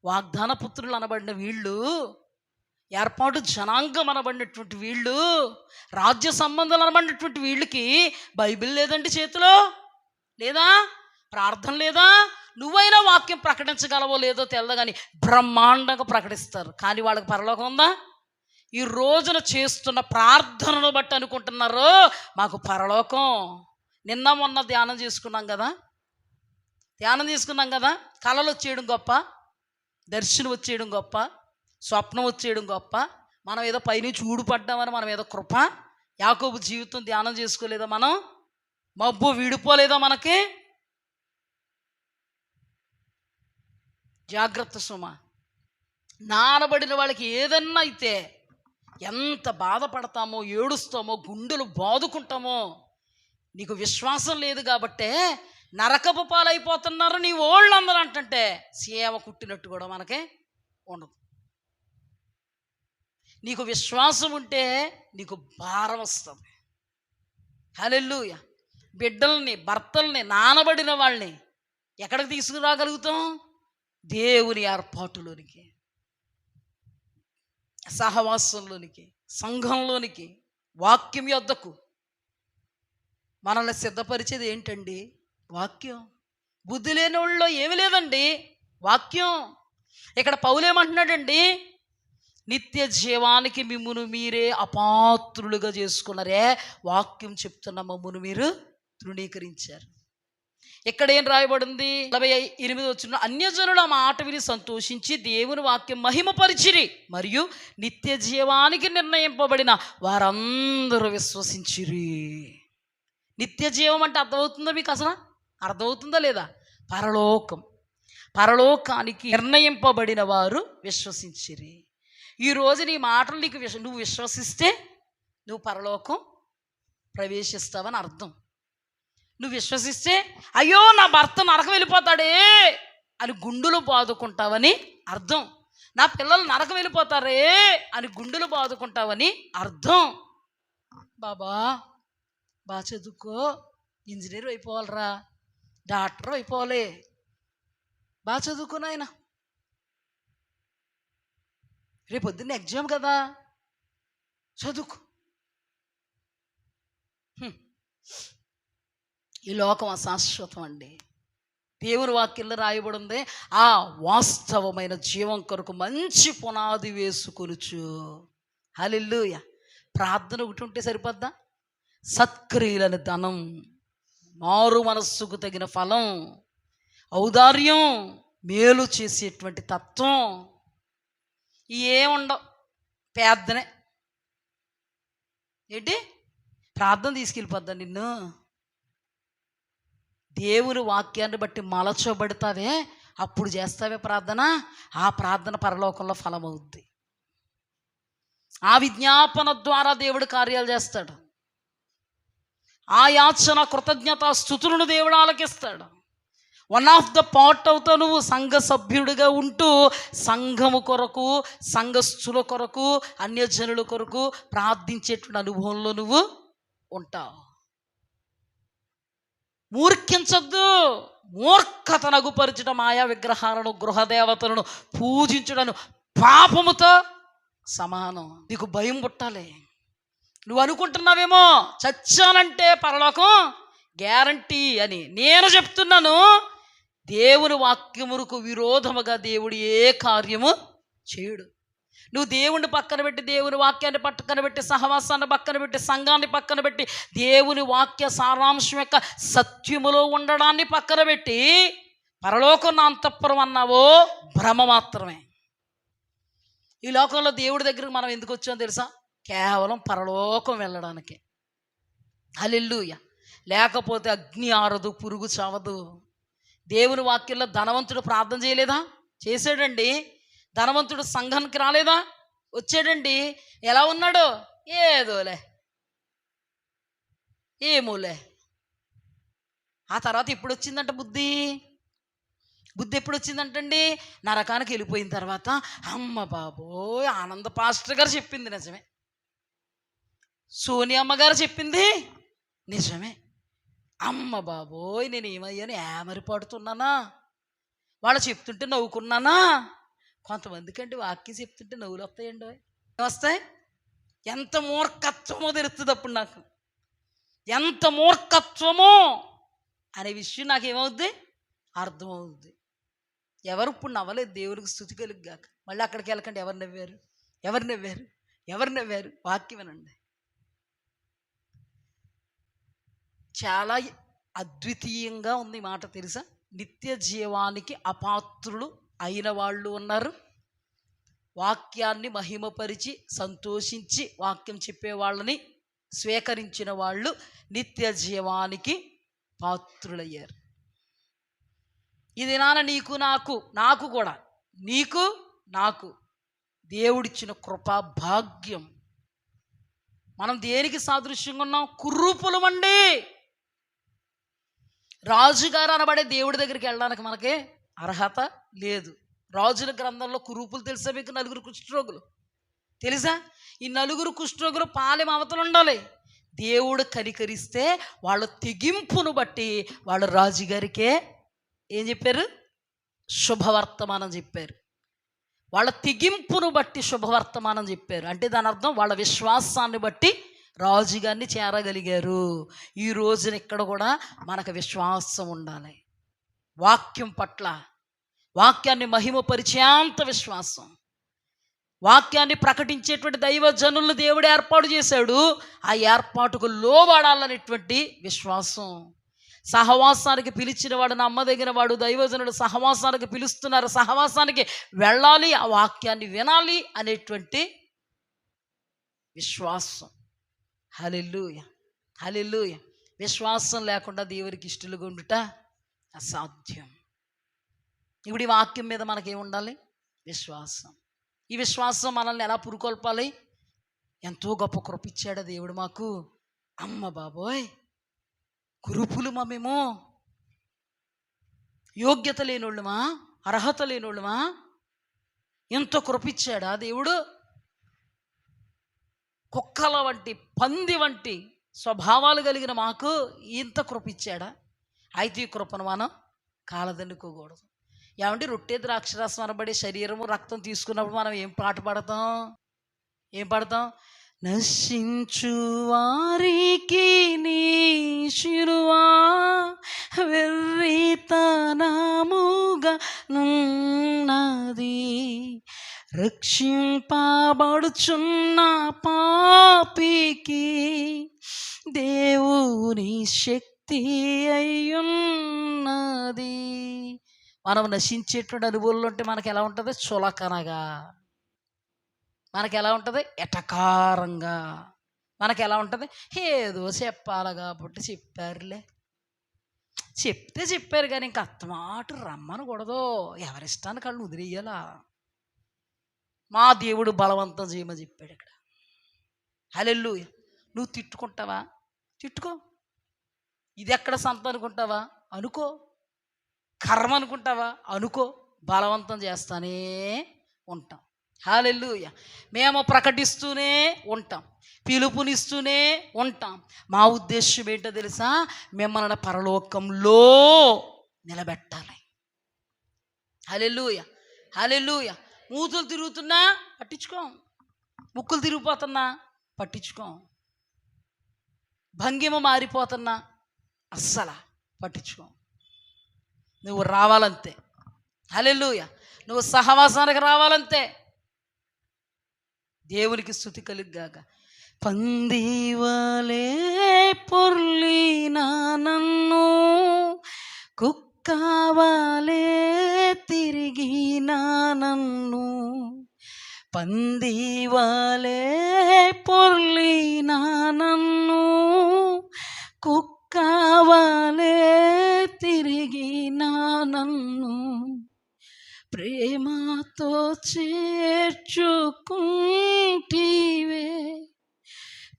వాగ్దాన పుత్రులు అనబడిన వీళ్ళు, ఏర్పాటు జనాంగం అనబడినటువంటి వీళ్ళు, రాజ్య సంబంధాలు అనబడినటువంటి వీళ్ళకి బైబిల్ లేదండి చేతిలో? లేదా? ప్రార్థన లేదా? నువ్వైనా వాక్యం ప్రకటించగలవో లేదో తెలదు, కానీ బ్రహ్మాండంగా ప్రకటిస్తారు. కానీ వాళ్ళకి పరలోకం ఉందా? ఈ రోజున చేస్తున్న ప్రార్థనను బట్టి అనుకుంటున్నారు మాకు పరలోకం. నిన్న మొన్న ధ్యానం చేసుకున్నాం కదా, కళలు వచ్చేయడం గొప్ప, దర్శనం వచ్చేయడం గొప్ప, స్వప్నం వచ్చేయడం గొప్ప. మనం ఏదో పైనుంచి ఊడిపడ్డామని మనం ఏదో కృప. యాకోబు జీవితం ధ్యానం చేసుకోలేదా మనం? మబ్బు విడిపోలేదా మనకి? జాగ్రత్త సుమ. నానబడిన వాళ్ళకి ఏదన్నా అయితే ఎంత బాధపడతామో, ఏడుస్తామో, గుండెలు బాదుకుంటామో. నీకు విశ్వాసం లేదు కాబట్టే నరకపు పాలైపోతున్నారు నీ వాళ్ళందరూ అంటుంటే సేవ కుట్టినట్టు కూడా మనకే ఉండదు. నీకు విశ్వాసం ఉంటే నీకు భారం వస్తుంది. హల్లెలూయా. బిడ్డల్ని, భర్తల్ని, నానబడిన వాళ్ళని ఎక్కడికి తీసుకురాగలుగుతాం? దేవుని ఏర్పాటులోనికి, సహవాసంలోనికి, సంఘంలోనికి, వాక్యం యొద్దకు. మనల్ని సిద్ధపరిచేది ఏంటండి? వాక్యం. బుద్ధి లేని వాళ్ళలో ఏమి లేదండి, వాక్యం. ఇక్కడ పౌలేమంటున్నాడండి, నిత్య జీవానికి మిమ్మును మీరే అపాత్రులుగా చేసుకున్నారే. వాక్యం చెప్తున్న మమ్మును మీరు తృణీకరించారు. ఇక్కడ ఏం రాయబడింది? 48 వచ్చిన అన్యజనుల మాట విని సంతోషించి దేవుని వాక్యం మహిమపరిచిరి, మరియు నిత్య జీవానికి నిర్ణయింపబడిన వారందరూ విశ్వసించిరి. నిత్య జీవం అంటే అర్థమవుతుందా మీకు? అసలు అర్థమవుతుందా లేదా? పరలోకం. పరలోకానికి నిర్ణయింపబడిన వారు విశ్వసించిరి. ఈరోజు నీ మాటలు నీకు నువ్వు విశ్వసిస్తే నువ్వు పరలోకం ప్రవేశిస్తావని అర్థం. నువ్వు విశ్వసిస్తే అయ్యో నా భర్త నరకం వెళ్ళిపోతాడే అని గుండెలు బాదుకుంటావని అర్థం. నా పిల్లలు నరకం వెళ్ళిపోతారే అని గుండెలు బాదుకుంటావని అర్థం. బాబా బాగా చదువుకో, ఇంజనీర్ అయిపోవాలరా, డాక్టర్ అయిపోవాలి, బాగా చదువుకో నాయన, రేపు పొద్దున్న ఎగ్జామ్ కదా, చదువుకో. ఈ లోకం అశాశ్వతం అండి. దేవుని వాక్యంలో రాయబడి ఉంది, ఆ వాస్తవమైన జీవం కొరకు మంచి పునాది వేసుకొనుచు. హల్లెలూయా. ప్రార్థన ఒకటి ఉంటే సరిపోద్దా? సత్క్రియలని ధనం, మారు మనస్సుకు తగిన ఫలం, ఔదార్యం, మేలు చేసేటువంటి తత్వం ఏముండవు. పేదనే ఏంటి? ప్రార్థన తీసుకెళ్ళిపోద్దా నిన్ను? దేవుని వాక్యాన్ని బట్టి మలచబడతావే, అప్పుడు చేస్తావే ప్రార్థన. ఆ ప్రార్థన పరలోకంలో ఫలమవుద్ది. ఆ విజ్ఞాపన ద్వారా దేవుడు కార్యాలు చేస్తాడు. ఆ యాచన, కృతజ్ఞత, స్తుతులను దేవుడు ఆలకిస్తాడు. వన్ ఆఫ్ ద పార్ట్ అవుతావు నువ్వు. సంఘ సభ్యుడిగా ఉంటూ సంఘము కొరకు, సంఘస్థుల కొరకు, అన్యజనుల కొరకు ప్రార్థించేటువంటి అనుభవంలో నువ్వు ఉంటావు. మూర్ఖించద్దు. మూర్ఖతను అగుపరచడం, మాయా విగ్రహాలను, గృహదేవతలను పూజించడం పాపముతో సమానం. నీకు భయం పుట్టాలి. నువ్వు అనుకుంటున్నావేమో చచ్చానంటే పరలోకం గ్యారంటీ అని. నేను చెప్తున్నాను, దేవుని వాక్యమునకు విరోధముగా దేవుడు ఏ కార్యము చేయడు. నువ్వు దేవుని పక్కన పెట్టి, దేవుని వాక్యాన్ని పక్కన పెట్టి, సహవాసాన్ని పక్కన పెట్టి, సంఘాన్ని పక్కన పెట్టి, దేవుని వాక్య సారాంశం యొక్క సత్యములో ఉండడాన్ని పక్కన పెట్టి పరలోకం నా అంతఃపురం అన్నావో భ్రమ మాత్రమే. ఈ లోకంలో దేవుడి దగ్గరికి మనం ఎందుకు వచ్చామో తెలుసా? కేవలం పరలోకం వెళ్ళడానికి. హల్లెలూయా. లేకపోతే అగ్ని ఆరదు, పురుగు చావదు. దేవుని వాక్యంలో ధనవంతుడు ప్రార్థన చేయలేదా? చేశాడండి. ధనవంతుడు సంఘానికి రాలేదా? వచ్చాడండి. ఎలా ఉన్నాడు? ఏదోలే, ఏమోలే. ఆ తర్వాత ఎప్పుడు వచ్చిందంట బుద్ధి? బుద్ధి ఎప్పుడు వచ్చిందంటండి? నరకానికి వెళ్ళిపోయిన తర్వాత. అమ్మ బాబోయ్, ఆనంద పాస్టర్ గారు చెప్పింది నిజమే, సోనియా అమ్మగారు చెప్పింది నిజమే. అమ్మ బాబోయ్, నేను ఏమయ్యాను, ఏమరి పడుతున్నానా, వాళ్ళు చెప్తుంటే నవ్వుకున్నానా. కొంతమందికండి వాక్యం చెప్తుంటే నవ్వులు వస్తాయండి. వస్తాయి. ఎంత మూర్ఖత్వమో తెలుస్తుంది అప్పుడు నాకు. ఎంత మూర్ఖత్వమో అనే విషయం నాకేమవుద్ది? అర్థమవుద్ది. ఎవరు ఇప్పుడు నవ్వలేదు, దేవునికి స్తుతి కలుగుగాక. మళ్ళీ అక్కడికి వెళ్ళకండి, ఎవరు నవ్వారు, ఎవరు నవ్వారు, ఎవరు నవ్వారు? వాక్యం వినండి. చాలా అద్వితీయంగా ఉంది మాట తెలుసా? నిత్య జీవానికి అపాత్రులు అయిన వాళ్ళు ఉన్నారు, వాక్యాన్ని మహిమపరిచి సంతోషించి వాక్యం చెప్పే వాళ్ళని స్వీకరించిన వాళ్ళు నిత్య జీవానికి పాత్రులయ్యారు. ఇది నాన్న నీకు నాకు కూడా, నీకు నాకు దేవుడిచ్చిన కృపా భాగ్యం. మనం దేనికి సాదృశ్యంగా ఉన్నాం? కుర్రూపులమండి. రాజుగారు అనబడే దేవుడి దగ్గరికి వెళ్ళడానికి మనకి అర్హత లేదు. రాజుల గ్రంథంలో కురూపులు తెలుసా మీకు? 4 కుష్ఠరోగులు తెలుసా? ఈ 4 కుష్ఠరోగులు పాలెం అవతలు ఉండాలి. దేవుడు కనికరిస్తే వాళ్ళ తెగింపును బట్టి వాళ్ళు రాజుగారికే ఏం చెప్పారు? శుభవర్తమానం చెప్పారు. వాళ్ళ తెగింపును బట్టి శుభవర్తమానం చెప్పారు. అంటే దాని అర్థం వాళ్ళ విశ్వాసాన్ని బట్టి రాజుగారిని చేరగలిగారు. ఈ రోజున ఇక్కడ కూడా మనకు విశ్వాసం ఉండాలి. వాక్యం పట్ల, వాక్యాన్ని మహిమపరిచేంత విశ్వాసం, వాక్యాన్ని ప్రకటించేటువంటి దైవజనులను దేవుడు ఏర్పాటు చేశాడు. ఆ ఏర్పాటుకు లోబడాలనేటువంటి విశ్వాసం. సహవాసానికి పిలిచిన వాడు, నమ్మదగిన వాడు, దైవజనుడు సహవాసానికి పిలుస్తున్నారు, సహవాసానికి వెళ్ళాలి, ఆ వాక్యాన్ని వినాలి అనేటువంటి విశ్వాసం. హల్లెలూయా, హల్లెలూయా. విశ్వాసం లేకుండా దేవునికి ఇష్టలుగా ఉండుట అసాధ్యం. ఇప్పుడు ఈ వాక్యం మీద మనకేముండాలి? విశ్వాసం. ఈ విశ్వాసం మనల్ని ఎలా పురుకొల్పాలి? ఎంతో గొప్ప కృప ఇచ్చాడు దేవుడు మాకు. అమ్మ బాబోయ్, కురుపులమా మేము? యోగ్యత లేనోళ్ళమా? అర్హత లేనోళ్ళమా? ఎంత కృప ఇచ్చాడా దేవుడు? కుక్కల వంటి, పంది వంటి స్వభావాలు కలిగిన మాకు ఇంత కృప ఇచ్చాడా? అయితే ఈ కృపను మనం కాలదన్నుకోకూడదు. ఏమంటే రొట్టె ద్రాక్షరసం అనబడే శరీరము రక్తం తీసుకున్నప్పుడు మనం ఏం పాట పాడతాం? ఏం పాడతాం? నశించు వారికి నీ శిలువా వెర్రితనముగా నున్నది, రక్షింపబడుచున్న పాపికి దేవుని శక్తి అయ్యున్నది. మనం నశించేటువంటి అనుభవంలో ఉంటే మనకు ఎలా ఉంటుంది? చులకనగా. మనకు ఎలా ఉంటుంది? ఎటకారంగా. మనకు ఎలా ఉంటుంది? ఏదో చెప్పాలి కాబట్టి చెప్పారులే, చెప్తే చెప్పారు కానీ ఇంక అత్తమాట రమ్మనకూడదు, ఎవరిష్టాన్ని కళ్ళు వదిలేయాలా. మా దేవుడు బలవంతం చేయమని చెప్పాడు ఇక్కడ. హల్లెలూయా. నువ్వు తిట్టుకుంటావా? తిట్టుకో. ఇది ఎక్కడ సంత అనుకుంటావా? అనుకో. కర్మ అనుకుంటావా? అనుకో. బలవంతం చేస్తానే ఉంటాం. హల్లెలూయా. మేము ప్రకటిస్తూనే ఉంటాం, పిలుపునిస్తూనే ఉంటాం. మా ఉద్దేశం ఏంటో తెలుసా? మిమ్మల్ని పరలోకంలో నిలబెట్టాలి. హల్లెలూయా, హల్లెలూయా. మూతులు తిరుగుతున్నా పట్టించుకోం, ముక్కులు తిరిగిపోతున్నా పట్టించుకోం, భంగిమ మారిపోతున్నా అస్సలు పట్టించుకోం. నువ్వు రావాలంతే. హల్లెలూయా. నువ్వు సహవాసానికి రావాలంతే. దేవునికి స్తుతి కలుగుగాక. పందివలే పొర్లిన నన్ను, కుక్కవలే తిరిగిన నన్ను, పందివలే పొర్లిన నన్ను, కుక్కవలే తిరిగిన నన్ను, ప్రేమతో చేర్చుకుంటివే,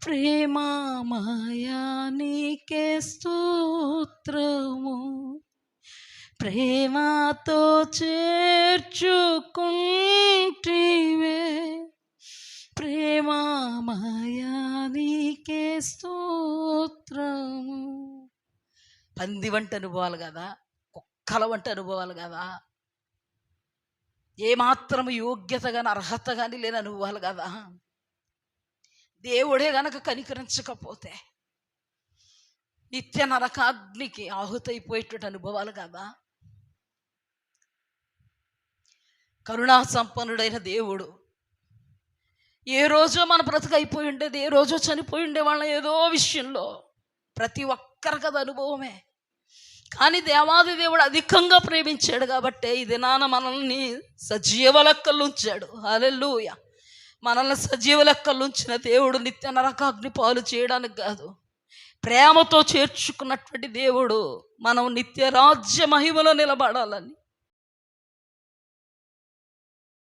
ప్రేమమయా నీకే స్తోత్రము, ప్రేమతో చేర్చుకుంటివే, ప్రేమమయా నీకే స్తోత్రము. పంది వంటి అనుభవాలు కదా, కుక్కల వంటి అనుభవాలు కదా, ఏమాత్రం యోగ్యత కానీ అర్హత కానీ లేని అనుభవాలు కదా. దేవుడే గనక కనికరించకపోతే నిత్య నరకాగ్నికి ఆహుతైపోయేటువంటి అనుభవాలు కదా. కరుణా సంపన్నుడైన దేవుడు ఏ రోజో మన బ్రతుకు అయిపోయి ఉండేది, ఏ రోజో చనిపోయి ఉండేవాళ్ళం ఏదో విషయంలో. ప్రతి ఒక్కరికి అది అనుభవమే. కానీ దేవాది దేవుడు అధికంగా ప్రేమించాడు కాబట్టి ఈ దినాన మనల్ని సజీవ లెక్కలు ఉంచాడు. హల్లెలూయా. మనల్ని సజీవ లెక్కలు ఉంచిన దేవుడు నిత్య నరకాగ్ని పాలు చేయడానికి కాదు, ప్రేమతో చేర్చుకున్నటువంటి దేవుడు మనం నిత్య రాజ్య మహిమలో నిలబడాలని,